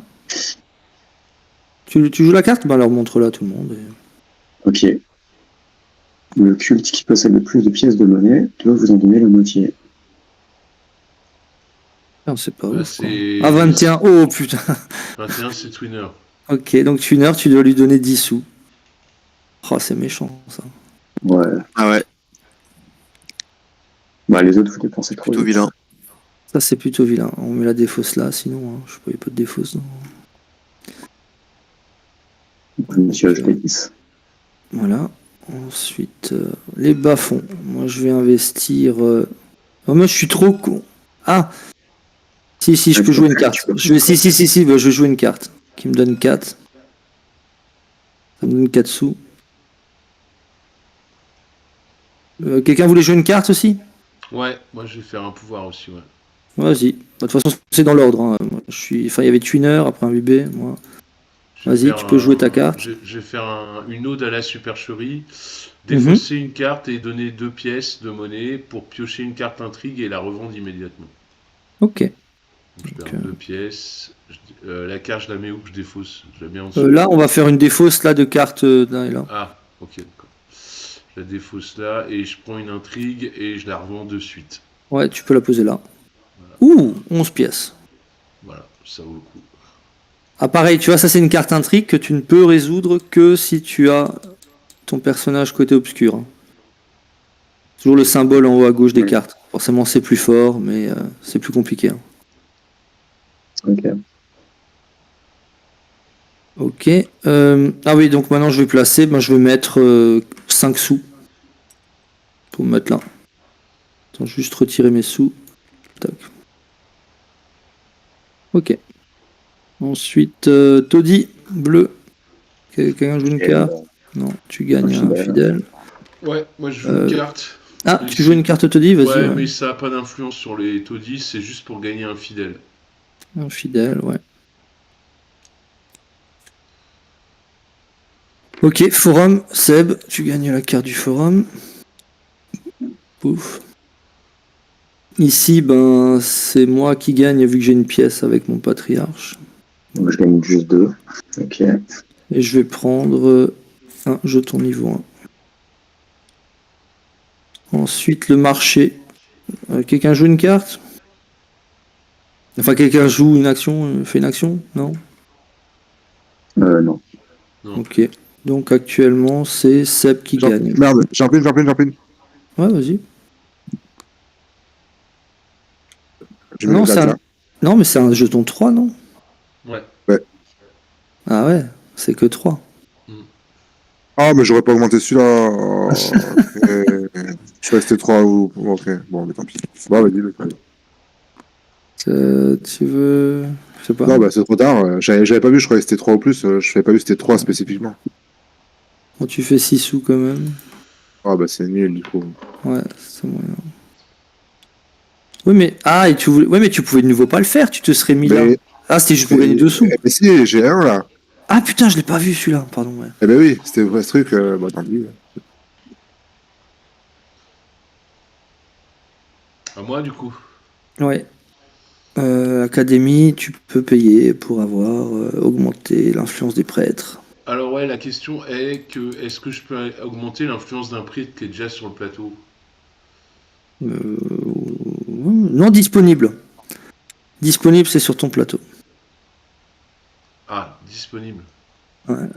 Tu joues la carte? Bah alors montre-la à tout le monde. Ok. Le culte qui possède le plus de pièces de monnaie doit vous en donner la moitié. Ah, c'est pas Bah, ouf. Quoi. c'est- Ah, 21. Oh putain. 21, c'est Twinner. Ok, donc Twinner, tu dois lui donner 10 sous. Oh, c'est méchant ça. Ouais. Ah ouais, Bah, les autres, vous dépensez trop. plutôt vite. vilain. Ça, c'est plutôt vilain. On met la défausse là, sinon, hein, je sais pas, il n'y a pas de défausse. Non. Donc, je me suis ajouté 10. Voilà. Ensuite, les bas-fonds. Moi, je vais investir Moi, je suis trop con. Ah, si, je peux jouer une carte. Je vais, si, bah, je vais jouer une carte qui me donne 4. Ça me donne 4 sous. Quelqu'un voulait jouer une carte aussi? Ouais, moi je vais faire un pouvoir aussi, ouais. Vas-y. De toute façon, c'est dans l'ordre. Hein. Moi, Enfin, il y avait Twinner, après un UB. Moi. Je vais Vas-y, faire tu peux jouer ta carte. Je vais faire une ode à la supercherie, défausser une carte et donner 2 pièces de monnaie pour piocher une carte intrigue et la revendre immédiatement. Ok. Donc, je perds 2 pièces. La carte, je la mets où que je défausse? Je la mets en dessous. Là, on va faire une défausse là de cartes là et là. Ah, ok, d'accord. Je la défausse là et je prends une intrigue et je la revends de suite. Ouais, tu peux la poser là. Ouh, 11 pièces. Voilà, ça vaut le coup. Ah pareil, tu vois, ça c'est une carte intrigue que tu ne peux résoudre que si tu as ton personnage côté obscur. Hein. Toujours le symbole en haut à gauche des cartes. Forcément c'est plus fort, mais c'est plus compliqué. Hein. Ok. Ok. Ah oui, donc maintenant je vais placer, je vais mettre 5 sous. Pour me mettre là. Attends, juste retirer mes sous. Tac. Ok. Ensuite, Toddy, bleu. Quelqu'un joue une carte? Non, tu gagnes un fidèle. Ouais, moi je joue une carte. Ah, tu joues une carte Toddy? Vas-y. Ouais, mais ça n'a pas d'influence sur les taudis, c'est juste pour gagner un fidèle. Un fidèle, ouais. Ok, forum, Seb, tu gagnes la carte du forum. Pouf. Ici, c'est moi qui gagne vu que j'ai une pièce avec mon patriarche. Donc je gagne juste 2. Ok. Et je vais prendre un jeton niveau 1. Ensuite, le marché. Quelqu'un joue une carte? Enfin, quelqu'un joue une action, fait une action? Non? Non. Ok. Donc actuellement, c'est Seb qui gagne. Merde, j'en pine. Ouais, vas-y. Non, non, mais c'est un jeton 3, non? Ouais. Ah ouais, c'est que 3. Ah, mais j'aurais pas augmenté celui-là. Oh, je suis resté 3 ou. Ok, bon, mais tant pis. Bon, vas-y, Tu veux. Je sais pas. Non, c'est trop tard. J'avais pas vu, je croyais que c'était 3 ou plus. Je n'avais pas vu que c'était 3 spécifiquement. Bon, tu fais 6 sous quand même. Ah, c'est nul du coup. Ouais, c'est moyen. Oui, mais. Ah, et tu voulais. Ouais, mais tu pouvais de nouveau pas le faire, tu te serais mis là. Ah, c'était juste pour gagner 2 sous. Mais si, j'ai un là. Ah putain, je l'ai pas vu celui-là, pardon. Ouais. Eh ben oui, c'était vrai ce truc. Tant pis. À moi du coup. Ouais. Académie, tu peux payer pour avoir augmenté l'influence des prêtres. Alors ouais, la question est que est-ce que je peux augmenter l'influence d'un prêtre qui est déjà sur le plateau? Non, disponible. Disponible, c'est sur ton plateau. Ah, disponible. Ouais.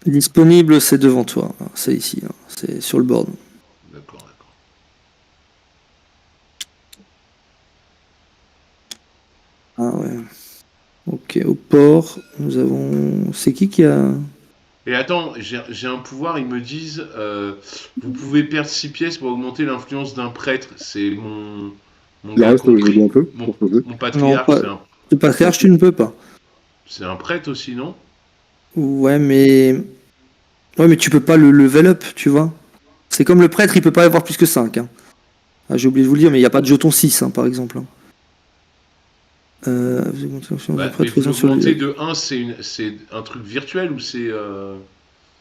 Disponible, c'est devant toi. C'est ici. Hein. C'est sur le board. D'accord. Ah ouais. Ok, au port, nous avons... C'est qui a... Et attends, j'ai un pouvoir, ils me disent, vous pouvez perdre 6 pièces pour augmenter l'influence d'un prêtre. C'est mon gars compris. Mon patriarche, non, le patriarche, tu ne peux pas. C'est un prêtre aussi, non? Ouais, mais tu peux pas le level up, tu vois. C'est comme le prêtre, il peut pas avoir plus que 5. Hein. Ah, j'ai oublié de vous le dire, mais il n'y a pas de jeton 6, hein, par exemple. Hein. Mais augmenter de 1, c'est un truc virtuel ou c'est...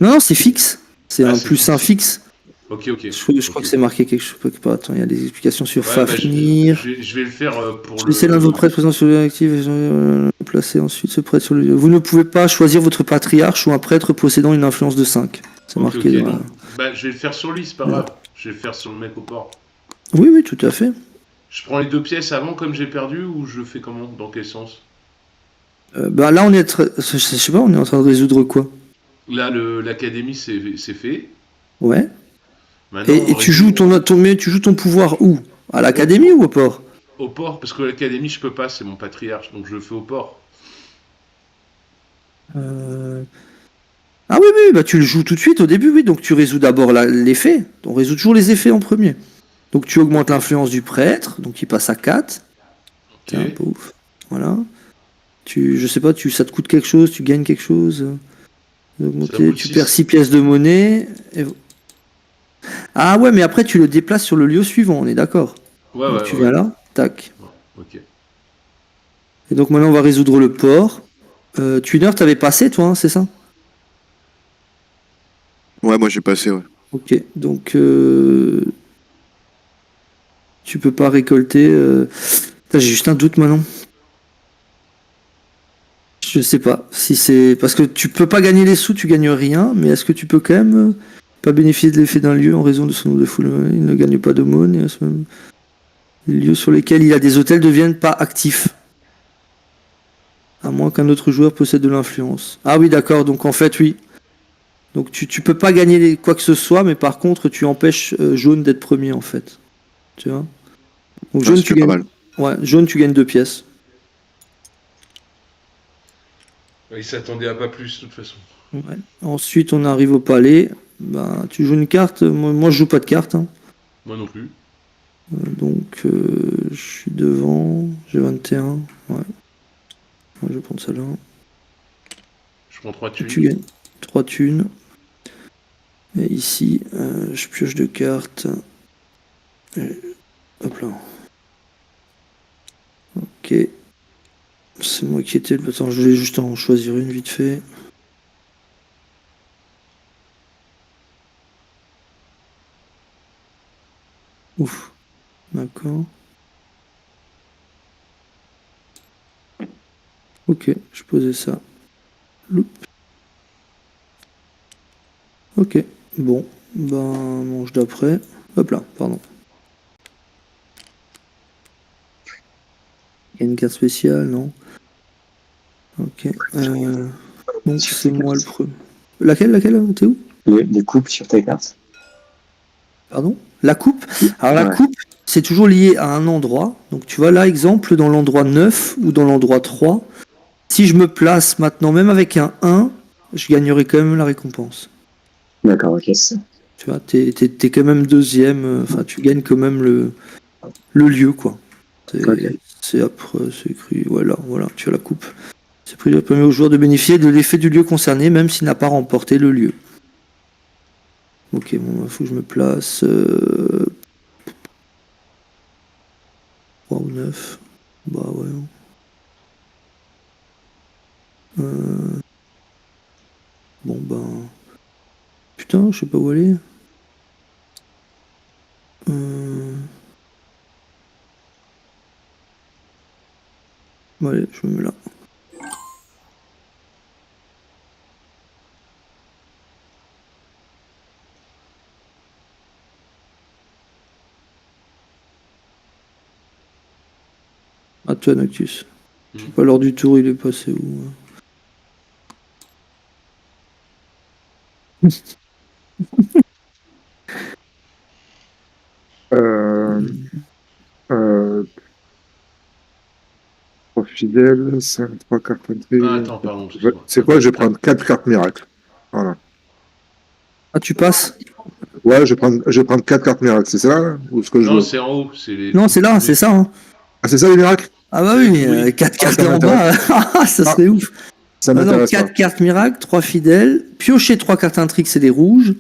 Non, c'est fixe. C'est un plus 1 fixe. Ok. Je crois que c'est marqué quelque chose. Attends, il y a des explications sur Fafnir. Je vais le faire pour le... Laissez l'un de vos prêtres présents sur le lieu actif et placez ensuite ce prêtre sur le lieu. Vous ne pouvez pas choisir votre patriarche ou un prêtre possédant une influence de 5. C'est marqué dans je vais le faire sur lui, c'est pas grave. Je vais le faire sur le mec au port. Oui, tout à fait. Je prends les 2 pièces avant comme j'ai perdu ou je fais comment? Dans quel sens? Là, on est je sais pas, on est en train de résoudre quoi? Là, l'académie, c'est fait. Ouais. Maintenant, et tu joues ton pouvoir où? À l'académie ou au port? Au port, parce que l'académie, je peux pas, c'est mon patriarche, donc je le fais au port. Ah oui, tu le joues tout de suite au début, oui, donc tu résous d'abord l'effet. On résout toujours les effets en premier. Donc tu augmentes l'influence du prêtre, donc il passe à 4. Ok. Tiens, pouf. Voilà. Je sais pas, ça te coûte quelque chose, tu gagnes quelque chose. D'augmenter, coûte tu 6. perds 6 pièces de monnaie. Ah ouais, mais après tu le déplaces sur le lieu suivant, on est d'accord. Ouais, Donc ouais, tu ouais. viens là, tac. Ok. Et donc maintenant on va résoudre le port. Tuner, t'avais passé toi, hein, c'est ça? Ouais, moi j'ai passé, ouais. Ok, donc tu peux pas récolter. Putain, j'ai juste un doute maintenant. Je sais pas si c'est parce que tu peux pas gagner les sous, tu gagnes rien, mais est-ce que tu peux quand même pas bénéficier de l'effet d'un lieu en raison de son nombre de foule? Il ne gagne pas d'aumône. Les lieux sur lesquels il a des hôtels deviennent pas actifs, à moins qu'un autre joueur possède de l'influence. Ah oui, d'accord. Donc en fait, oui. Donc tu peux pas gagner quoi que ce soit, mais par contre tu empêches jaune d'être premier en fait. Tu vois. Donc Ah, jaune c'est tu déjà pas gagnes. mal. Ouais, jaune tu gagnes 2 pièces. Il s'attendait à pas plus, de toute façon. Ouais. Ensuite on arrive au palais. Ben, tu joues une carte. Moi je joue pas de carte, hein. Moi non plus. Donc je suis devant. J'ai 21. Ouais. Ouais, je vais prendre celle-là. Je prends 3 Et tu thunes. gagnes 3 thunes. Et ici, je pioche 2 cartes. Et hop là. Ok. C'est moi qui étais le. Attends, je vais juste en choisir une vite fait. Ouf. D'accord. Ok, je posais ça. Loup. Ok. Bon. Ben, manche d'après. Hop là, pardon. Il y a une carte spéciale, non? Ok. Donc Sur c'est tes moi le cartes. premier. Laquelle? T'es où? Les coupes sur tes cartes. Pardon? La coupe? Alors la Ouais. coupe, c'est toujours lié à un endroit. Donc tu vois là, exemple, dans l'endroit 9 ou dans l'endroit 3. Si je me place maintenant, même avec un 1, je gagnerai quand même la récompense. D'accord, ok. C'est ça. Tu vois, t'es quand même deuxième. Enfin, tu gagnes quand même le lieu, quoi. Ok. C'est après, c'est écrit. Voilà, tu as la coupe. C'est pris permet au joueur de bénéficier de l'effet du lieu concerné, même s'il n'a pas remporté le lieu. Ok, bon, il faut que je me place. 3 ou 9. Bah ouais. Euh, bon ben. Putain, je sais pas où aller. Euh, bon, allez, je me mets là. À toi, Noctus. Je sais pas, lors du tour, il est passé où? Euh, euh, 3 fidèles, 5, 3 cartes Ah, intrigue. attends, pardon, excuse-moi. C'est quoi? Je vais prendre 4 cartes miracles. Voilà. Ah, tu passes? Ouais, je vais prendre 4 cartes miracles, c'est ça là ou ce que je Non, veux? c'est en haut. C'est les Non, trucs c'est là, c'est cumulés. ça, hein. Ah, c'est ça les miracles? Ah bah C'est oui, oui. 4 Ah, cartes ça en m'intéresse. bas, ça Ah, serait ouf. ça Ah non, m'intéresse pas. 4 cartes miracles, 3 fidèles, piocher 3 cartes intrigues, c'est des rouges.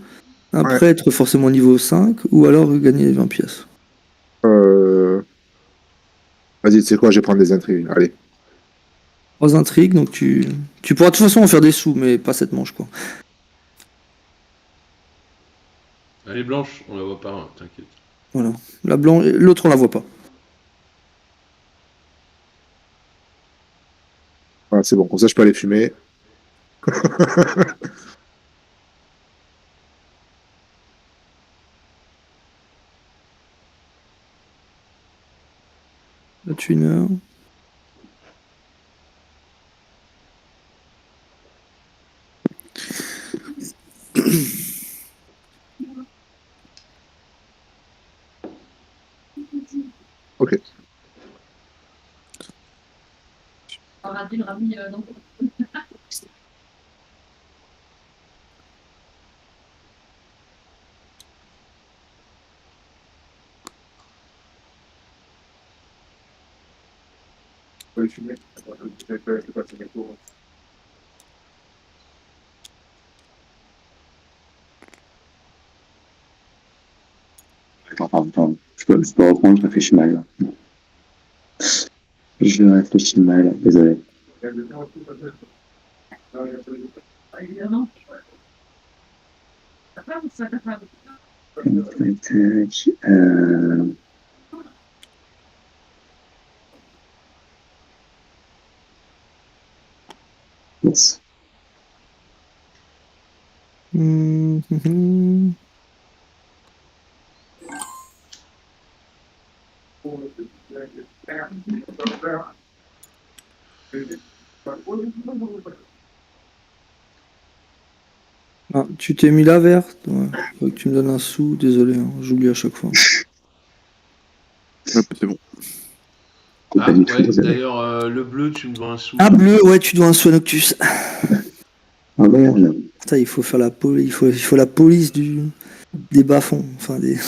Un Ouais. prêtre forcément niveau 5, ou alors gagner 20 pièces. Euh, Vas-y, tu sais quoi, je vais prendre des intrigues. Allez. 3 intrigues, donc tu pourras de toute façon en faire des sous, mais pas cette manche, quoi. Elle est blanche, on la voit pas, hein, t'inquiète. Voilà. La blanche, l'autre on la voit pas. Voilà, c'est bon, comme ça je peux aller fumer. La tuner. Ok. Attends, pardon. Je peux reprendre, je réfléchis mal. Là. Je réfléchis mal, désolé. Évidemment. Ta femme ou ça, ta femme? Yes. Ah, tu t'es mis la verte. Ouais. Faut que tu me donnes un sou. Désolé, hein, j'oublie à chaque fois. Hop, c'est bon. Pas du tout, désolé. D'ailleurs, le bleu, tu me dois un sou. Ah, bleu, ouais, tu dois un sou à Noctus. Ah merde. Putain, il faut faire la police. Il faut la police des bas-fonds. Enfin, des.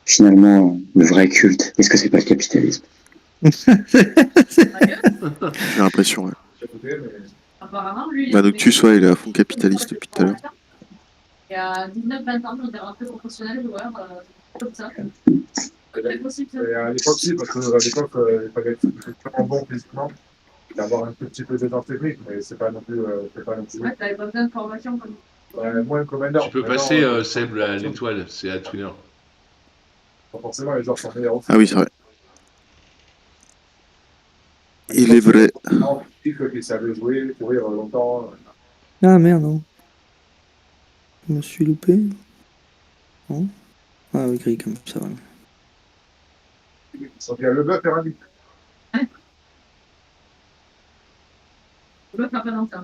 Finalement, le vrai culte, est-ce que c'est pas le capitalisme? J'ai l'impression, ouais. Apparemment, lui, Bah, Noctus, ouais, il est à fond capitaliste depuis tout à l'heure. Il y a 19-20 ans, il est rentré professionnel joueur, comme ça. C'est possible, ça. Et à l'époque, si, parce qu'à l'époque, il fallait être vraiment bon physiquement, d'avoir un tout petit peu d'aisance technique, mais c'est pas non plus. Ouais, t'avais pas besoin de formation comme. Moins que maintenant. Tu peux passer, Seb, à l'étoile, c'est à Twinner. Pas forcément, les joueurs sont meilleurs aussi. Ah oui, c'est vrai. Il est vrai. Qui savait jouer, courir longtemps. Ah merde, non. Je me suis loupé. Non. Ah oui, gris comme ça va. Donc il y a le bœuf et Ravi. Je veux faire pas longtemps.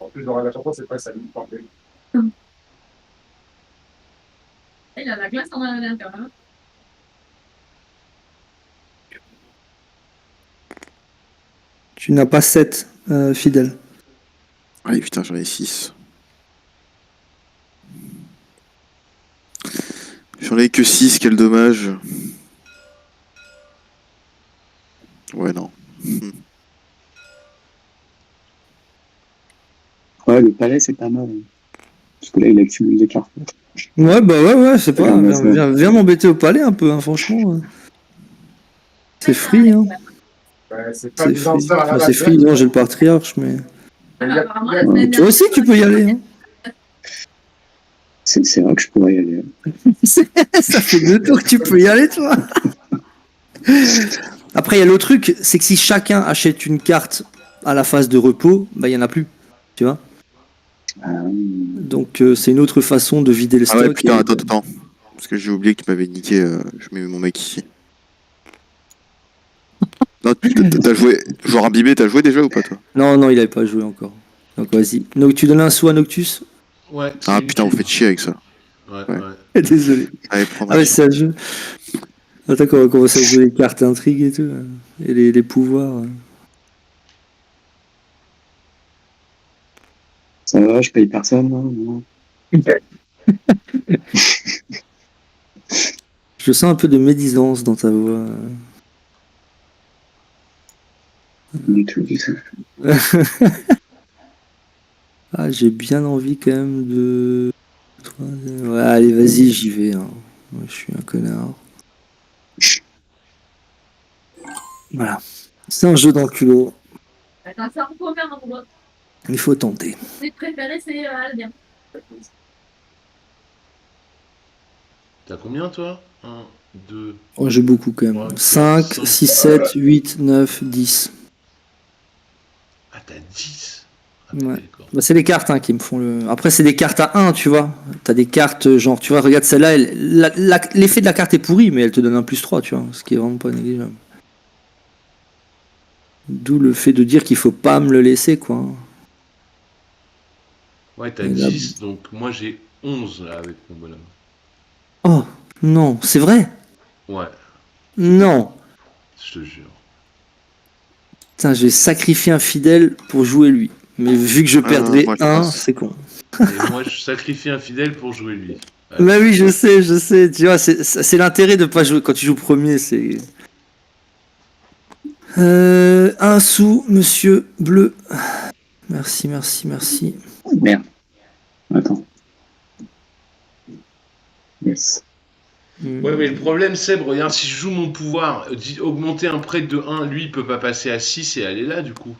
En plus, dans la chanson, c'est pas ça lui parler. Il a la glace en l'intérieur. Tu n'as pas 7 fidèles. Allez, putain, j'en ai 6. J'en ai que 6, quel dommage. Ouais, non. Ouais, le palais, c'est pas mal. Parce que là, il accumule des cartes. Ouais, bah ouais, c'est pas. Ouais, c'est Viens m'embêter au palais un peu, hein, franchement. C'est free, hein. C'est pas C'est du free. danseur à la Enfin, c'est base. free, non, j'ai le patriarche, mais. Apparemment, la semaine Toi aussi, tu peux y aller, hein. C'est vrai que je pourrais y aller. Ça fait 2 tours que tu peux y aller, toi. Après, il y a l'autre truc, c'est que si chacun achète une carte à la phase de repos, bah il y en a plus, tu vois. Donc c'est une autre façon de vider le Ah stock. ouais, putain, attends. Parce que j'ai oublié que tu m'avais niqué. Je mets mon mec ici. Non, t'as joué. Joueur imbibé, t'as joué déjà ou pas, toi? Non, il avait pas joué encore. Donc vas-y. Donc tu donnes un sou à Noctus. Ouais. Ah putain, vous faites chier avec ça. Ouais. Désolé. Allez, prends Ah ouais, c'est un jeu. Attends, qu'on va commencer à jouer les cartes intrigues et tout. Et les pouvoirs. Ça va, je paye personne, non? Je sens un peu de médisance dans ta voix. Du tout. Ah, j'ai bien envie quand même de. Ouais, allez, vas-y, j'y vais. Hein. Moi, je suis un connard. Voilà. C'est un jeu d'enculot. Attends, ça en commun, mon gros. Il faut tenter. Mes préférés, c'est Aldien. T'as combien, toi 1, 2. Oh, j'ai beaucoup quand même. Ouais, 5, 5. 6, 7, 8, 9, 10. Ah, t'as 10. Ouais. Bah, c'est les cartes hein, qui me font le. Après, c'est des cartes à 1, tu vois. T'as des cartes, genre, tu vois, regarde celle-là, l'effet de la carte est pourri, mais elle te donne un +3, tu vois. Ce qui est vraiment pas négligeable. D'où le fait de dire qu'il faut pas me le laisser, quoi. Ouais, t'as Et là- 10, donc moi j'ai 11 là avec mon bonhomme. Oh, non, c'est vrai. Ouais. Non. Je te jure. Putain, je vais sacrifier un fidèle pour jouer lui. Mais vu que je perdrai moi, je un, pense. c'est con. Et moi, je sacrifie un fidèle pour jouer lui. Bah oui, je sais. Tu vois, c'est l'intérêt de pas jouer quand tu joues premier, c'est. Un sou, monsieur bleu. Merci. Merde. Attends. Yes. Ouais, mais le problème, Seb, regarde, si je joue mon pouvoir, augmenter un prêtre de 1, lui, il peut pas passer à 6 et aller là, du coup.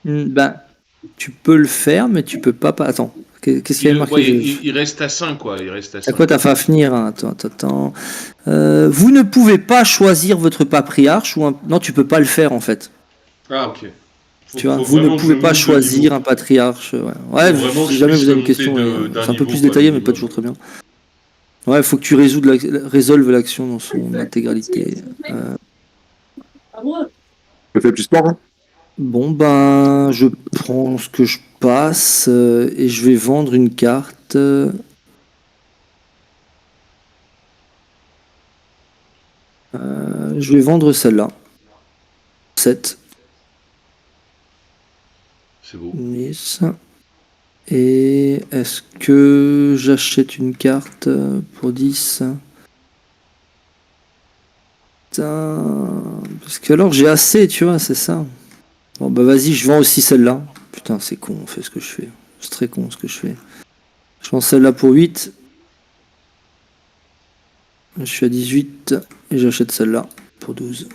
Ben, tu peux le faire, mais tu peux pas. Attends, qu'est-ce qu'il y avait marqué? Il reste à 5, quoi. Il reste à À 5. quoi t'as fait finir, hein? Attends. Vous ne pouvez pas choisir votre patriarche ou un. Non, tu peux pas le faire en fait. Ah, ok. Tu vois, vous ne pouvez pas choisir un patriarche. Ouais, si jamais vous avez une question, c'est un peu plus détaillé, mais pas toujours très bien. Ouais, il faut que tu résolves l'action dans son intégralité. Ça fait plus sport, hein. Bon, ben, je prends ce que je passe et je vais vendre une carte. Je vais vendre celle-là. 7. C'est beau. Nice. Et est-ce que j'achète une carte pour 10? Putain. Parce que alors j'ai assez, tu vois, c'est ça. Bon, bah vas-y, je vends aussi celle-là. Putain, c'est con, on fait ce que je fais. C'est très con ce que je fais. Je vends celle-là pour 8. Je suis à 18 et j'achète celle-là pour 12.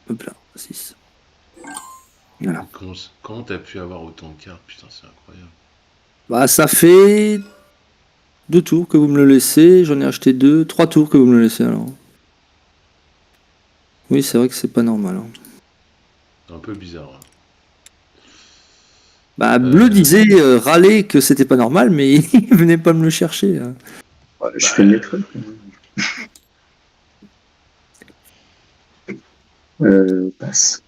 Hop là, 6. Voilà. Comment t'as pu avoir autant de cartes? Putain, c'est incroyable. Bah ça fait 2 tours que vous me le laissez. J'en ai acheté 2. 3 tours que vous me le laissez alors. Oui, c'est vrai que c'est pas normal. Hein. C'est un peu bizarre. Hein. Bah, Bleu disait râler que c'était pas normal, mais il venait pas me le chercher. Hein. Ouais, je fais mes trucs. Passe.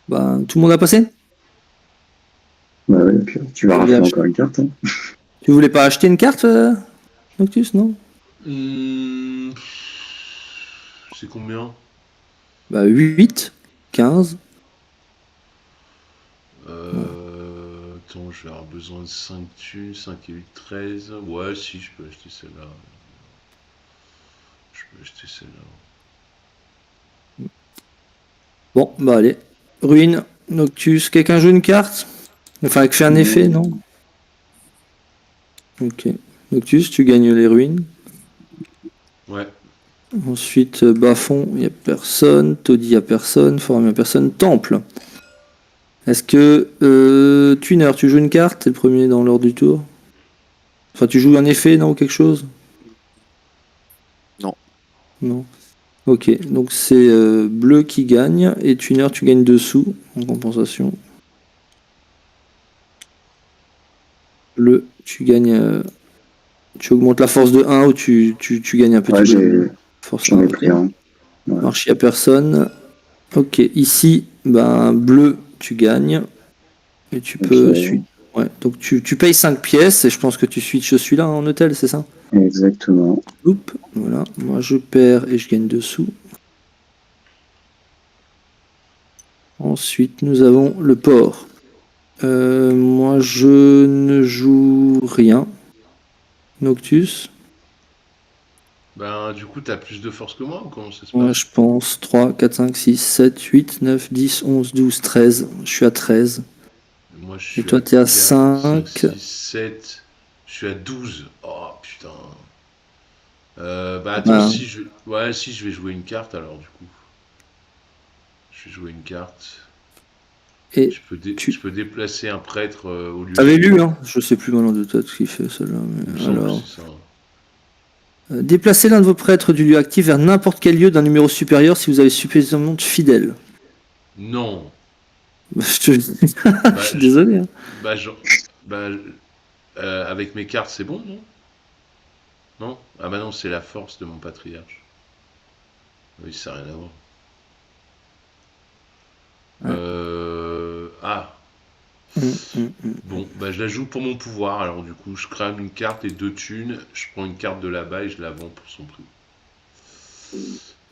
Bah, tout le monde a passé? Bah ouais, puis tu vas rafler encore une carte. Hein. Tu voulais pas acheter une carte, Noctus, non? C'est combien? Bah, 8, 15. Attends, je vais avoir besoin de 5 thunes, 5 et 8, 13. Ouais, si, je peux acheter celle-là. Bon, bah allez. Ruine, Noctus. Quelqu'un joue une carte? Enfin, qui fait un effet, non? Ok. Noctus, tu gagnes les ruines. Ouais. Ensuite, Bas-fond, il n'y a personne. Taudis, il n'y a personne. Forum, il n'y a personne. Temple. Est-ce que Tuner, tu joues une carte? T'es le premier dans l'ordre du tour. Enfin, tu joues un effet, non, ou quelque chose? Non. Non. Ok, donc c'est Bleu qui gagne, et Tuner, tu gagnes 2 sous en compensation. Bleu, tu gagnes... tu augmentes la force de 1 ou tu gagnes un petit peu. J'en ai pris un. Ouais. Marche, il n'y a personne. Ok, ici, ben, Bleu, tu gagnes. Et tu peux suivre. Ouais, donc tu payes 5 pièces et je pense que tu switches celui-là en hôtel, c'est ça? Exactement. Oups, voilà. Moi je perds et je gagne 2 sous. Ensuite, nous avons le port. Moi je ne joue rien. Noctus. Ben, du coup, t'as plus de force que moi ou comment ça se passe? Ouais, je pense 3, 4, 5, 6, 7, 8, 9, 10, 11, 12, 13. Je suis à 13. Moi, je suis et toi, t'es à 5. 6, 7. Je suis à 12. Oh, putain. Bah, attends, si je... Ouais, si, je vais jouer une carte, alors, du coup. Je vais jouer une carte. Et je peux déplacer un prêtre au lieu... T'avais lu, hein? Je sais plus maintenant de toi ce qu'il fait, celle-là. Mais alors... déplacez l'un de vos prêtres du lieu actif vers n'importe quel lieu d'un numéro supérieur si vous avez suffisamment de fidèles. Non. Je suis désolé. Hein. Avec mes cartes, c'est bon, non? Non? Ah bah non, c'est la force de mon patriarche. Oui, ça n'a rien à voir. Ouais. Ah. Bon, bah je la joue pour mon pouvoir. Alors du coup, je crame une carte et 2 thunes. Je prends une carte de là-bas et je la vends pour son prix.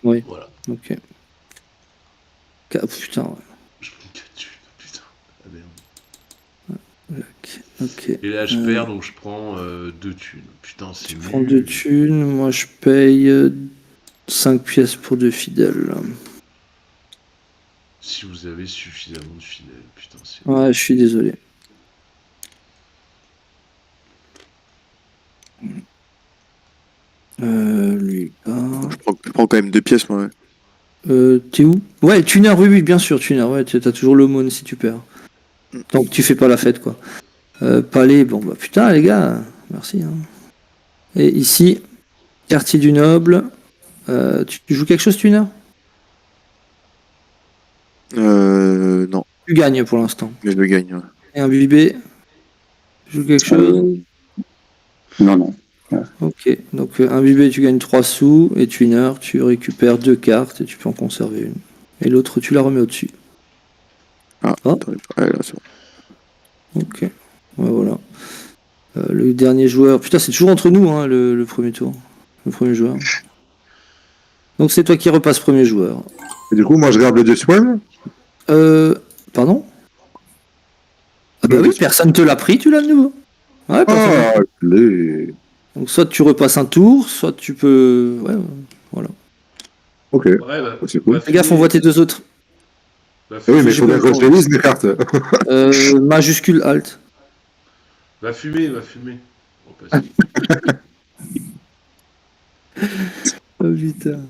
Oui, Voilà. ok. Putain, ouais. Je prends 4 thunes. Putain. Ah merde. Ok. Et là, je perds, donc je prends 2 thunes. Putain, c'est Tu nul. prends 2 thunes, moi je paye 5 pièces pour 2 fidèles. Si vous avez suffisamment de fidèles. Putain, c'est Ouais, je suis désolé. Lui, Je prends quand même 2 pièces, moi. Ouais. t'es où? Ouais, tuner, oui, bien sûr, tuner. Ouais, t'as toujours l'aumône si tu perds. Tant que tu fais pas la fête, quoi. Palais, bon, bah putain, les gars, merci. Hein. Et ici, quartier du noble. Tu joues quelque chose, tuner? Non, Tu gagnes pour l'instant. mais je le gagne. Ouais. Et un bibé, tu joues quelque chose? Non, non. Ok, donc un bibé, tu gagnes 3 sous. Et tuner, tu récupères 2 cartes et tu peux en conserver une. Et l'autre, tu la remets au-dessus. Ah, Oh. attends, ouais, là, c'est bon. Ok, ouais, voilà. Le dernier joueur. Putain, c'est toujours entre nous, hein, le premier tour. Le premier joueur. Donc c'est toi qui repasse premier joueur. Et du coup, moi, je garde le dieu suprême. Pardon? Ah bah oui, personne te l'a pris, tu l'as de nouveau. Ouais, personne. Ah, les... Donc soit tu repasses un tour, soit tu peux. Ouais, voilà. Ok, Ouais, bah, c'est cool. Fais gaffe, on voit tes deux autres. Va Eh oui, fumer, mais il faut bien que je les lise, mes cartes. Majuscule Alt. va fumer, va fumer. On va passer. Oh putain.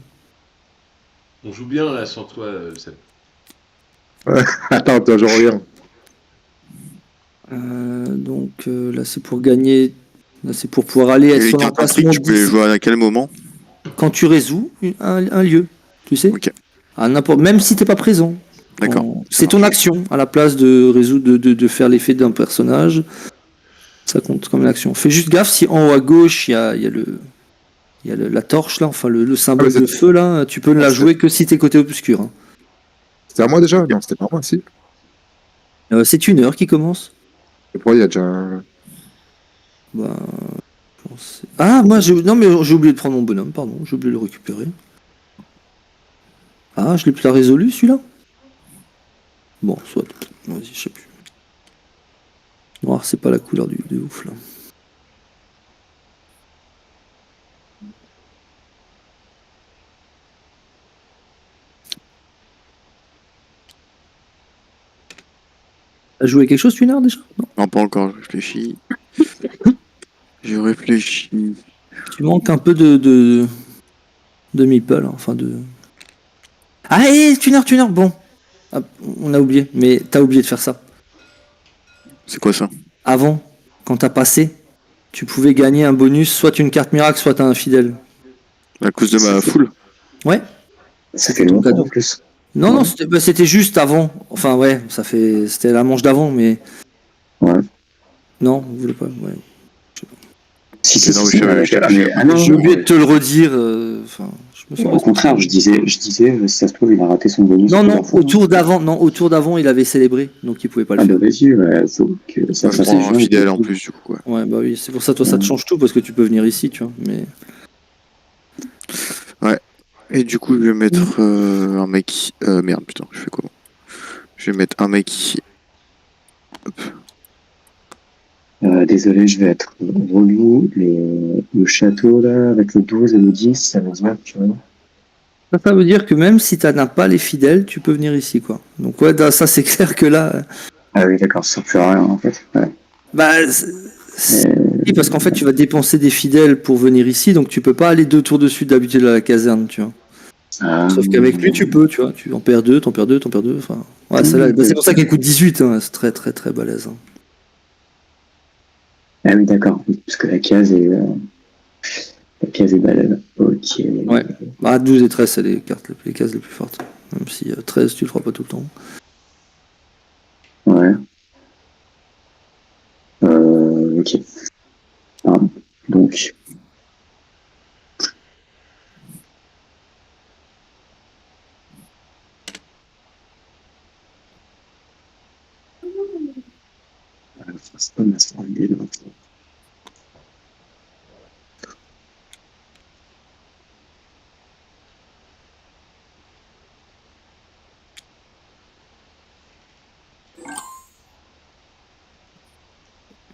On joue bien là sans toi, Seb. Attends, je reviens. Donc là c'est pour gagner. Là c'est pour pouvoir aller Et être les sur cartes intrigues, l'emplacement tu peux les 10 jouer à quel moment? quand tu résous un lieu. Tu sais? Ok, À n'importe, même si t'es pas présent. d'accord. C'est ton action à la place de résoudre, de faire l'effet d'un personnage. Ça compte comme une action. Fais juste gaffe si en haut à gauche il y a la torche là, enfin le symbole Ah, mais de feu là, tu peux ne la jouer que si t'es côté obscur. Hein. c'était à moi déjà? Non, c'était pas à moi, si. C'est une heure qui commence. Et pourquoi il y a déjà un... Bah, moi non mais j'ai oublié de prendre mon bonhomme, pardon, j'ai oublié de le récupérer. Ah, je l'ai plus résolu celui-là. Bon, soit. Vas-y, je sais plus. Noir, c'est pas la couleur de ouf là. T'as joué quelque chose, Tunard, déjà? Non. Non, pas encore, je réfléchis. Je réfléchis. Tu manques un peu de meeple, hein, enfin de. Ah, hé, Tunard, bon. Ah, on a oublié, mais t'as oublié de faire ça. C'est quoi ça? Avant, quand t'as passé, tu pouvais gagner un bonus, soit une carte miracle, soit t'as un fidèle. À cause de ma foule? Ouais. Ça fait ton longtemps cadeau. en plus. Non, Ouais. non, c'était juste avant. Enfin, ouais, c'était la manche d'avant, mais. Ouais. Non, vous voulez pas. Ouais. Si, Ok, non, mais je savais- je- non, J'ai oublié de non, te le redire. Enfin, je me au contraire, je disais, si ça se trouve, il a raté son bonus. Non, plusieurs fois. au tour d'avant, il avait célébré, donc il pouvait pas le Ah, faire. bah, vas-y, ouais, donc, ça, Moi, je ça, c'est prends un chiant, fidèle et en puis- plus, du coup, ouais. Ouais, bah oui, c'est pour ça, toi, ça te change tout, parce que tu peux venir ici, tu vois. Mais Et du coup, je vais mettre un mec. Merde, putain, je fais comment? Je vais mettre un mec ici. Hop. Désolé, je vais être relou. Le château, là, avec le 12 et le 10, ça veut dire que... ça veut dire que même si t'as pas les fidèles, tu peux venir ici, quoi. Donc ouais, ça c'est clair que là, Ah oui, d'accord, ça sert plus à rien, en fait. Ouais. bah, oui, parce qu'en fait, tu vas dépenser des fidèles pour venir ici, donc tu peux pas aller 2 tours de suite d'habitude à la caserne, tu vois. Sauf qu'avec lui, tu peux, tu vois. Tu en perds 2, t'en perds 2, t'en perds 2. Enfin, ouais, c'est pour ça qu'elle coûte 18, hein. C'est très, très, très balèze. Hein. Ah oui, d'accord, parce que la case est balèze. Ok. Ouais. Bah, 12 et 13, c'est les cases les plus fortes. Même si 13, tu le feras pas tout le temps. Ouais. Ok. Ah, donc. C'est pas Master Guild.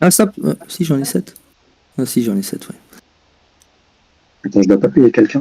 Ah, ça, si j'en ai 7. Ah, si j'en ai 7, ouais. Attends, je dois pas payer quelqu'un.